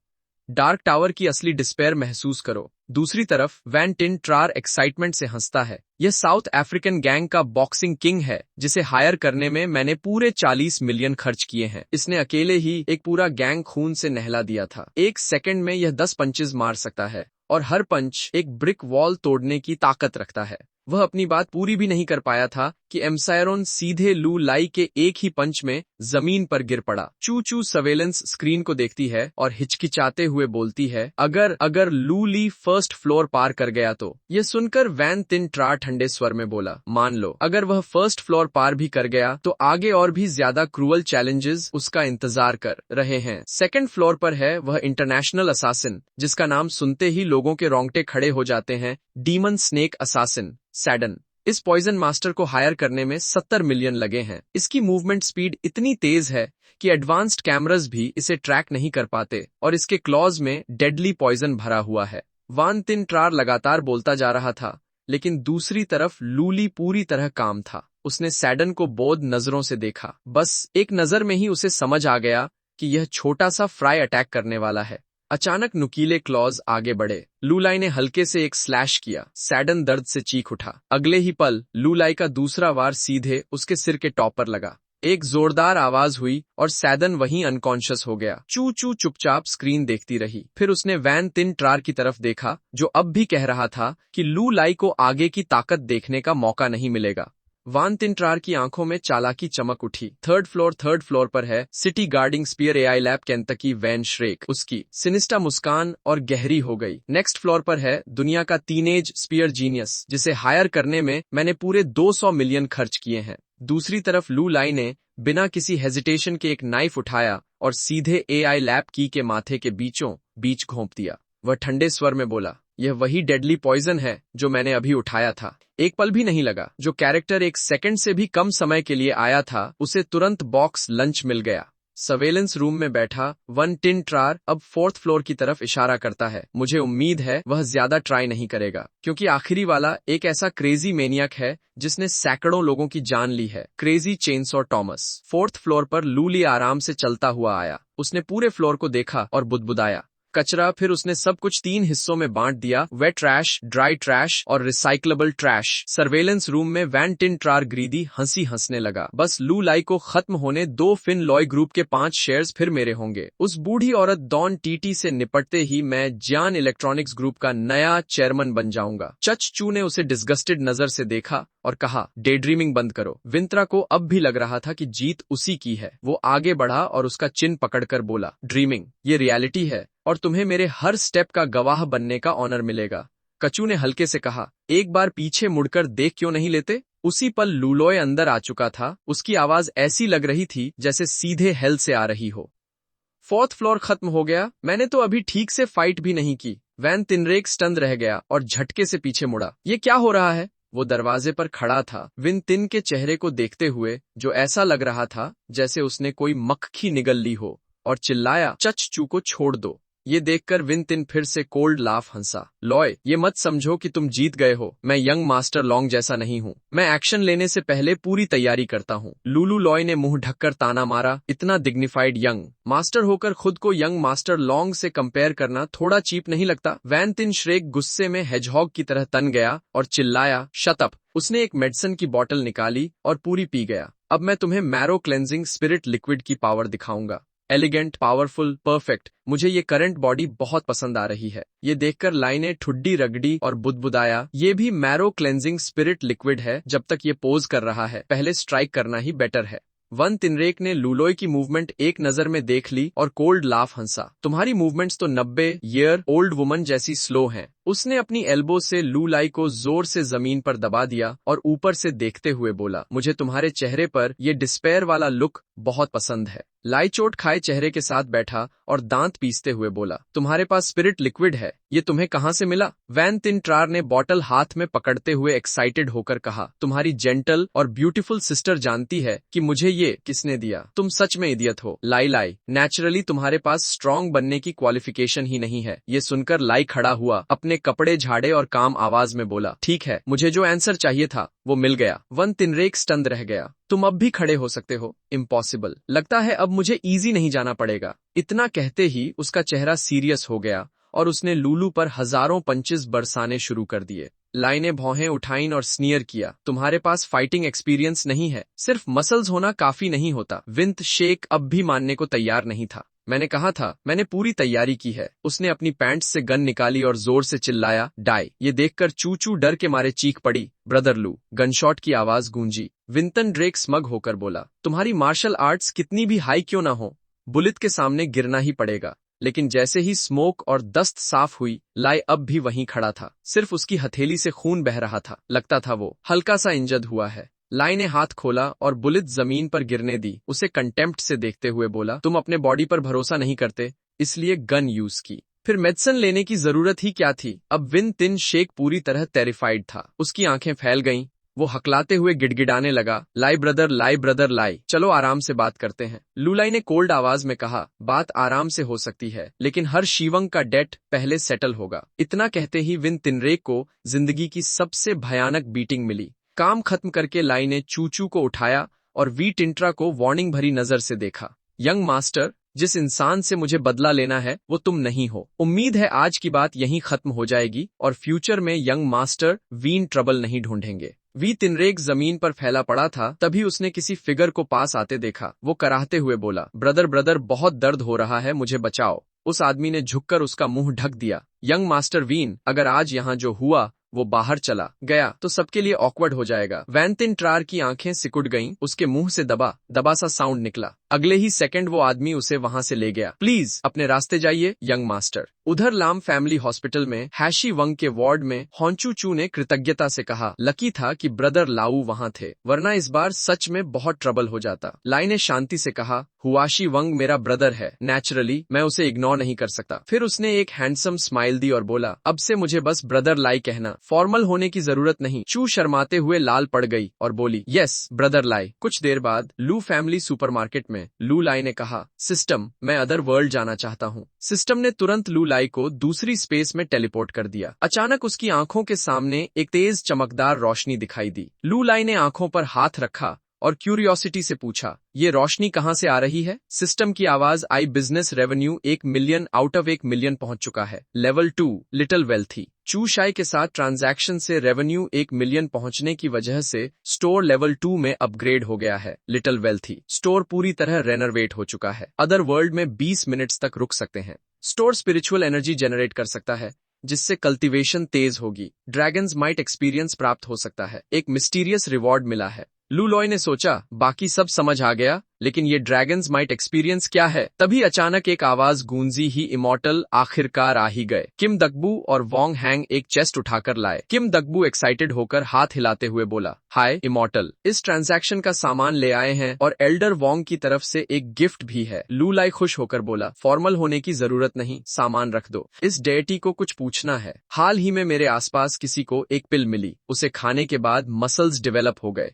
डार्क टावर की असली डिस्पेयर महसूस करो। दूसरी तरफ वैन टिन ट्रार एक्साइटमेंट से हंसता है। यह साउथ अफ्रीकन गैंग का बॉक्सिंग किंग है, जिसे हायर करने में मैंने पूरे 40 मिलियन खर्च किए हैं। इसने अकेले ही एक पूरा गैंग खून से नहला दिया था। एक सेकंड में यह 10 पंचेस मार सकता है और हर पंच एक ब्रिक वॉल तोड़ने की ताकत रखता है। वह अपनी बात पूरी भी नहीं कर पाया था कि एम्सायरोन सीधे लू लाई के एक ही पंच में जमीन पर गिर पड़ा। चू चू सर्वेलेंस स्क्रीन को देखती है और हिचकिचाते हुए बोलती है, अगर लू ली फर्स्ट फ्लोर पार कर गया तो। यह सुनकर वैन तिन ट्रार ठंडे स्वर में बोला, मान लो अगर वह फर्स्ट फ्लोर पार भी कर गया तो आगे और भी ज्यादा क्रूअल चैलेंजेस उसका इंतजार कर रहे हैं। सेकंड फ्लोर पर है वह इंटरनेशनल असासिन, जिसका नाम सुनते ही लोगों के रोंगटे खड़े हो जाते हैं, डीमन स्नेक असासिन सैडन। इस पॉइजन मास्टर को हायर करने में 70 मिलियन लगे हैं। इसकी मूवमेंट स्पीड इतनी तेज है कि एडवांस्ड कैमरास भी इसे ट्रैक नहीं कर पाते और इसके क्लॉज में डेडली पॉइजन भरा हुआ है। वान तिन ट्रार लगातार बोलता जा रहा था, लेकिन दूसरी तरफ लूली पूरी तरह काम था। उसने सैडन को बोध नजरों से देखा। बस एक नजर में ही उसे समझ आ गया कि यह छोटा सा फ्राई अटैक करने वाला है। अचानक नुकीले क्लॉज आगे बढ़े। लूलाई ने हल्के से एक स्लैश किया। सैडन दर्द से चीख उठा। अगले ही पल लूलाई का दूसरा वार सीधे उसके सिर के टॉप पर लगा। एक जोरदार आवाज हुई और सैडन वहीं अनकॉन्शियस हो गया। चू चू चुपचाप स्क्रीन देखती रही। फिर उसने वैन तिन ट्रार की तरफ देखा, जो अब भी कह रहा था कि लू लाई को आगे की ताकत देखने का मौका नहीं मिलेगा। वान तिन ट्रार की आंखों में चालाकी चमक उठी। थर्ड फ्लोर पर है city guarding spear AI lab Kentucky Van Shrek. उसकी सिनिस्टा मुस्कान और गहरी हो गई। नेक्स्ट फ्लोर पर है दुनिया का टीनेज स्पीयर जीनियस, जिसे हायर करने में मैंने पूरे 200 मिलियन खर्च किए हैं। दूसरी तरफ लू लाई ने बिना किसी हेजिटेशन के एक नाइफ उठाया और सीधे एआई लैब की के माथे के बीचों बीच घोंप दिया। वह ठंडे स्वर में बोला, यह वही डेडली पॉइजन है जो मैंने अभी उठाया था। एक पल भी नहीं लगा। जो कैरेक्टर एक सेकंड से भी कम समय के लिए आया था, उसे तुरंत बॉक्स लंच मिल गया। सर्वेलेंस रूम में बैठा वन टिन ट्रार अब 4th फ्लोर की तरफ इशारा करता है। मुझे उम्मीद है वह ज्यादा ट्राई नहीं करेगा, क्योंकि आखिरी वाला एक ऐसा क्रेजी मेनियक है जिसने सैकड़ों लोगों की जान ली है। Crazy chainsaw Thomas. 4th floor पर लूली आराम से चलता हुआ आया। उसने पूरे फ्लोर को देखा और बुदबुदाया, कचरा। फिर उसने सब कुछ 3 हिस्सों में बांट दिया, वेट ट्रैश, ड्राई ट्रैश और रिसाइक्लेबल ट्रैश। सर्वेलेंस रूम में वैन टिन ट्रार ग्रीडी हंसने लगा। बस लू लाई को खत्म होने दो, फिन लॉय ग्रुप के 5 शेयर्स फिर मेरे होंगे। उस बूढ़ी औरत डॉन टीटी से निपटते ही मैं जियान इलेक्ट्रॉनिक्स ग्रुप का नया चेयरमैन बन जाऊंगा। चच चू ने उसे डिस्गस्टेड नजर से देखा और कहा, डे ड्रीमिंग बंद करो। विंत्रा को अब भी लग रहा था कि जीत उसी की है। वो आगे बढ़ा और उसका चिन पकड़कर बोला, ड्रीमिंग ये रियलिटी है और तुम्हें मेरे हर स्टेप का गवाह बनने का ऑनर मिलेगा। कचू ने हल्के से कहा, एक बार पीछे मुड़कर देख क्यों नहीं लेते? उसी पल लूलॉय अंदर आ चुका था। उसकी आवाज ऐसी लग रही थी जैसे सीधे हेल से आ रही हो। 4th फ्लोर खत्म हो गया। मैंने तो अभी ठीक से फाइट भी नहीं की। वैन तिनरेक स्टन रह गया और झटके से पीछे मुड़ा। ये क्या हो रहा है? वो दरवाजे पर खड़ा था, विन तिन के चेहरे को देखते हुए, जो ऐसा लग रहा था जैसे उसने कोई मक्खी निगल ली हो, और चिल्लाया, चच चू को छोड़ दो। ये देखकर विन तिन फिर से कोल्ड लाफ हंसा। लॉय, ये मत समझो कि तुम जीत गए हो। मैं यंग मास्टर लॉन्ग जैसा नहीं हूँ। मैं एक्शन लेने से पहले पूरी तैयारी करता हूँ। लूलू लॉय ने मुंह ढककर ताना मारा, इतना डिग्निफाइड यंग मास्टर होकर खुद को यंग मास्टर लॉन्ग से कंपेयर करना थोड़ा चीप नहीं लगता? वैन तिन श्रेक गुस्से में हेजहॉग की तरह तन गया और चिल्लाया, शट अप। उसने एक मेडिसिन की बोतल निकाली और पूरी पी गया। अब मैं तुम्हें मैरो क्लेंजिंग स्पिरिट लिक्विड की पावर दिखाऊंगा। Elegant, powerful, perfect. मुझे ये करंट बॉडी बहुत पसंद आ रही है। ये देखकर लाई ने ठुड्डी रगड़ी और बुदबुदाया, ये भी मैरो क्लेंजिंग स्पिरिट लिक्विड है। जब तक ये पोज कर रहा है, पहले स्ट्राइक करना ही बेटर है। वन तिनरेक ने लूलॉय की मूवमेंट एक नजर में देख ली और कोल्ड लाफ हंसा। तुम्हारी मूवमेंट्स तो 90-ईयर-ओल्ड वुमन जैसी स्लो हैं। उसने अपनी एल्बो से लू लाई को जोर से जमीन पर दबा दिया और ऊपर से देखते हुए बोला, मुझे तुम्हारे चेहरे पर ये डिस्पेयर वाला लुक बहुत पसंद है। लाई चोट खाए चेहरे के साथ बैठा और दांत पीसते हुए बोला, तुम्हारे पास स्पिरिट लिक्विड है, ये तुम्हें कहाँ से मिला? वैन तिन ट्रार ने बॉटल हाथ में पकड़ते हुए एक्साइटेड होकर कहा, तुम्हारी जेंटल और ब्यूटीफुल सिस्टर जानती है कि मुझे ये किसने दिया। तुम सच में इडियट हो। लाई, नेचुरली तुम्हारे पास स्ट्रांग बनने की क्वालिफिकेशन ही नहीं है। ये सुनकर लाई खड़ा हुआ, अपने कपड़े झाड़े और काम आवाज में बोला, ठीक है, मुझे जो आंसर चाहिए था वो मिल गया। वन तिनरेक स्टन्ड रह गया। तुम अब भी खड़े हो सकते हो? इम्पॉसिबल। लगता है अब मुझे इजी नहीं जाना पड़ेगा। इतना कहते ही उसका चेहरा सीरियस हो गया और उसने लूलू पर हजारों पंचेस बरसाने शुरू कर दिए। लाई ने भौहें उठाईं और स्नीयर किया, तुम्हारे पास फाइटिंग एक्सपीरियंस नहीं है, सिर्फ मसल्स होना काफी नहीं होता। विंत शेक अब भी मानने को तैयार नहीं था। मैंने कहा था, मैंने पूरी तैयारी की है। उसने अपनी पैंट्स से गन निकाली और जोर से चिल्लाया, डाई। ये देखकर चूचू डर के मारे चीख पड़ी। ब्रदर लू। गनशॉट की आवाज गूंजी। विंटन ड्रेक स्मग होकर बोला, तुम्हारी मार्शल आर्ट्स कितनी भी हाई क्यों ना हो, बुलेट के सामने गिरना ही पड़ेगा। लेकिन जैसे ही स्मोक और दस्त साफ हुई, लाई अब भी वहीं खड़ा था। सिर्फ उसकी हथेली से खून बह रहा था। लगता था वो हल्का सा इंजर्ड हुआ है। लाई ने हाथ खोला और बुलेट जमीन पर गिरने दी। उसे कंटेम्प्ट से देखते हुए बोला, तुम अपने बॉडी पर भरोसा नहीं करते, इसलिए गन यूज की। फिर मेडिसिन लेने की जरूरत ही क्या थी? अब विन तिन शेक पूरी तरह टेरिफाइड था। उसकी आंखें फैल गईं। वो हकलाते हुए गिड़गिड़ाने लगा, लाई ब्रदर लाई, चलो आराम से बात करते हैं। लूलाई ने कोल्ड आवाज में कहा, बात आराम से हो सकती है, लेकिन हर शिवंग का डेट पहले सेटल होगा। इतना कहते ही विन तिनरेक को जिंदगी की सबसे भयानक बीटिंग मिली। काम खत्म करके लाई ने चूचू को उठाया और वी टिंट्रा को वार्निंग भरी नजर से देखा। यंग मास्टर, जिस इंसान से मुझे बदला लेना है वो तुम नहीं हो। उम्मीद है आज की बात यहीं खत्म हो जाएगी और फ्यूचर में यंग मास्टर वीन ट्रबल नहीं ढूंढेंगे। वी तिनरेक जमीन पर फैला पड़ा था, तभी उसने किसी फिगर को पास आते देखा। वो कराहते हुए बोला, ब्रदर बहुत दर्द हो रहा है, मुझे बचाओ। उस आदमी ने झुककर उसका मुंह ढक दिया। यंग मास्टर वीन, अगर आज यहाँ जो हुआ वो बाहर चला गया तो सबके लिए ऑकवर्ड हो जाएगा। वैन तिन ट्रार की आंखें सिकुड़ गईं, उसके मुंह से दबा सा साउंड निकला। अगले ही सेकंड वो आदमी उसे वहां से ले गया। प्लीज अपने रास्ते जाइए यंग मास्टर। उधर लाम फैमिली हॉस्पिटल में हैशी वंग के वार्ड में होंचू चू ने कृतज्ञता से कहा, लकी था कि ब्रदर लाऊ वहां थे, वरना इस बार सच में बहुत ट्रबल हो जाता। लाई ने शांति से कहा, हुआशी वंग मेरा ब्रदर है, नेचुरली मैं उसे इग्नोर नहीं कर सकता। फिर उसने एक हैंडसम स्माइल दी और बोला, अब से मुझे बस ब्रदर लाई कहना, फॉर्मल होने की जरूरत नहीं। चू शर्माते हुए लाल पड़ गई और बोली, यस ब्रदर लाई। कुछ देर बाद लू फैमिली सुपरमार्केट में लू लाई ने कहा, सिस्टम, मैं अदर वर्ल्ड जाना चाहता हूँ। सिस्टम ने तुरंत लू लाई को दूसरी स्पेस में टेलीपोर्ट कर दिया। अचानक उसकी आंखों के सामने एक तेज चमकदार रोशनी दिखाई दी। लू लाई ने आंखों पर हाथ रखा और क्यूरियोसिटी से पूछा, ये रोशनी कहाँ से आ रही है? सिस्टम की आवाज आई, business revenue 1 million out of 1 million पहुंच चुका है। Level 2 little wealthy. Chu Shai के साथ ट्रांजैक्शन से रेवेन्यू 1 मिलियन पहुंचने की वजह से स्टोर लेवल 2 में अपग्रेड हो गया है। Little wealthy. स्टोर पूरी तरह रेनोवेट हो चुका है। अदर वर्ल्ड में 20 मिनट्स तक रुक सकते हैं। स्टोर स्पिरिचुअल एनर्जी जनरेट कर सकता है जिससे कल्टीवेशन तेज होगी। ड्रैगन्स माइट एक्सपीरियंस प्राप्त हो सकता है। एक मिस्टीरियस रिवॉर्ड मिला है। लू लॉय ने सोचा, बाकी सब समझ आ गया, लेकिन ये ड्रैगन्स माइट एक्सपीरियंस क्या है? तभी अचानक एक आवाज गूंजी, ही इमॉर्टल आखिरकार आ ही गए। किम दकबू और वोंग हैंग एक चेस्ट उठाकर लाए। किम दकबू एक्साइटेड होकर हाथ हिलाते हुए बोला, हाय इमॉर्टल, इस ट्रांजैक्शन का सामान ले आए हैं और एल्डर वोंग की तरफ से एक गिफ्ट भी है। लू लाई खुश होकर बोला, फॉर्मल होने की जरूरत नहीं, सामान रख दो। इस डेटी को कुछ पूछना है। हाल ही में मेरे आसपास किसी को एक पिल मिली, उसे खाने के बाद मसल्स डेवलप हो गए।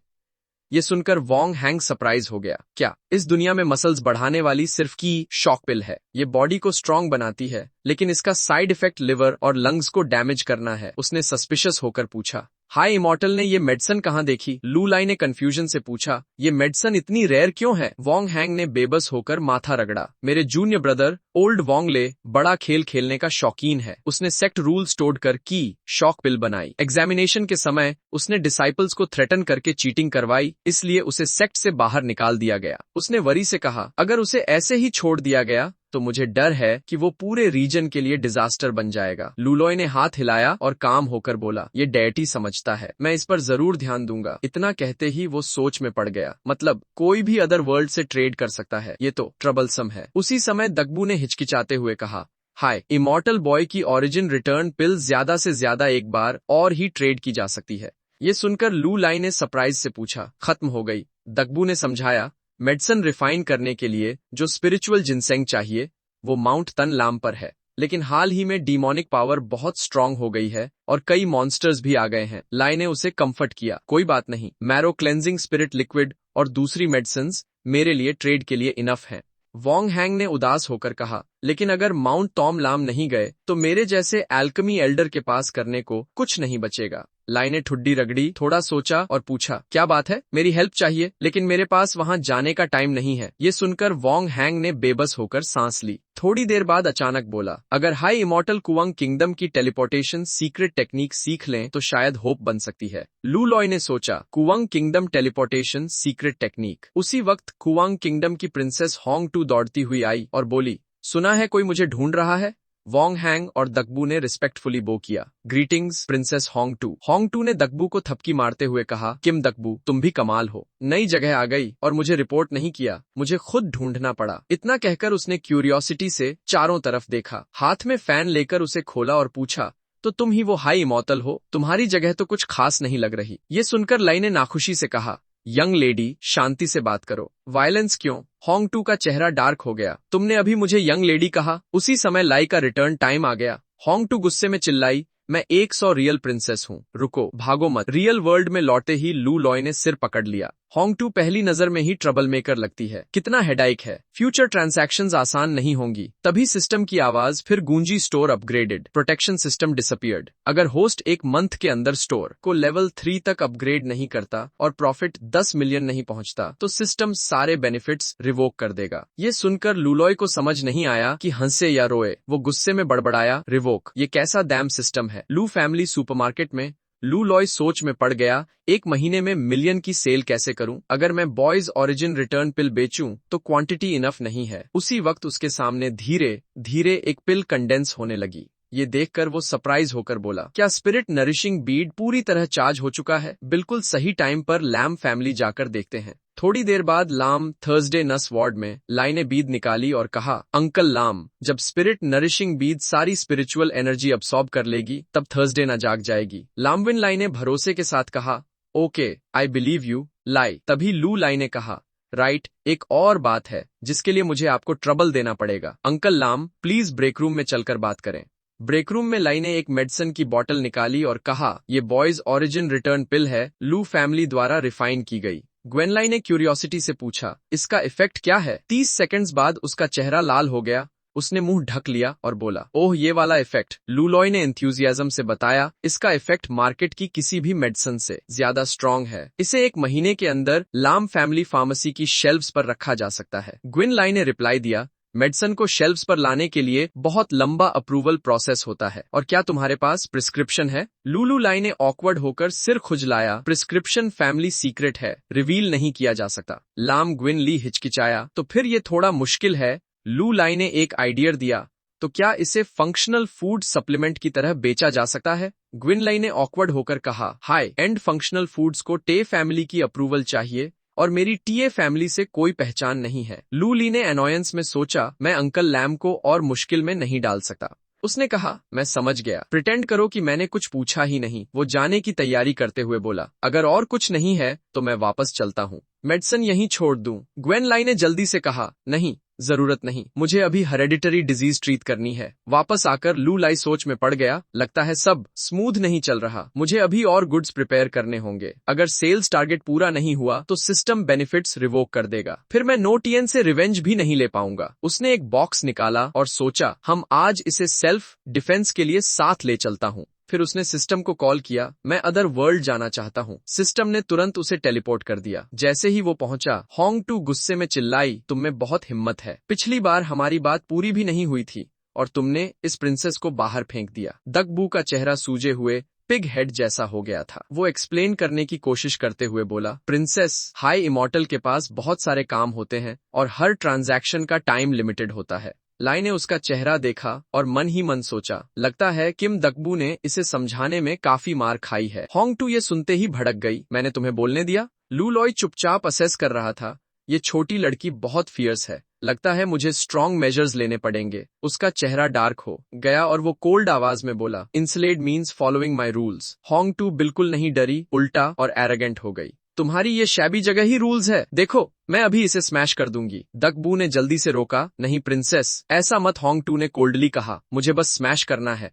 ये सुनकर वोंग हैंग सरप्राइज हो गया। क्या इस दुनिया में मसल्स बढ़ाने वाली सिर्फ की शॉक पिल है? ये बॉडी को स्ट्रांग बनाती है, लेकिन इसका साइड इफेक्ट लिवर और लंग्स को डैमेज करना है। उसने सस्पिशियस होकर पूछा, हाय इमॉर्टल ने ये मेडिसिन कहाँ देखी? लू लाई ने कंफ्यूजन से पूछा, ये मेडिसिन इतनी रेयर क्यों है? वोंग हैंग ने बेबस होकर माथा रगड़ा। मेरे जूनियर ब्रदर ओल्ड वोंग ले बड़ा खेल खेलने का शौकीन है। उसने सेक्ट रूल्स तोड़कर की शॉक पिल बनाई। एग्जामिनेशन के समय उसने डिसाइपल्स को थ्रेटन करके चीटिंग करवाई, इसलिए उसे सेक्ट से बाहर निकाल दिया गया। उसने वरी से कहा, अगर उसे ऐसे ही छोड़ दिया गया तो मुझे डर है कि वो पूरे रीजन के लिए डिजास्टर बन जाएगा। लूलॉय ने हाथ हिलाया और काम होकर बोला, ये डेटी समझता है, मैं इस पर जरूर ध्यान दूंगा। इतना कहते ही वो सोच में पड़ गया। मतलब कोई भी अदर वर्ल्ड से ट्रेड कर सकता है, ये तो ट्रबलसम है। उसी समय दकबू ने हिचकिचाते हुए कहा, हाय इमॉर्टल बॉय की ओरिजिन रिटर्न पिल ज्यादा से ज्यादा एक बार और ही ट्रेड की जा सकती है। ये सुनकर लू लाई ने सरप्राइज से पूछा, खत्म हो गई? दकबू ने समझाया, मेडिसिन रिफाइन करने के लिए जो स्पिरिचुअल जिनसेंग चाहिए वो माउंट तन लाम पर है, लेकिन हाल ही में डीमोनिक पावर बहुत स्ट्रांग हो गई है और कई मॉन्स्टर्स भी आ गए हैं। लाई ने उसे कंफर्ट किया, कोई बात नहीं, मैरो क्लेंजिंग स्पिरिट लिक्विड और दूसरी मेडिसिन मेरे लिए ट्रेड के लिए इनफ हैं। वोंग हैंग ने उदास होकर कहा, लेकिन अगर माउंट तोम लाम नहीं गए तो मेरे जैसे एल्केमी एल्डर के पास करने को कुछ नहीं बचेगा। लाई ने ठुड्डी रगड़ी, थोड़ा सोचा और पूछा, क्या बात है? मेरी हेल्प चाहिए, लेकिन मेरे पास वहां जाने का टाइम नहीं है। ये सुनकर वोंग हैंग ने बेबस होकर सांस ली। थोड़ी देर बाद अचानक बोला, अगर हाई इमॉर्टल कुवंग किंगडम की टेलीपोर्टेशन सीक्रेट टेक्निक सीख लें तो शायद होप बन सकती है। लू लॉय ने सोचा, कुवंग किंगडम टेलीपोर्टेशन सीक्रेट टेक्निक। उसी वक्त कुवंग किंगडम की प्रिंसेस होंग टू दौड़ती हुई आई और बोली, सुना है कोई मुझे ढूंढ रहा है? वोंग हैंग और दकबू ने रिस्पेक्टफुली बो किया। Greetings princess Hong Tu. Hong Tu ने दकबू को थपकी मारते हुए कहा, किम दकबू, तुम भी कमाल हो, नई जगह आ गई और मुझे रिपोर्ट नहीं किया, मुझे खुद ढूंढना पड़ा। इतना कहकर उसने क्यूरियोसिटी से चारों तरफ देखा, हाथ में फैन लेकर उसे खोला और पूछा, तो तुम ही वो हाई इमॉर्टल हो? तुम्हारी जगह तो कुछ खास नहीं लग रही। ये सुनकर लाई ने नाखुशी से कहा, यंग लेडी, शांति से बात करो, वायलेंस क्यों? होंग टू का चेहरा डार्क हो गया। तुमने अभी मुझे यंग लेडी कहा। उसी समय लाई का रिटर्न टाइम आ गया। होंग टू गुस्से में चिल्लाई, मैं 100 रियल प्रिंसेस हूँ, रुको, भागो मत। रियल वर्ल्ड में लौटे ही लू लॉय ने सिर पकड़ लिया। होंग टू पहली नजर में ही ट्रबल मेकर लगती है, कितना हेडाइक है, फ्यूचर ट्रांजैक्शंस आसान नहीं होंगी। तभी सिस्टम की आवाज फिर गूंजी, store upgraded, protection system disappeared. अगर होस्ट एक मंथ के अंदर स्टोर को लेवल 3 तक अपग्रेड नहीं करता और प्रॉफिट 10 मिलियन नहीं पहुंचता तो सिस्टम सारे बेनिफिट्स रिवोक कर देगा। ये सुनकर लूलॉय को समझ नहीं आया कि हंसे या रोए। वो गुस्से में बड़बड़ाया, रिवोक, ये कैसा डैम सिस्टम है? लू फैमिली सुपरमार्केट में। लू लॉय सोच में पड़ गया, एक महीने में मिलियन की सेल कैसे करूं? अगर मैं बॉयज ओरिजिन रिटर्न पिल बेचूं तो क्वांटिटी इनफ नहीं है। उसी वक्त उसके सामने धीरे धीरे एक पिल कंडेंस होने लगी। ये देखकर वो सरप्राइज होकर बोला, क्या स्पिरिट नरिशिंग बीड पूरी तरह चार्ज हो चुका है? बिल्कुल सही टाइम पर लैम फैमिली जाकर देखते हैं। थोड़ी देर बाद लाम थर्सडे नस वार्ड में लाई ने बीद निकाली और कहा, अंकल लाम, जब स्पिरिट नरिशिंग बीद सारी स्पिरिचुअल एनर्जी अब्सॉर्ब कर लेगी तब थर्सडे ना जाग जाएगी। लामविन लाई ने भरोसे के साथ कहा, okay, I believe you lie. तभी लू लाई ने कहा, राइट, एक और बात है जिसके लिए मुझे आपको ट्रबल देना पड़ेगा। अंकल लाम, प्लीज ब्रेक रूम में चलकर बात करें। ब्रेक रूम में लाई ने एक मेडिसिन की बोतल निकाली और कहा, ये बॉयज ओरिजिन रिटर्न पिल है, लू फैमिली द्वारा रिफाइन की गई। ग्वेनलाई ने क्यूरियोसिटी से पूछा, इसका इफेक्ट क्या है? 30 सेकंड्स बाद उसका चेहरा लाल हो गया। उसने मुंह ढक लिया और बोला, ओह ये वाला इफेक्ट। लूलॉय ने एंथुसियाज्म से बताया, इसका इफेक्ट मार्केट की किसी भी मेडिसिन से ज्यादा स्ट्रॉन्ग है। इसे 1 महीने के अंदर लाम फैमिली फार्मेसी की शेल्व्स पर रखा जा सकता है। ग्विनलाई ने रिप्लाई दिया, मेडिसिन को शेल्व्स पर लाने के लिए बहुत लंबा अप्रूवल प्रोसेस होता है। और क्या तुम्हारे पास प्रिस्क्रिप्शन है? लूलू लाई ने ऑकवर्ड होकर सिर खुजलाया। प्रिस्क्रिप्शन फैमिली सीक्रेट है, रिवील नहीं किया जा सकता। लाम ग्विन ली हिचकिचाया, तो फिर ये थोड़ा मुश्किल है। लू लाई ने एक आइडिया दिया, तो क्या इसे फंक्शनल फूड सप्लीमेंट की तरह बेचा जा सकता है? ग्विनलाई ने ऑकवर्ड होकर कहा, हाई एंड फंक्शनल फूड्स को टे फैमिली की अप्रूवल चाहिए और मेरी टीए फैमिली से कोई पहचान नहीं है। लू ली ने अनॉयंस में सोचा, मैं अंकल लैम को और मुश्किल में नहीं डाल सकता। उसने कहा, मैं समझ गया, प्रिटेंड करो कि मैंने कुछ पूछा ही नहीं। वो जाने की तैयारी करते हुए बोला, अगर और कुछ नहीं है तो मैं वापस चलता हूँ, मेडिसिन यहीं छोड़ दूं। ग्वेन लाई ने जल्दी से कहा, नहीं जरूरत नहीं, मुझे अभी हेरेडिटरी डिजीज ट्रीट करनी है। वापस आकर लू लाई सोच में पड़ गया, लगता है सब स्मूथ नहीं चल रहा, मुझे अभी और गुड्स प्रिपेयर करने होंगे। अगर सेल्स टारगेट पूरा नहीं हुआ तो सिस्टम बेनिफिट्स रिवोक कर देगा, फिर मैं नो टीएन से रिवेंज भी नहीं ले पाऊंगा। उसने एक बॉक्स निकाला और सोचा, हम आज इसे सेल्फ डिफेंस के लिए साथ ले चलता हूँ। फिर उसने सिस्टम को कॉल किया, मैं अदर वर्ल्ड जाना चाहता हूँ। सिस्टम ने तुरंत उसे टेलीपोर्ट कर दिया। जैसे ही वो पहुंचा, होंग टू गुस्से में चिल्लाई, तुम में बहुत हिम्मत है, पिछली बार हमारी बात पूरी भी नहीं हुई थी और तुमने इस प्रिंसेस को बाहर फेंक दिया। दकबू का चेहरा सूजे हुए पिग हेड जैसा हो गया था। वो एक्सप्लेन करने की कोशिश करते हुए बोला, प्रिंसेस, हाई इमॉर्टल के पास बहुत सारे काम होते हैं और हर ट्रांजैक्शन का टाइम लिमिटेड होता है। लाई ने उसका चेहरा देखा और मन ही मन सोचा, लगता है किम दकबू ने इसे समझाने में काफी मार खाई है। होंग टू ये सुनते ही भड़क गई, मैंने तुम्हें बोलने दिया? लू लॉय चुपचाप असेस कर रहा था, ये छोटी लड़की बहुत फियर्स है, लगता है मुझे स्ट्रॉन्ग मेजर्स लेने पड़ेंगे। उसका चेहरा डार्क हो गया और वो कोल्ड आवाज में बोला, insulate means following my rules. Hong Tu बिल्कुल नहीं डरी, उल्टा और एरोगेंट हो गई, तुम्हारी ये शैबी जगह ही रूल्स है, देखो मैं अभी इसे स्मैश कर दूंगी। दकबू ने जल्दी से रोका, नहीं प्रिंसेस, ऐसा मत। होंग टू ने कोल्डली कहा, मुझे बस स्मैश करना है।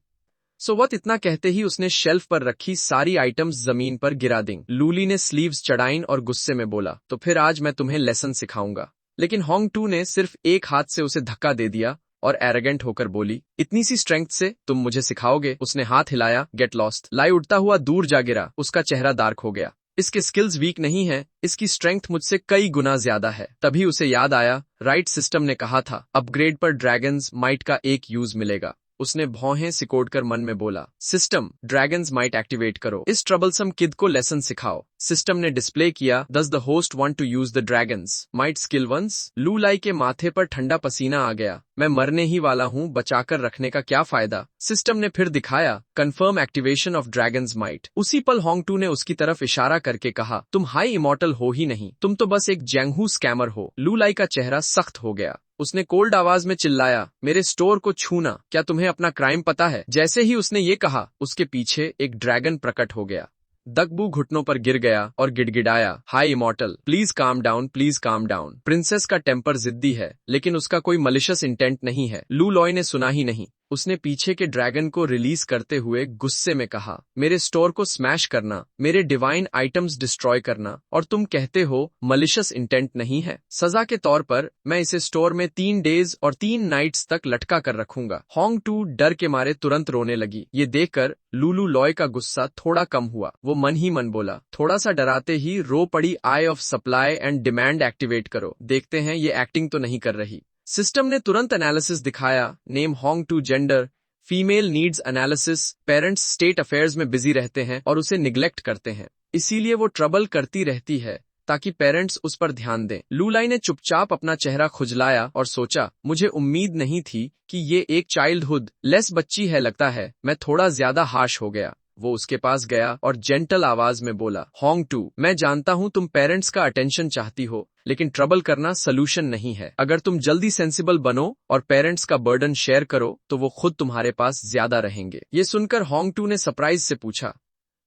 सो वत इतना कहते ही उसने शेल्फ पर रखी सारी आइटम्स जमीन पर गिरा दी। लूली ने स्लीव्स चढ़ाईं और गुस्से में बोला, तो फिर आज मैं तुम्हें लेसन सिखाऊंगा। लेकिन होंग टू ने सिर्फ एक हाथ से उसे धक्का दे दिया और एरोगेंट होकर बोली, इतनी सी स्ट्रेंथ से तुम मुझे सिखाओगे? उसने हाथ हिलाया, गेट लॉस्ट। लाई उड़ता हुआ दूर जा गिरा, उसका चेहरा डार्क हो गया। इसके स्किल्स वीक नहीं है, इसकी स्ट्रेंथ मुझसे कई गुना ज्यादा है। तभी उसे याद आया, राइट सिस्टम ने कहा था अपग्रेड पर ड्रैगन्स माइट का एक यूज मिलेगा। उसने भौहें सिकोड़कर मन में बोला, सिस्टम ड्रैगन्स माइट एक्टिवेट करो, इस ट्रबलसम किड को लेसन सिखाओ। सिस्टम ने डिस्प्ले किया, does the host want to use the dragon's might skill once? Lu Lai के माथे पर ठंडा पसीना आ गया, मैं मरने ही वाला हूँ, बचाकर रखने का क्या फायदा। सिस्टम ने फिर दिखाया, confirm activation of dragons might. उसी पल होंग टू ने उसकी तरफ इशारा करके कहा, तुम हाई इमॉर्टल हो ही नहीं, तुम तो बस एक जैंगहू स्कैमर हो। लू लाई का चेहरा सख्त हो गया, उसने कोल्ड आवाज में चिल्लाया, मेरे स्टोर को छूना, क्या तुम्हें अपना क्राइम पता है? जैसे ही उसने ये कहा, उसके पीछे एक ड्रैगन प्रकट हो गया। दकबू घुटनों पर गिर गया और गिड़गिड़ाया, high immortal, please calm down, please calm down. Princess का टेम्पर जिद्दी है, लेकिन उसका कोई मलिशियस इंटेंट नहीं है। लू लॉय ने सुना ही नहीं, उसने पीछे के ड्रैगन को रिलीज करते हुए गुस्से में कहा, मेरे स्टोर को स्मैश करना, मेरे डिवाइन आइटम्स डिस्ट्रॉय करना, और तुम कहते हो मलिशियस इंटेंट नहीं है। सजा के तौर पर मैं इसे स्टोर में 3 डेज और 3 नाइट्स तक लटका कर रखूंगा। होंग टू डर के मारे तुरंत रोने लगी। ये देखकर लूलू लॉय का गुस्सा थोड़ा कम हुआ। वो मन ही मन बोला, थोड़ा सा डराते ही रो पड़ी, eye of supply and demand activate करो, देखते हैं ये एक्टिंग तो नहीं कर रही। सिस्टम ने तुरंत एनालिसिस दिखाया, name Hong Tu, gender female, needs analysis. Parents state affairs में बिजी रहते हैं और उसे निग्लेक्ट करते हैं, इसीलिए वो ट्रबल करती रहती है ताकि पेरेंट्स उस पर ध्यान दें। लू लाई ने चुपचाप अपना चेहरा खुजलाया और सोचा, मुझे उम्मीद नहीं थी कि ये एक चाइल्डहुड लेस बच्ची है, लगता है मैं थोड़ा ज्यादा हार्श हो गया। वो उसके पास गया और जेंटल आवाज में बोला, होंग टू, मैं जानता हूँ तुम पेरेंट्स का अटेंशन चाहती हो, लेकिन ट्रबल करना सलूशन नहीं है। अगर तुम जल्दी सेंसिबल बनो और पेरेंट्स का बर्डन शेयर करो तो वो खुद तुम्हारे पास ज्यादा रहेंगे। ये सुनकर होंग टू ने सरप्राइज से पूछा,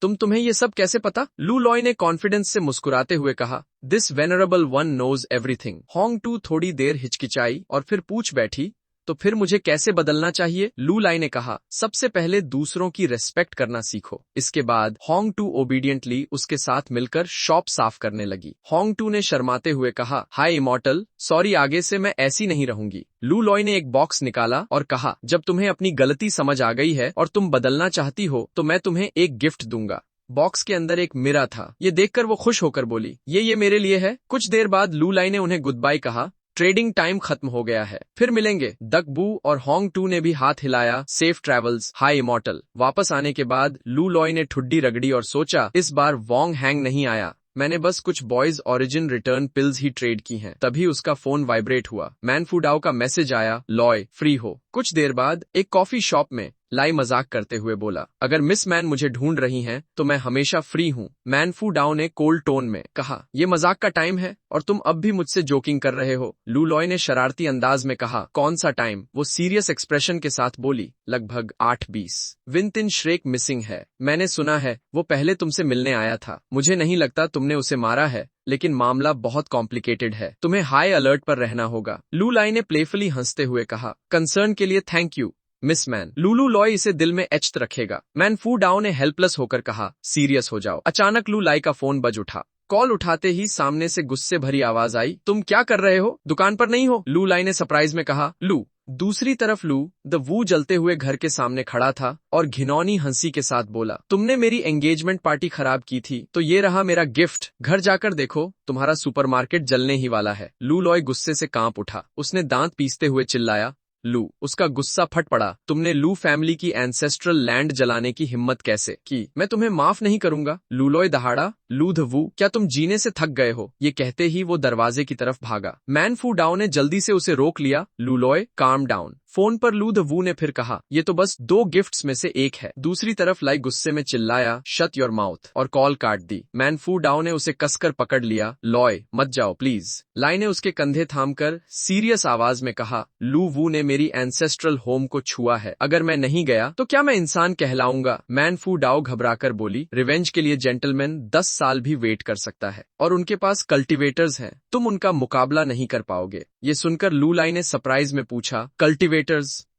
तुम्हें ये सब कैसे पता? लू लॉय ने कॉन्फिडेंस से मुस्कुराते हुए कहा, this venerable one knows everything. Hong Tu थोड़ी देर हिचकिचाई और फिर पूछ बैठी, तो फिर मुझे कैसे बदलना चाहिए? लू लाई ने कहा, सबसे पहले दूसरों की रेस्पेक्ट करना सीखो। इसके बाद होंग टू ओबीडियंटली उसके साथ मिलकर शॉप साफ करने लगी। होंग टू ने शर्माते हुए कहा, हाय इमॉर्टल, सॉरी, आगे से मैं ऐसी नहीं रहूंगी। लू लॉय ने एक बॉक्स निकाला और कहा, जब तुम्हें अपनी गलती समझ आ गई है और तुम बदलना चाहती हो तो मैं तुम्हें एक गिफ्ट दूंगा। बॉक्स के अंदर एक मिरर था। ये देखकर वो खुश होकर बोली, ये मेरे लिए है। कुछ देर बाद लू लाई ने उन्हें गुड बाय कहा। ट्रेडिंग टाइम खत्म हो गया है, फिर मिलेंगे। दक बू और होंग टू ने भी हाथ हिलाया। Safe travels, high immortal. वापस आने के बाद लू लॉय ने ठुड्डी रगड़ी और सोचा, इस बार वोंग हैंग नहीं आया, मैंने बस कुछ बॉयज ओरिजिन रिटर्न पिल्स ही ट्रेड की हैं। तभी उसका फोन वाइब्रेट हुआ। मैन फूडाओ का मैसेज आया, लॉय फ्री हो। कुछ देर बाद एक कॉफी शॉप में लाई मजाक करते हुए बोला, अगर मिस मैन मुझे ढूंढ रही हैं तो मैं हमेशा फ्री हूँ। मैन फूडाओ ने कोल्ड टोन में कहा, ये मजाक का टाइम है और तुम अब भी मुझसे जोकिंग कर रहे हो। लू लॉय ने शरारती अंदाज में कहा, कौन सा टाइम? वो सीरियस एक्सप्रेशन के साथ बोली, लगभग 8:20। विंतिन श्रेक मिसिंग है। मैंने सुना है वो पहले तुमसे मिलने आया था। मुझे नहीं लगता तुमने उसे मारा है, लेकिन मामला बहुत कॉम्प्लिकेटेड है, तुम्हें हाई अलर्ट पर रहना होगा। लू लाई ने प्लेफुली हंसते हुए कहा, कंसर्न के लिए thank you miss man. Lulu Loy इसे दिल में एच्ड रखेगा। मैन फूडाओ ने हेल्पलेस होकर कहा, सीरियस हो जाओ। अचानक लू लाई का फोन बज उठा। कॉल उठाते ही सामने से गुस्से भरी आवाज आई, तुम क्या कर रहे हो? दुकान पर नहीं हो? लू लाई ने सरप्राइज में कहा। लू। दूसरी तरफ लू द वू जलते हुए घर के सामने खड़ा था और घिनौनी हंसी के साथ बोला, तुमने मेरी एंगेजमेंट पार्टी खराब की थी तो ये रहा मेरा गिफ्ट। घर जाकर देखो, तुम्हारा सुपरमार्केट जलने ही वाला है। लू लॉय गुस्से से कांप उठा। उसने दांत पीसते हुए चिल्लाया, लू। उसका गुस्सा फट पड़ा। तुमने लू फैमिली की एंसेस्ट्रल लैंड जलाने की हिम्मत कैसे की? मैं तुम्हें माफ नहीं करूंगा। लू लॉय दहाड़ा। लू द वू, क्या तुम जीने से थक गए हो? ये कहते ही वो दरवाजे की तरफ भागा। मैन फू डाओ ने जल्दी से उसे रोक लिया। लू लॉय, काम डाउन। फोन पर लू द वू ने फिर कहा, ये तो बस 2 गिफ्ट्स में से एक है। दूसरी तरफ लाई गुस्से में चिल्लाया, शट योर माउथ, और कॉल काट दी। मैन फू डाओ ने उसे कसकर पकड़ लिया। लॉय, मत जाओ प्लीज। लाई ने उसके कंधे थामकर सीरियस आवाज में कहा, लू वू ने मेरी एंसेस्ट्रल होम को छुआ है। अगर मैं नहीं गया तो क्या मैं इंसान कहलाऊंगा? मैन फू डाओ घबराकर बोली, रिवेंज के लिए जेंटलमैन 10 साल भी वेट कर सकता है और उनके पास कल्टीवेटर्स हैं। तुम उनका मुकाबला नहीं कर पाओगे। ये सुनकर लू लाई ने सरप्राइज में पूछा, कल्टीवेटर्स?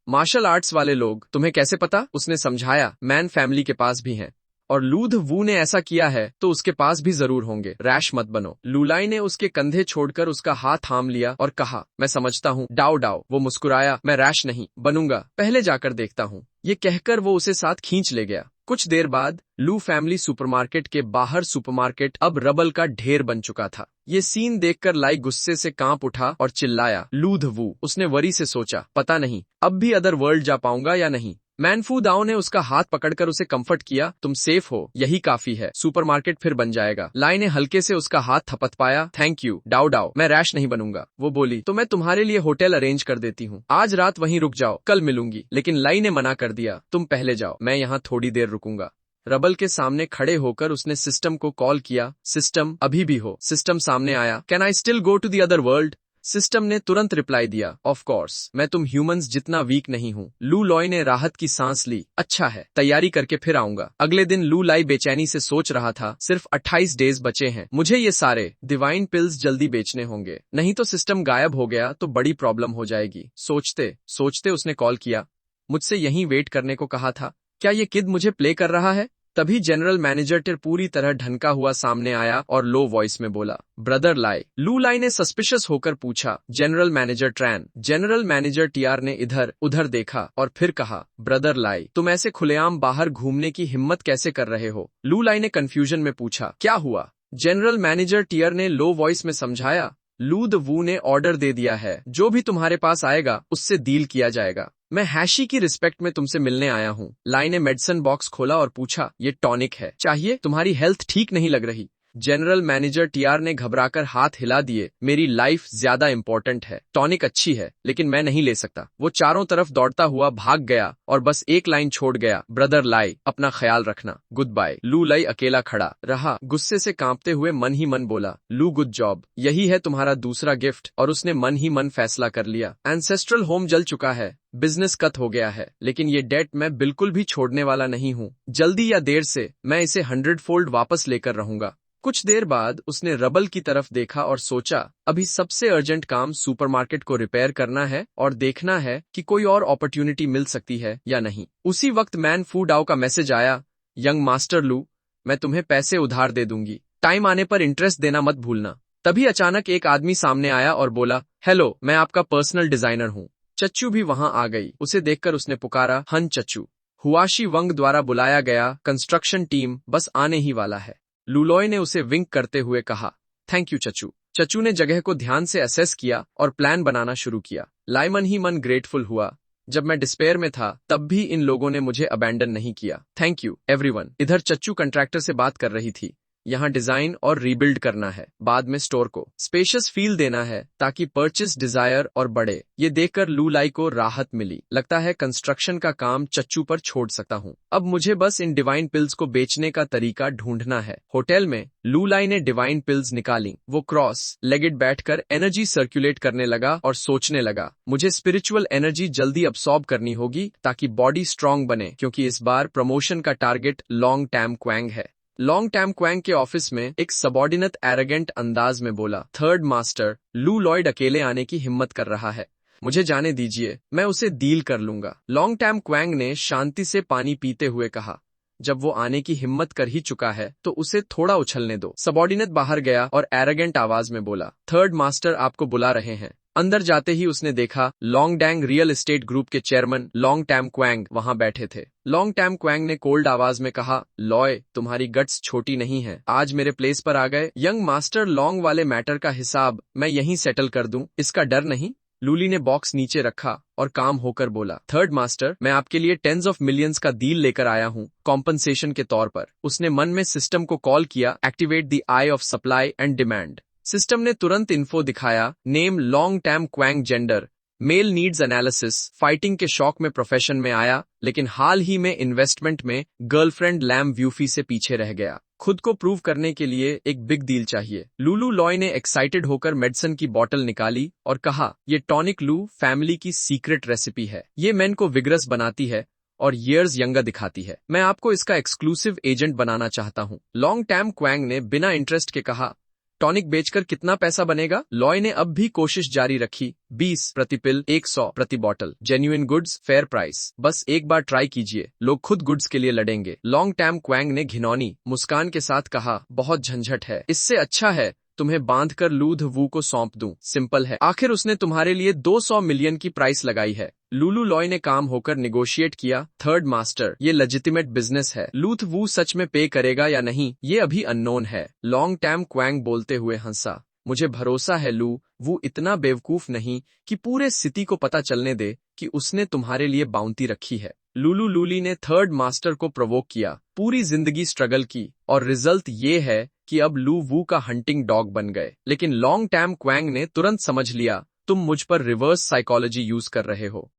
मार्शल आर्ट्स वाले लोग? तुम्हें कैसे पता? उसने समझाया, मैन फैमिली के पास भी हैं और लू द वू ने ऐसा किया है तो उसके पास भी जरूर होंगे। रैश मत बनो। लूलाई ने उसके कंधे छोड़कर उसका हाथ थाम लिया और कहा, मैं समझता हूँ डाओ डाओ। वो मुस्कुराया, मैं रैश नहीं बनूंगा, पहले जाकर देखता हूँ। ये कहकर वो उसे साथ खींच ले गया। कुछ देर बाद लू फैमिली सुपरमार्केट के बाहर सुपरमार्केट अब रबल का ढेर बन चुका था। ये सीन देखकर लाई गुस्से से कांप उठा और चिल्लाया, लू द वू। उसने वरी से सोचा, पता नहीं अब भी अदर वर्ल्ड जा पाऊंगा या नहीं। मैन फू दाओ ने उसका हाथ पकड़कर उसे कंफर्ट किया, तुम सेफ हो, यही काफी है, सुपरमार्केट फिर बन जाएगा। लाई ने हल्के से उसका हाथ थपथपाया, थैंक यू डाओ डाओ, मैं रैश नहीं बनूंगा। वो बोली, तो मैं तुम्हारे लिए होटल अरेंज कर देती हूँ, आज रात वहीं रुक जाओ, कल मिलूंगी। लेकिन लाई ने मना कर दिया, तुम पहले जाओ, मैं यहाँ थोड़ी देर रुकूंगा। रबल के सामने खड़े होकर उसने सिस्टम को कॉल किया, सिस्टम अभी भी हो? सिस्टम सामने आया, can I still go to the other world? System ने तुरंत रिप्लाई दिया, ऑफ कोर्स, मैं तुम ह्यूमंस जितना वीक नहीं हूँ। लू लॉय ने राहत की सांस ली, अच्छा है, तैयारी करके फिर आऊंगा। अगले दिन लू लाई बेचैनी से सोच रहा था, सिर्फ 28 डेज बचे हैं, मुझे ये सारे डिवाइन पिल्स जल्दी बेचने होंगे, नहीं तो सिस्टम गायब हो गया तो बड़ी प्रॉब्लम हो जाएगी। सोचते सोचते उसने कॉल किया, मुझसे यहीं वेट करने को कहा था, क्या ये किड मुझे प्ले कर रहा है? तभी जनरल मैनेजर टिर पूरी तरह ढनका हुआ सामने आया और लो वॉइस में बोला, ब्रदर लाई। लू लाई ने सस्पिशियस होकर पूछा, general manager train. General manager TR ने इधर उधर देखा और फिर कहा, ब्रदर लाई, तुम ऐसे खुलेआम बाहर घूमने की हिम्मत कैसे कर रहे हो? लू लाई ने कंफ्यूजन में पूछा, क्या हुआ? जनरल मैनेजर टीआर ने लो वॉइस में समझाया, लू द वू ने ऑर्डर दे दिया है, जो भी तुम्हारे पास आएगा उससे डील किया जाएगा। मैं हैशी की रिस्पेक्ट में तुमसे मिलने आया हूँ। लाई ने मेडिसिन बॉक्स खोला और पूछा, ये टॉनिक है, चाहिए? तुम्हारी हेल्थ ठीक नहीं लग रही। जनरल मैनेजर टीआर ने घबराकर हाथ हिला दिए, मेरी लाइफ ज्यादा इंपॉर्टेंट है, टॉनिक अच्छी है लेकिन मैं नहीं ले सकता। वो चारों तरफ दौड़ता हुआ भाग गया और बस एक लाइन छोड़ गया, ब्रदर लाई, अपना ख्याल रखना, गुड बाय। लू लाई अकेला खड़ा रहा, गुस्से से कांपते हुए मन ही मन बोला, लू गुड जॉब, यही है तुम्हारा दूसरा गिफ्ट। और उसने मन ही मन फैसला कर लिया, एंसेस्ट्रल होम जल चुका है, बिजनेस कट हो गया है, लेकिन ये डेट मैं बिल्कुल भी छोड़ने वाला नहीं हूँ। जल्दी या देर से मैं इसे 100 फोल्ड वापस लेकर रहूंगा। कुछ देर बाद उसने रबल की तरफ देखा और सोचा, अभी सबसे अर्जेंट काम सुपरमार्केट को रिपेयर करना है और देखना है कि कोई और अपॉर्चुनिटी मिल सकती है या नहीं। उसी वक्त मैन फू डाओ का मैसेज आया, यंग मास्टर लू, मैं तुम्हें पैसे उधार दे दूंगी, टाइम आने पर इंटरेस्ट देना मत भूलना। तभी अचानक एक आदमी सामने आया और बोला, हेलो, मैं आपका पर्सनल डिजाइनर हूँ। चच्चू भी वहां आ गई। उसे देखकर उसने पुकारा, हन चच्चू, हुआशी वंग द्वारा बुलाया गया कंस्ट्रक्शन टीम बस आने ही वाला है। लूलॉय ने उसे विंक करते हुए कहा, थैंक यू चच्चू। चच्चू ने जगह को ध्यान से असेस किया और प्लान बनाना शुरू किया। लाइमन ही मन ग्रेटफुल हुआ, जब मैं डिस्पेयर में था तब भी इन लोगों ने मुझे अबैंडन नहीं किया। Thank you everyone. इधर चच्चू कंट्रैक्टर से बात कर रही थी, यहाँ डिजाइन और रीबिल्ड करना है, बाद में स्टोर को स्पेशियस फील देना है ताकि परचेस डिजायर और बढ़े। ये देखकर लू लाई को राहत मिली। लगता है कंस्ट्रक्शन का काम चच्चू पर छोड़ सकता हूँ, अब मुझे बस इन डिवाइन पिल्स को बेचने का तरीका ढूंढना है। होटल में लू लाई ने डिवाइन पिल्स निकाली। वो क्रॉस लेगेड बैठकर एनर्जी सर्कुलेट करने लगा और सोचने लगा, मुझे स्पिरिचुअल एनर्जी जल्दी अब्सॉर्ब करनी होगी ताकि बॉडी स्ट्रांग बने, क्योंकि इस बार प्रमोशन का टारगेट लॉन्ग टैम क्वैंग है। लॉन्ग टैम क्वैंग के ऑफिस में एक सबॉर्डिनेट एरोगेंट अंदाज में बोला, थर्ड मास्टर, लू लॉयड अकेले आने की हिम्मत कर रहा है, मुझे जाने दीजिए, मैं उसे डील कर लूंगा। लॉन्ग टैम क्वैंग ने शांति से पानी पीते हुए कहा, जब वो आने की हिम्मत कर ही चुका है तो उसे थोड़ा उछलने दो। सबॉर्डिनेट बाहर गया और एरोगेंट आवाज में बोला, थर्ड मास्टर आपको बुला रहे हैं। अंदर जाते ही उसने देखा long dang real estate group के चेयरमैन लॉन्ग टैम क्वैंग वहां बैठे थे। लॉन्ग टैम क्वैंग ने कोल्ड आवाज में कहा, लॉय, तुम्हारी गट्स छोटी नहीं है, आज मेरे प्लेस पर आ गए। यंग मास्टर, लॉन्ग वाले मैटर का हिसाब मैं यहीं सेटल कर दूं, इसका डर नहीं। लूली ने बॉक्स नीचे रखा और काम होकर बोला, थर्ड मास्टर, मैं आपके लिए टेंस ऑफ मिलियंस का डील लेकर आया हूँ कॉम्पनसेशन के तौर पर। उसने मन में सिस्टम को कॉल किया, activate the eye of supply and demand. System ने तुरंत इन्फो दिखाया, name Long Tam Quang, gender male, needs analysis. Fighting के शौक में प्रोफेशन में आया, लेकिन हाल ही में इन्वेस्टमेंट में गर्लफ्रेंड लैम व्यूफी से पीछे रह गया। खुद को प्रूव करने के लिए एक बिग डील चाहिए। लूलू लॉय ने एक्साइटेड होकर मेडिसिन की बोतल निकाली और कहा, ये टॉनिक लू फैमिली की सीक्रेट रेसिपी है, ये मेन को विग्रस बनाती है और ईयर्स यंगर दिखाती है, मैं आपको इसका एक्सक्लूसिव एजेंट बनाना चाहता हूँ। लॉन्ग टैम क्वैंग ने बिना इंटरेस्ट के कहा, टॉनिक बेचकर कितना पैसा बनेगा? लॉय ने अब भी कोशिश जारी रखी, 20 प्रति पिल, 100 प्रति bottle, genuine goods, fair price, बस एक बार ट्राई कीजिए, लोग खुद गुड्स के लिए लड़ेंगे। लॉन्ग टैम क्वैंग ने घिनौनी मुस्कान के साथ कहा, बहुत झंझट है, इससे अच्छा है तुम्हें बांधकर लूध वू को सौंप दूं, सिंपल है। आखिर उसने तुम्हारे लिए 200 मिलियन की प्राइस लगाई है। लूलू लॉय ने काम होकर निगोशिएट किया, थर्ड मास्टर, ये लेजिटिमेट बिजनेस है, लूथ वू सच में पे करेगा या नहीं ये अभी अननोन है। लॉन्ग टैम क्वैंग बोलते हुए हंसा, मुझे भरोसा है लू, वो इतना बेवकूफ नहीं कि पूरे सिटी को पता चलने दे कि उसने तुम्हारे लिए बाउंटी रखी है। लूली ने थर्ड मास्टर को प्रोवोक किया, पूरी जिंदगी स्ट्रगल की और रिजल्ट ये है कि अब लू वू का हंटिंग डॉग बन गए। लेकिन लॉन्ग टैम क्वैंग ने तुरंत समझ लिया, तुम मुझ पर रिवर्स साइकोलॉजी यूज कर रहे हो।